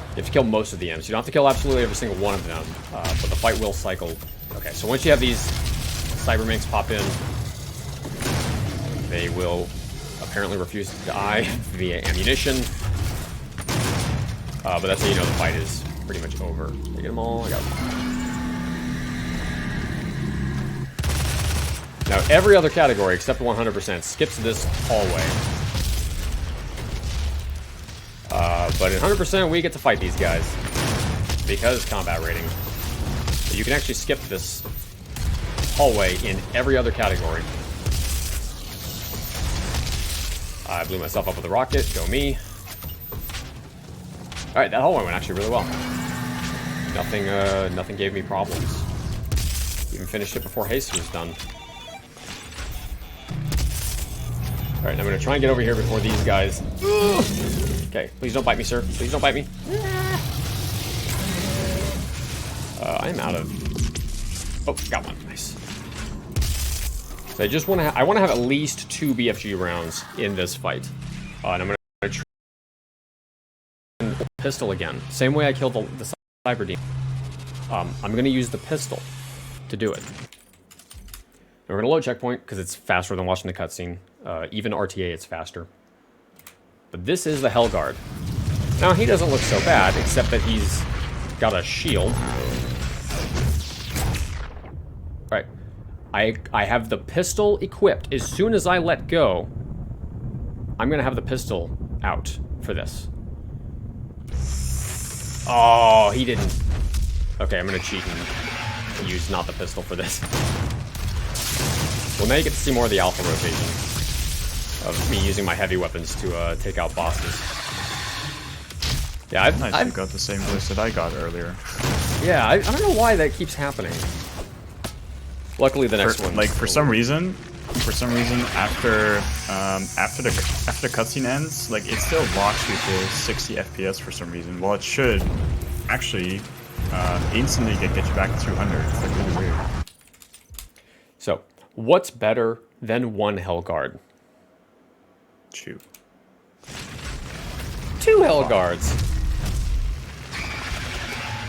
C: You have to kill most of the imps. You don't have to kill absolutely every single one of them, but the fight will cycle. Okay, so once you have these Cyberminks pop in, they will apparently refuse to die via ammunition. But that's how you know the fight is pretty much over. Did I get them all? I got them all. Now, every other category except 100% skips this hallway. But in 100%, we get to fight these guys because combat rating. So you can actually skip this hallway in every other category. I blew myself up with a rocket. Go me. Alright, that hallway went actually really well. Nothing gave me problems. Even finished it before Haste was done. Alright, I'm gonna try and get over here before these guys. Okay, please don't bite me, sir. Please don't bite me. I'm out of Oh, got one. Nice. So I just want to. I want to have at least 2 BFG rounds in this fight, and I'm gonna try pistol again. Same way I killed the cyber demon. I'm gonna use the pistol to do it. And we're gonna load checkpoint because it's faster than watching the cutscene. Even RTA, it's faster. But this is the Hellguard. Now he doesn't look so bad, except that he's got a shield. Right. I have the pistol equipped. As soon as I let go, I'm gonna have the pistol out for this. Oh, he didn't. Okay, I'm gonna cheat and use not the pistol for this. Well, now you get to see more of the alpha rotation of me using my heavy weapons to take out bosses. Yeah, I've
D: got the same list that I got earlier.
C: Yeah, I don't know why that keeps happening. Luckily, the next one.
D: Like for some reason, after the cutscene ends, like it still locks you to 60 FPS for some reason. Well, it should actually instantly get you back to 200. It's like really weird.
C: So, what's better than 1 Hellguard?
D: 2.
C: 2 Hellguards.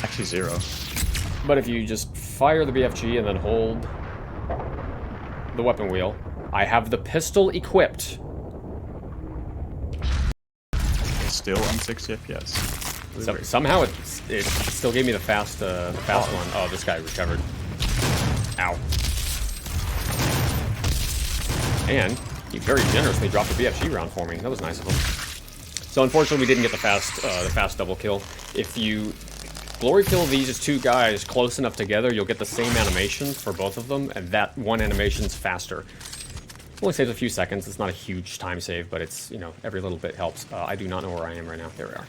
D: Actually 0.
C: But if you just fire the BFG and then hold the weapon wheel, I have the pistol equipped.
D: Still on 60 FPS.
C: So, somehow it still gave me the fast one. Oh, this guy recovered. Ow. And he very generously dropped a BFG round for me. That was nice of him. So unfortunately, we didn't get the fast double kill. If you glory kill these 2 guys close enough together, you'll get the same animation for both of them, and that one animation's faster. It only saves a few seconds. It's not a huge time save, but it's, you know, every little bit helps. I do not know where I am right now. There we are.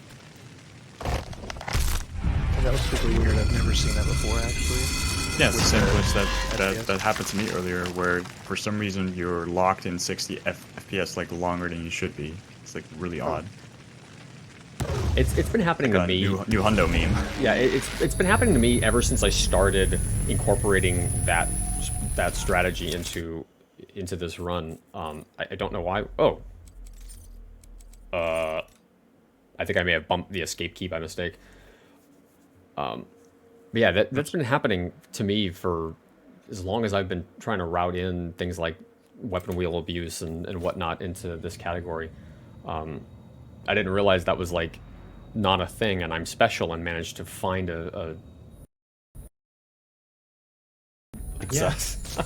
F: That was super weird. I've never seen that before, actually.
D: Yeah, it's the same glitch that happened to me earlier, where for some reason you're locked in 60 FPS like longer than you should be. It's like really odd.
C: It's been happening
D: like
C: to me.
D: New hundo meme.
C: Yeah, it's been happening to me ever since I started incorporating that strategy into this run. I don't know why. Oh. I think I may have bumped the escape key by mistake. But yeah, that's been happening to me for as long as I've been trying to route in things like weapon wheel abuse and whatnot into this category. I didn't realize that was like not a thing, and I'm special and managed to find a success.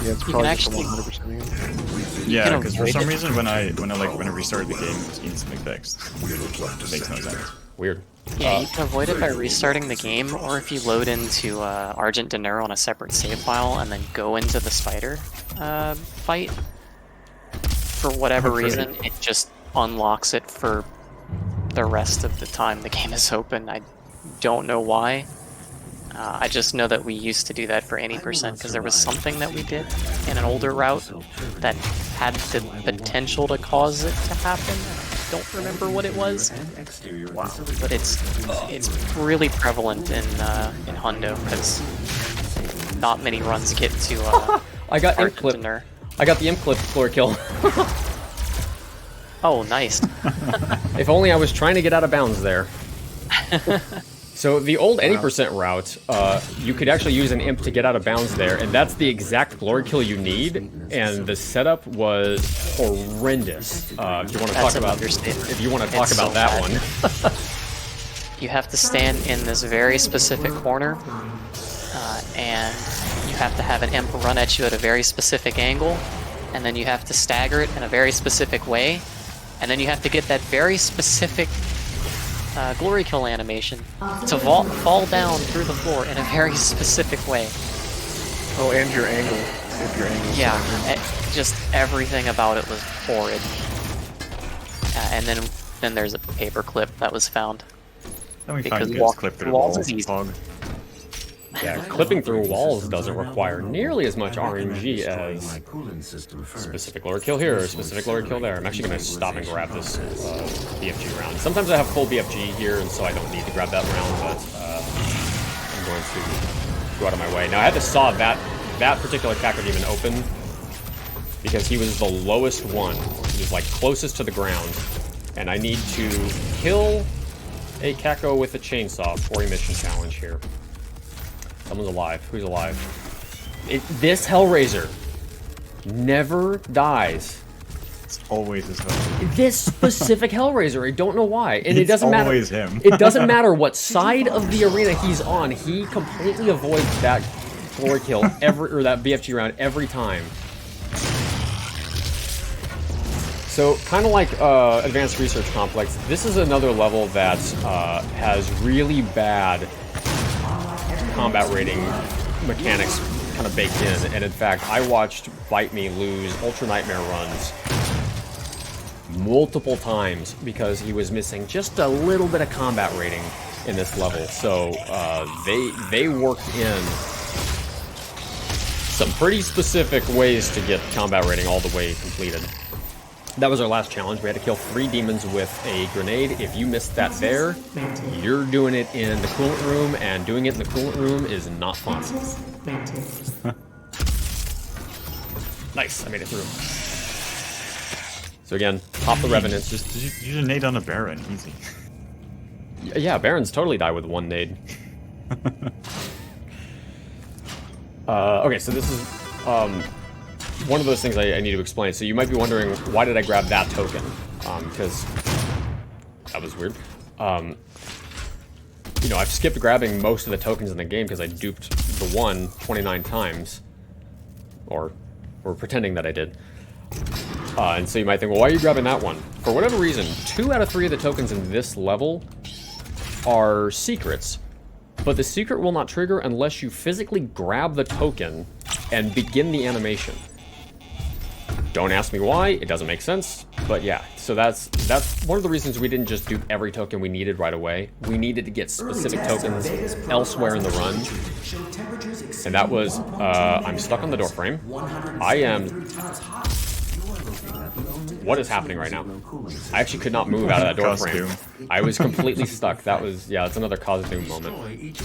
F: Yeah, it's probably actually 100%.
D: Yeah, because for some reason when I restarted the game, it was instantly fixed. Makes no sense.
C: Weird.
E: Yeah, you can avoid it by restarting the game, or if you load into Argent Dinero on a separate save file and then go into the spider fight. For whatever reason, it just unlocks it for the rest of the time the game is open. I don't know why. I just know that we used to do that for any percent because there was something that we did in an older route that had the potential to cause it to happen. I don't remember what it was. Wow. But it's really prevalent in Hundo because not many runs get to
C: I got imp clip. I got the imp clip floor kill.
E: Oh, nice.
C: If only I was trying to get out of bounds there. So the old any percent route, you could actually use an imp to get out of bounds there, and that's the exact glory kill you need. And the setup was horrendous. If you want to talk about, that one,
E: you have to stand in this very specific corner, and you have to have an imp run at you at a very specific angle, and then you have to stagger it in a very specific way, and then you have to get that very specific glory kill animation to fall down through the floor in a very specific way.
F: Oh, and your angle. If your angle.
E: Yeah, just everything about it was horrid. And then there's a paper clip that was found.
D: Then we
E: because
D: find clip through
E: walls is easy.
C: Yeah, clipping through walls doesn't require nearly as much RNG as specific lower kill here or specific lower kill there. I'm actually going to stop and grab this BFG round. Sometimes I have full BFG here, and so I don't need to grab that round, but I'm going to go out of my way. Now I had to saw that particular Caco Demon open because he was the lowest one. He was like closest to the ground. And I need to kill a Caco with a chainsaw for a mission challenge here. Someone's alive. Who's alive? This Hellraiser never dies.
D: It's always his Hellraiser.
C: This specific Hellraiser, I don't know why. And it doesn't matter.
D: It's always him.
C: It doesn't matter what side of the arena he's on. He completely avoids that glory kill or that BFG round every time. So, kind of like Advanced Research Complex, this is another level that has really bad combat rating mechanics kind of baked in. And in fact, I watched Bite Me lose Ultra Nightmare runs multiple times because he was missing just a little bit of combat rating in this level. So they worked in some pretty specific ways to get combat rating all the way completed. That was our last challenge. We had to kill 3 demons with a grenade. If you missed that there, you're doing it in the coolant room, and doing it in the coolant room is not fun. Nice, I made it through. So again, pop the Revenants.
D: Just use a nade on a Baron, easy.
C: Yeah, Barons totally die with 1 nade. Okay, so this is one of those things I need to explain. So you might be wondering, why did I grab that token? Because that was weird. You know, I've skipped grabbing most of the tokens in the game because I duped the one 29 times. Or pretending that I did. And so you might think, well, why are you grabbing that one? For whatever reason, 2 out of 3 of the tokens in this level are secrets. But the secret will not trigger unless you physically grab the token and begin the animation. Don't ask me why, it doesn't make sense, but yeah. So that's one of the reasons we didn't just dupe every token we needed right away. We needed to get specific tokens elsewhere in the run. And that was, I'm stuck on the door frame. I am... What is happening right now? I actually could not move out of that door frame. I was completely stuck. That was, yeah, it's another Cause Doom moment. So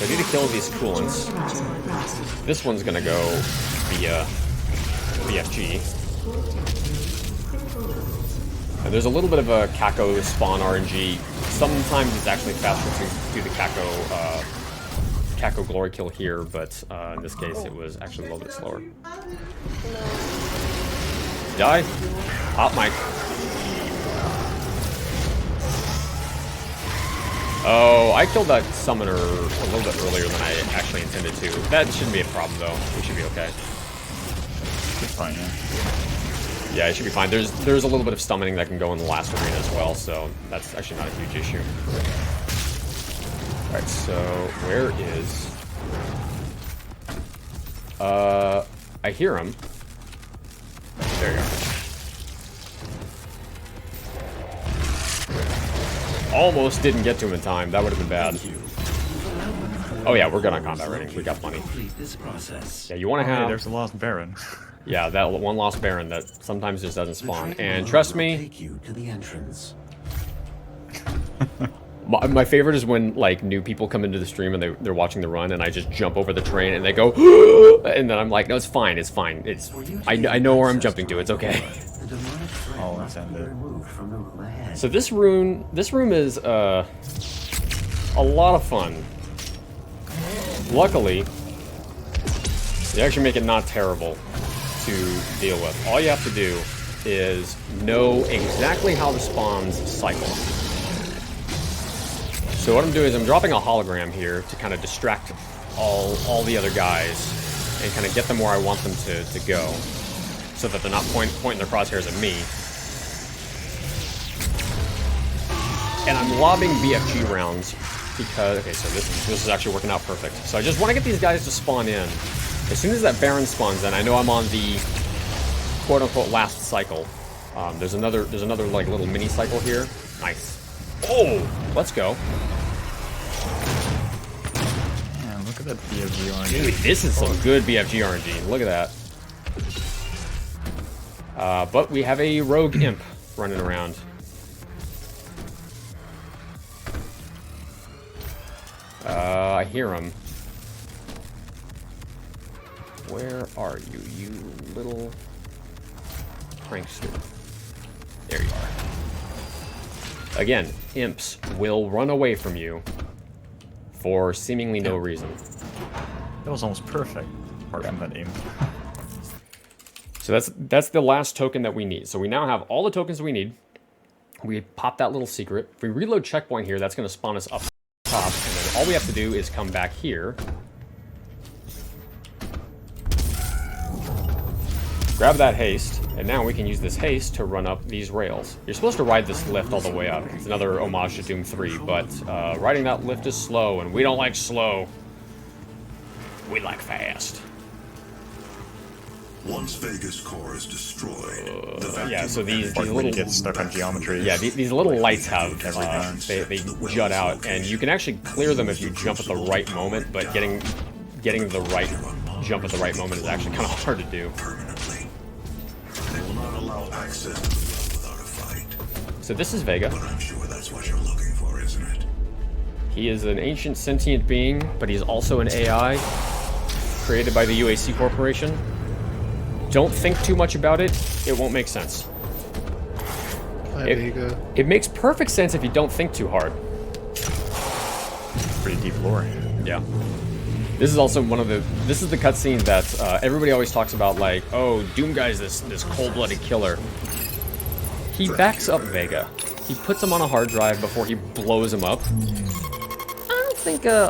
C: I need to kill these coolants. This one's gonna go via BFG. And there's a little bit of a Caco spawn RNG. Sometimes it's actually faster to do the Caco glory kill here, but in this case it was actually a little bit slower. Die. Hot mic. Oh, I killed that summoner a little bit earlier than I actually intended to. That shouldn't be a problem though. We should be okay.
D: It's fine, yeah.
C: Yeah, it should be fine. There's a little bit of summoning that can go in the last arena as well, so that's actually not a huge issue. Alright, so where is... I hear him. There you go. Almost didn't get to him in time. That would have been bad. Oh yeah, we're good on combat rating. We got plenty. Yeah, you want to have...
D: Hey, there's a lost Baron.
C: Yeah, that one lost Baron that sometimes just doesn't spawn. And trust me... My favorite is when, like, new people come into the stream and they're watching the run and I just jump over the train and they go, and then I'm like, no, it's fine, it's fine. I know where I'm jumping to, it's okay.
D: Oh, that's ended.
C: So this room is a lot of fun. Luckily, they actually make it not terrible to deal with. All you have to do is know exactly how the spawns cycle. So what I'm doing is I'm dropping a hologram here to kind of distract all the other guys and kind of get them where I want them to go, so that they're not pointing their crosshairs at me. And I'm lobbing BFG rounds because, okay, so this is actually working out perfect. So I just want to get these guys to spawn in. As soon as that Baron spawns in, I know I'm on the quote-unquote last cycle. There's another like little mini cycle here. Nice. Oh, let's go.
D: Man, look at that BFG RNG.
C: Dude, this is some good BFG RNG. Look at that. But we have a rogue imp running around. I hear him. Where are you, you little prankster? There you are. Again, imps will run away from you for seemingly no reason.
D: That was almost perfect, apart from that aim.
C: So that's the last token that we need. So we now have all the tokens we need. We pop that little secret. If we reload checkpoint here, that's going to spawn us up top. And then all we have to do is come back here. Grab that haste. And now we can use this haste to run up these rails. You're supposed to ride this lift all the way up. It's another homage to Doom 3. But riding that lift is slow. And we don't like slow. We like fast.
I: Once Vega's core is destroyed,
C: yeah, so these little
D: get stuck on geometry.
C: Yeah, these little lights have they jut out, and you can actually clear them if you jump at the right moment. But getting the right jump at the right moment is actually kind of hard to do.
I: They will not allow access to the well without a fight.
C: So this is Vega.
I: But I'm sure that's what you're looking for, isn't it?
C: He is an ancient sentient being, but he's also an AI created by the UAC Corporation. Don't think too much about it. It won't make sense. It makes perfect sense if you don't think too hard.
D: Pretty deep lore.
C: Yeah. This is also one of the... This is the cutscene that everybody always talks about, like, oh, Doom Guy's this cold-blooded killer. He backs up Vega. He puts him on a hard drive before he blows him up. I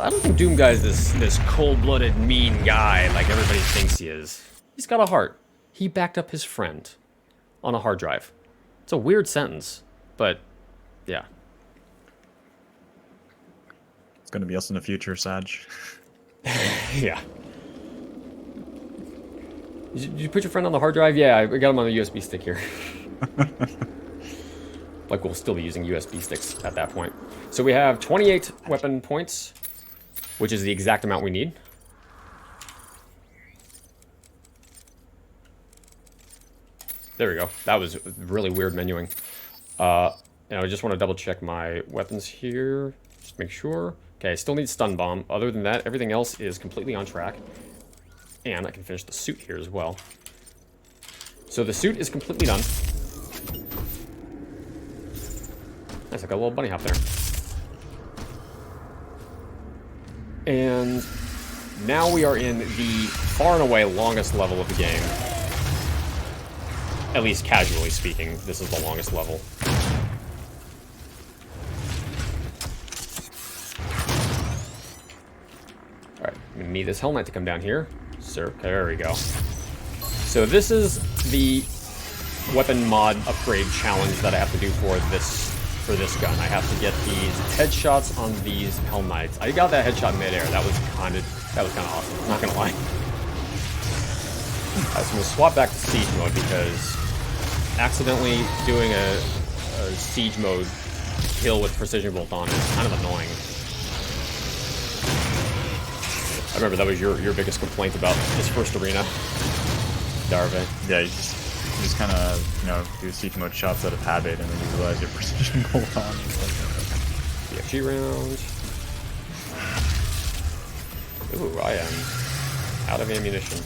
C: don't think Doom Guy's this cold-blooded, mean guy like everybody thinks he is. He's got a heart. He backed up his friend on a hard drive. It's a weird sentence, but yeah.
D: It's gonna be us in the future, Sag.
C: Yeah. Did you put your friend on the hard drive? Yeah, I got him on the USB stick here. Like, we'll still be using USB sticks at that point. So we have 28 weapon points, which is the exact amount we need. There we go. That was really weird menuing. And I just want to double check my weapons here. Just make sure. Okay, I still need stun bomb. Other than that, everything else is completely on track. And I can finish the suit here as well. So the suit is completely done. Nice, like a little bunny hop there. And now we are in the far and away longest level of the game. At least casually speaking, this is the longest level. Alright, I'm gonna need this Hell Knight to come down here. Sir, okay, there we go. So this is the weapon mod upgrade challenge that I have to do for this gun. I have to get these headshots on these Hell Knights. I got that headshot midair. That was kind of awesome. I'm not gonna lie. So I'm gonna swap back to siege mode because accidentally doing a siege mode kill with precision bolt on is kind of annoying. I remember that was your biggest complaint about this first arena, Darve.
D: Yeah, you just kind of, do siege mode shots out of habit, and then you realize your precision bolt on.
C: BFG round. Ooh, I am out of ammunition.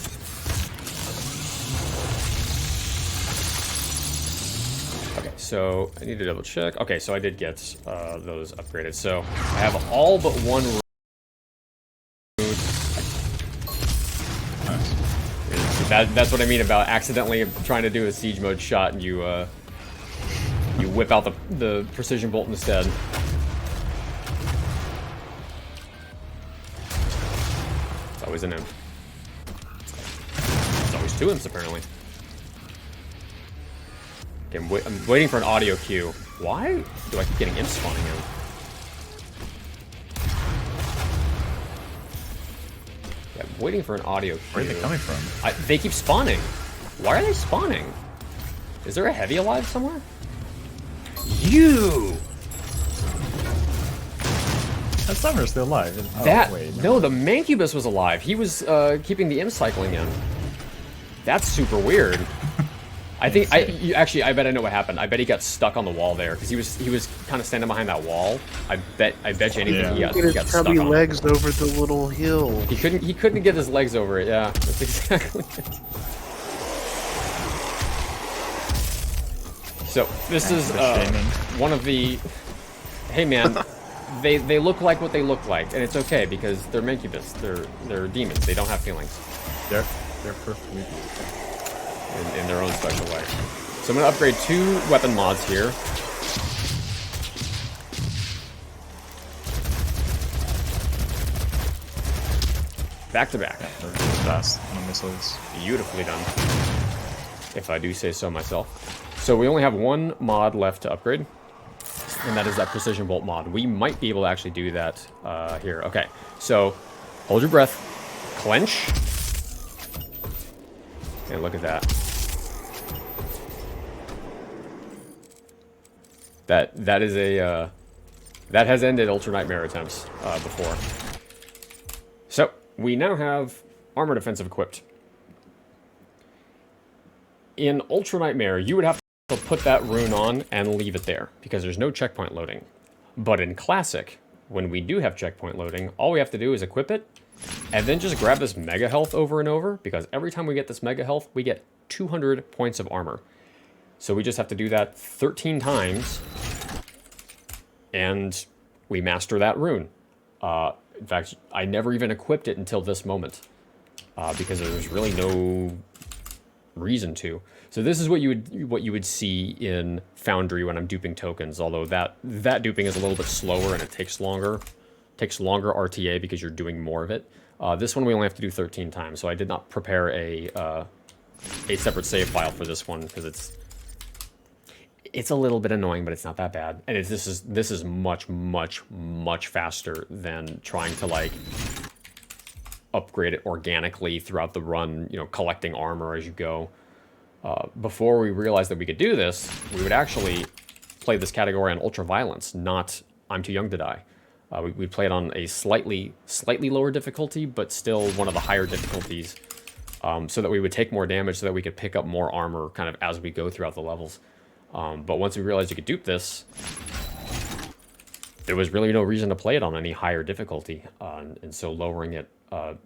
C: Okay, so I need to double check. Okay, so I did get those upgraded. So I have all but one road. That's what I mean about accidentally trying to do a siege mode shot and you whip out the precision bolt instead. It's always an imp. It's always two imps apparently. Okay, I'm waiting for an audio cue. Why do I keep getting imps spawning in? Yeah, I'm waiting for an audio cue.
D: Where are they coming from?
C: They keep spawning. Why are they spawning? Is there a heavy alive somewhere? You!
D: That Summer's still alive.
C: Oh, wait, no, the Mancubus was alive. He was keeping the imp cycling in. That's super weird. I think actually I bet I know what happened. I bet he got stuck on the wall there because he was kind of standing behind that wall. I bet you anything he got stuck on
F: legs over the little hill.
C: He couldn't get his legs over it. Yeah, that's exactly it. So this is one of the. Hey man, they look like what they look like, and it's okay because they're Mancubus. They're demons. They don't have feelings.
D: They're perfectly
C: in their own special way. So I'm going to upgrade 2 weapon mods here. Back to back.
D: Fast on missiles.
C: Beautifully done. If I do say so myself. So we only have 1 mod left to upgrade. And that is that Precision Bolt mod. We might be able to actually do that here. Okay, so hold your breath. Clench. And look at that. That is a that has ended Ultra Nightmare attempts before. So we now have Armor Defensive equipped. In Ultra Nightmare, you would have to put that rune on and leave it there because there's no checkpoint loading. But in Classic, when we do have checkpoint loading, all we have to do is equip it and then just grab this Mega Health over and over because every time we get this Mega Health, we get 200 points of armor. So we just have to do that 13 times, and we master that rune. In fact, I never even equipped it until this moment, because there was really no reason to. So this is what you would see in Foundry when I'm duping tokens, although that duping is a little bit slower and it takes longer. Takes longer RTA because you're doing more of it. This one we only have to do 13 times, so I did not prepare a separate save file for this one because it's a little bit annoying, but it's not that bad. And this is much faster than trying to like upgrade it organically throughout the run, you know, collecting armor as you go. Before we realized that we could do this, we would actually play this category on Ultra Violence, not I'm Too Young to Die. We'd play it on a slightly lower difficulty, but still one of the higher difficulties, so that we would take more damage, so that we could pick up more armor kind of as we go throughout the levels. But once we realized you could dupe this, there was really no reason to play it on any higher difficulty, and so lowering it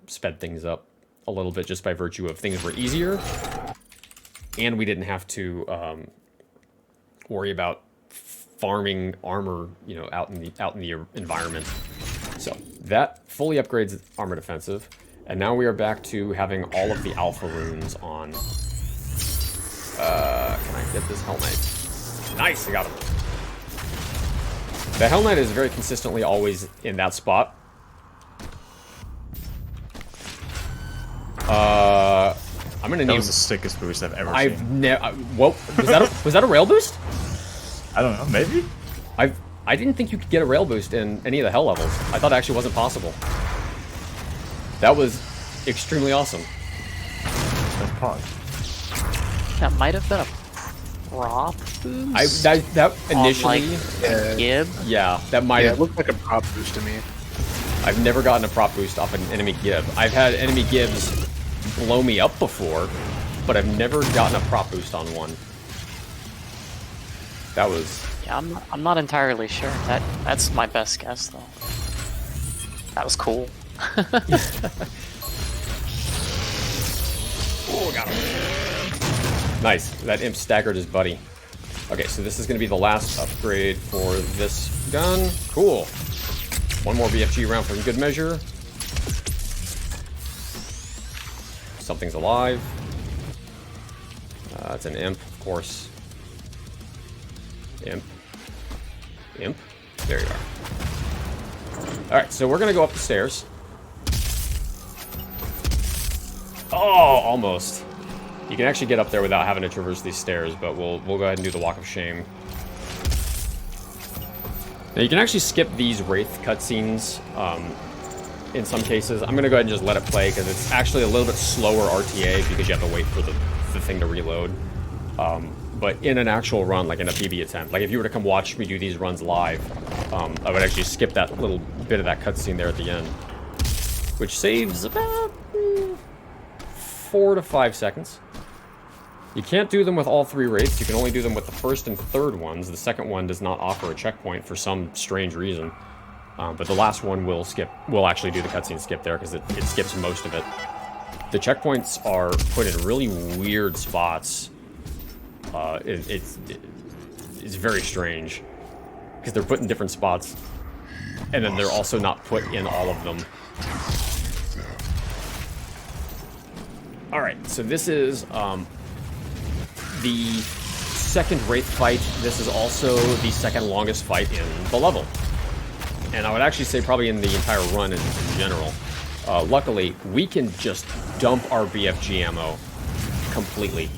C: sped things up a little bit just by virtue of things were easier, and we didn't have to worry about farming armor, you know, out in the environment. So that fully upgrades Armor Defensive, and now we are back to having all of the alpha runes on. Can I get this Hell Knight? Nice, I got him. The Hell Knight is very consistently always in that spot. I'm gonna name.
D: That was the sickest boost I've ever seen.
C: What was that a rail boost?
D: I don't know, maybe?
C: I didn't think you could get a rail boost in any of the hell levels. I thought it actually wasn't possible. That was extremely awesome.
E: That might have been a prop boost.
C: That initially,
E: like, Gib.
C: Yeah, that might have.
F: It looked like a prop boost to me.
C: I've never gotten a prop boost off an enemy Gib. I've had enemy Gibs blow me up before, but I've never gotten a prop boost on one. That was.
E: Yeah, I'm not entirely sure. That's my best guess though. That was cool.
C: Oh, got him. Nice. That imp staggered his buddy. Okay, so this is going to be the last upgrade for this gun. Cool. One more BFG round for good measure. Something's alive. It's an imp, of course. Imp. Imp. There you are. Alright, so we're going to go up the stairs. Oh, almost. You can actually get up there without having to traverse these stairs, but we'll go ahead and do the Walk of Shame. Now you can actually skip these Wraith cutscenes in some cases. I'm going to go ahead and just let it play because it's actually a little bit slower RTA because you have to wait for the thing to reload. But in an actual run, like in a PB attempt, like if you were to come watch me do these runs live, I would actually skip that little bit of that cutscene there at the end, which saves about 4 to 5 seconds. You can't do them with all 3 wraiths. You can only do them with the first and third ones. The second one does not offer a checkpoint for some strange reason. But the last one will skip. Will actually do the cutscene skip there because it skips most of it. The checkpoints are put in really weird spots. It's very strange because they're put in different spots, and then they're also not put in all of them. All right, so this is the second Wraith fight. This is also the second longest fight in the level. And I would actually say probably in the entire run in general. Luckily, we can just dump our BFG ammo completely.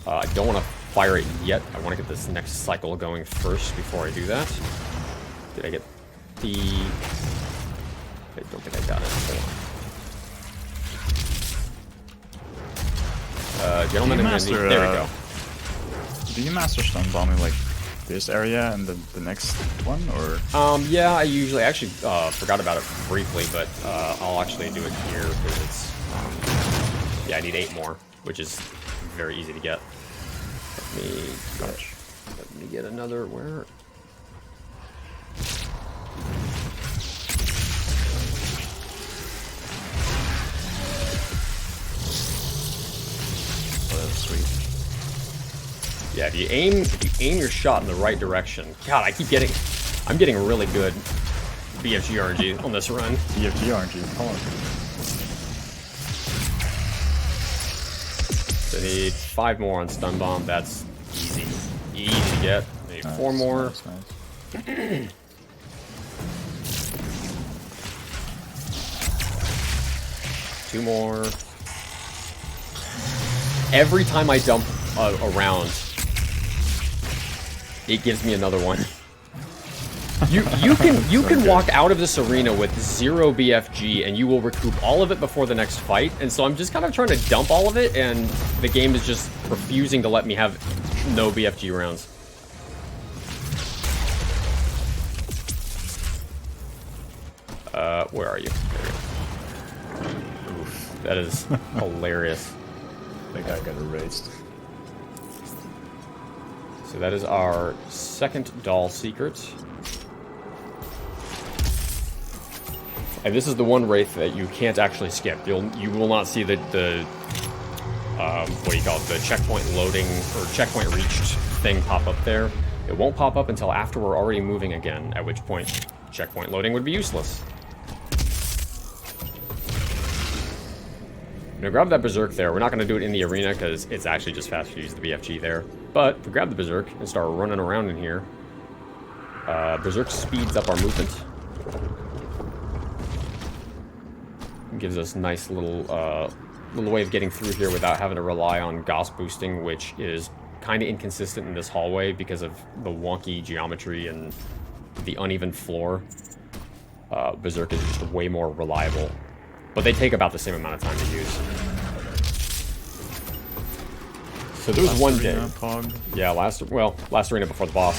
C: I don't want to fire it yet. I want to get this next cycle going first before I do that. Did I get the... I don't think I got it. Hold on. Gentlemen, there we go.
D: Do you master stun bombing like this area and the next one, or?
C: Yeah, I actually forgot about it briefly, but I'll actually do it here because it's yeah, I need 8 more, which is very easy to get. Let me get another where.
D: Oh, that's sweet.
C: Yeah, if you aim your shot in the right direction. God, I'm getting really good BFG RNG on this run.
D: BFG RNG, come on.
C: So I need 5 more on stun bomb. That's easy to get. I need 4 more.
D: Nice.
C: 2 more. Every time I dump a round, it gives me another one. You can walk out of this arena with 0 BFG and you will recoup all of it before the next fight. And so I'm just kind of trying to dump all of it, and the game is just refusing to let me have no BFG rounds. Where are you? There you go. Oof, that is hilarious.
D: That guy got erased.
C: So that is our second doll secret. And this is the one wraith that you can't actually skip. You will not see the what do you call it, the checkpoint loading or checkpoint reached thing pop up there. It won't pop up until after we're already moving again, at which point checkpoint loading would be useless. Now grab that Berserk there. We're not going to do it in the arena because it's actually just faster to use the BFG there. But if we grab the Berserk and start running around in here, Berserk speeds up our movement. It gives us nice little way of getting through here without having to rely on Gauss boosting, which is kind of inconsistent in this hallway because of the wonky geometry and the uneven floor. Berserk is just way more reliable. But they take about the same amount of time to use. So there was one day. Yeah, last arena before the boss.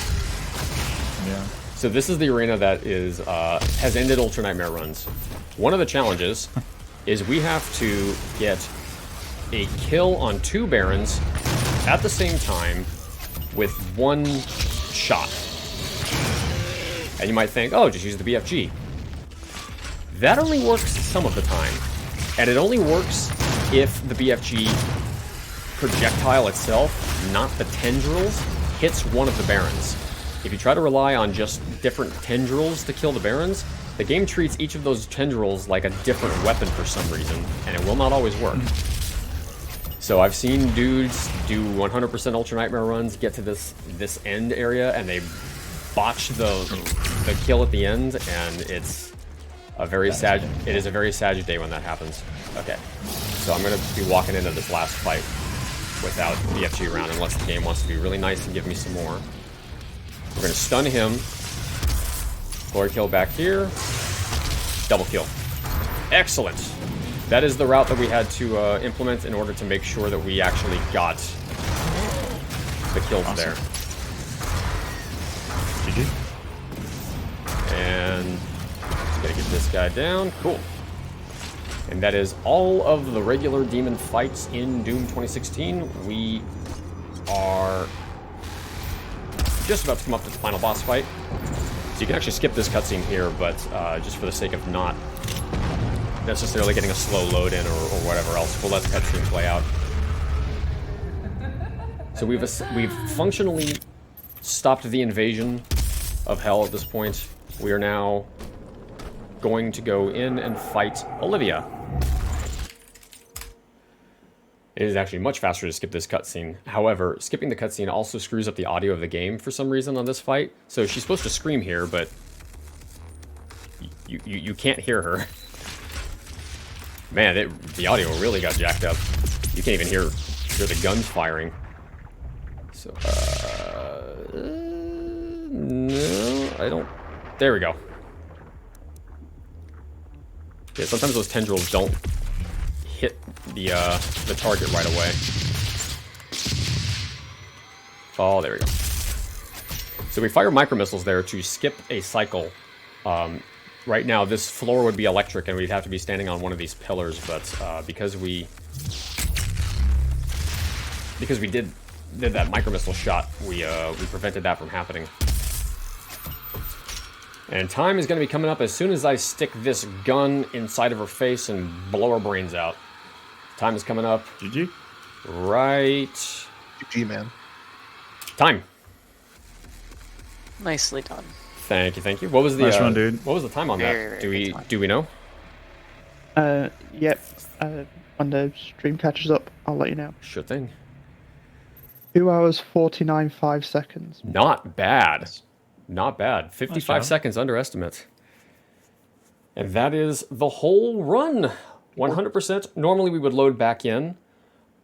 D: Yeah.
C: So this is the arena that is has ended Ultra Nightmare runs. One of the challenges is we have to get a kill on 2 Barons at the same time with 1 shot. And you might think, oh, just use the BFG. That only works some of the time. And it only works if the BFG projectile itself, not the tendrils, hits one of the Barons. If you try to rely on just different tendrils to kill the Barons, the game treats each of those tendrils like a different weapon for some reason, and it will not always work. So I've seen dudes do 100% Ultra Nightmare runs, get to this end area, and they botch the kill at the end, and it's a very sad. It is a very sad day when that happens. Okay, so I'm gonna be walking into this last fight without BFG around, unless the game wants to be really nice and give me some more. We're gonna stun him. Glory kill back here. Double kill. Excellent. That is the route that we had to implement in order to make sure that we actually got the kills there.
D: GG.
C: And gotta get this guy down. Cool. And that is all of the regular demon fights in Doom 2016. We are just about to come up to the final boss fight. So you can actually skip this cutscene here, but just for the sake of not necessarily getting a slow load in or whatever else, we'll let the cutscene play out. So we've functionally stopped the invasion of hell at this point. We are now going to go in and fight Olivia. It is actually much faster to skip this cutscene. However, skipping the cutscene also screws up the audio of the game for some reason on this fight. So she's supposed to scream here, but you can't hear her. Man, the audio really got jacked up. You can't even hear the guns firing. So, no, I don't. There we go. Yeah, sometimes those tendrils don't hit the target right away. Oh, there we go. So we fire micro missiles there to skip a cycle. Right now, this floor would be electric, and we'd have to be standing on one of these pillars. But because we did that micro missile shot, we prevented that from happening. And time is going to be coming up as soon as I stick this gun inside of her face and blow her brains out. Time is coming up.
D: GG.
C: Right.
F: GG, man.
C: Time.
E: Nicely done.
C: Thank you, thank you. What was the
D: nice one, dude.
C: What was the time on that? Do we know?
B: Yep. When the stream catches up, I'll let you know.
C: Sure thing.
B: 2 hours 49 5 seconds.
C: Not bad. Not bad. 55
D: nice
C: seconds under estimate. And that is the whole run. 100%. Normally we would load back in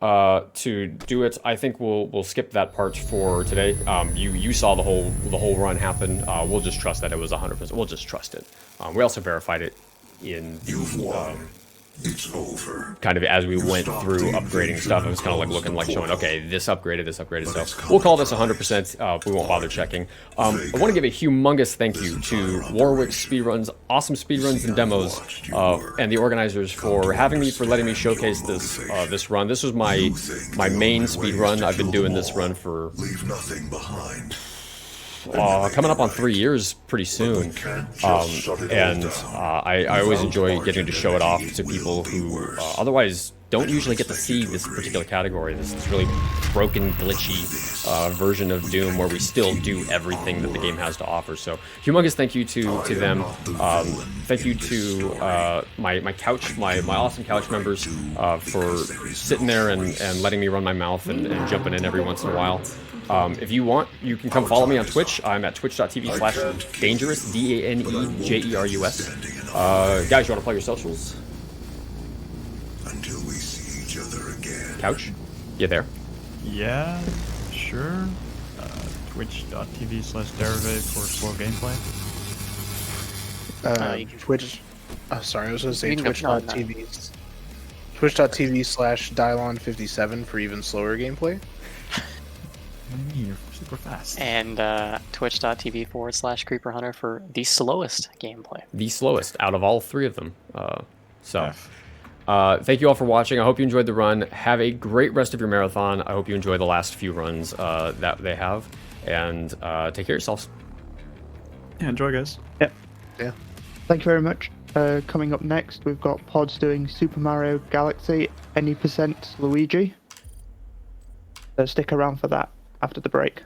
C: to do it. I think we'll skip that part for today. You saw the whole run happen. We'll just trust that it was 100%. We'll just trust it. We also verified it in
I: You've won. It's over.
C: kind of as we went through upgrading stuff. It was kind of like looking like showing, okay, this upgraded. So we'll call this 100%. We won't bother checking. I want to give a humongous thank you to Warwick Speedruns, awesome speedruns and demos, and the organizers for having me, for letting me showcase this run. This was my main speedrun. I've been doing this run for
I: Leave nothing behind.
C: coming up on 3 years pretty soon, and I always enjoy getting to show it off to people who otherwise don't usually get to see this particular category, this really broken, glitchy version of Doom where we still do everything that the game has to offer. So humongous thank you to them. Thank you to my awesome couch members for sitting there and letting me run my mouth and jumping in every once in a while. If you want, you can come follow me on Twitch. I'm at twitch.tv/danejerus, DANEJERUS. Guys, you want to plug your socials?
I: Until we see each other again.
C: Couch? You there?
D: Yeah, sure. Twitch.tv/derivate for slow gameplay.
F: Twitch. Sorry, I was going to say
E: You can go-
F: twitch.tv. Twitch.tv/Dylon57 for even slower gameplay.
D: What do you mean? You're super fast.
E: And twitch.tv/CreeperHunter for the slowest gameplay.
C: The slowest out of all three of them. Thank you all for watching. I hope you enjoyed the run. Have a great rest of your marathon. I hope you enjoy the last few runs that they have. And take care of yourselves.
D: Yeah, enjoy, guys.
B: Yep.
F: Yeah.
B: Thank you very much. Coming up next, we've got Pods doing Super Mario Galaxy, any % Luigi. So stick around for that after the break.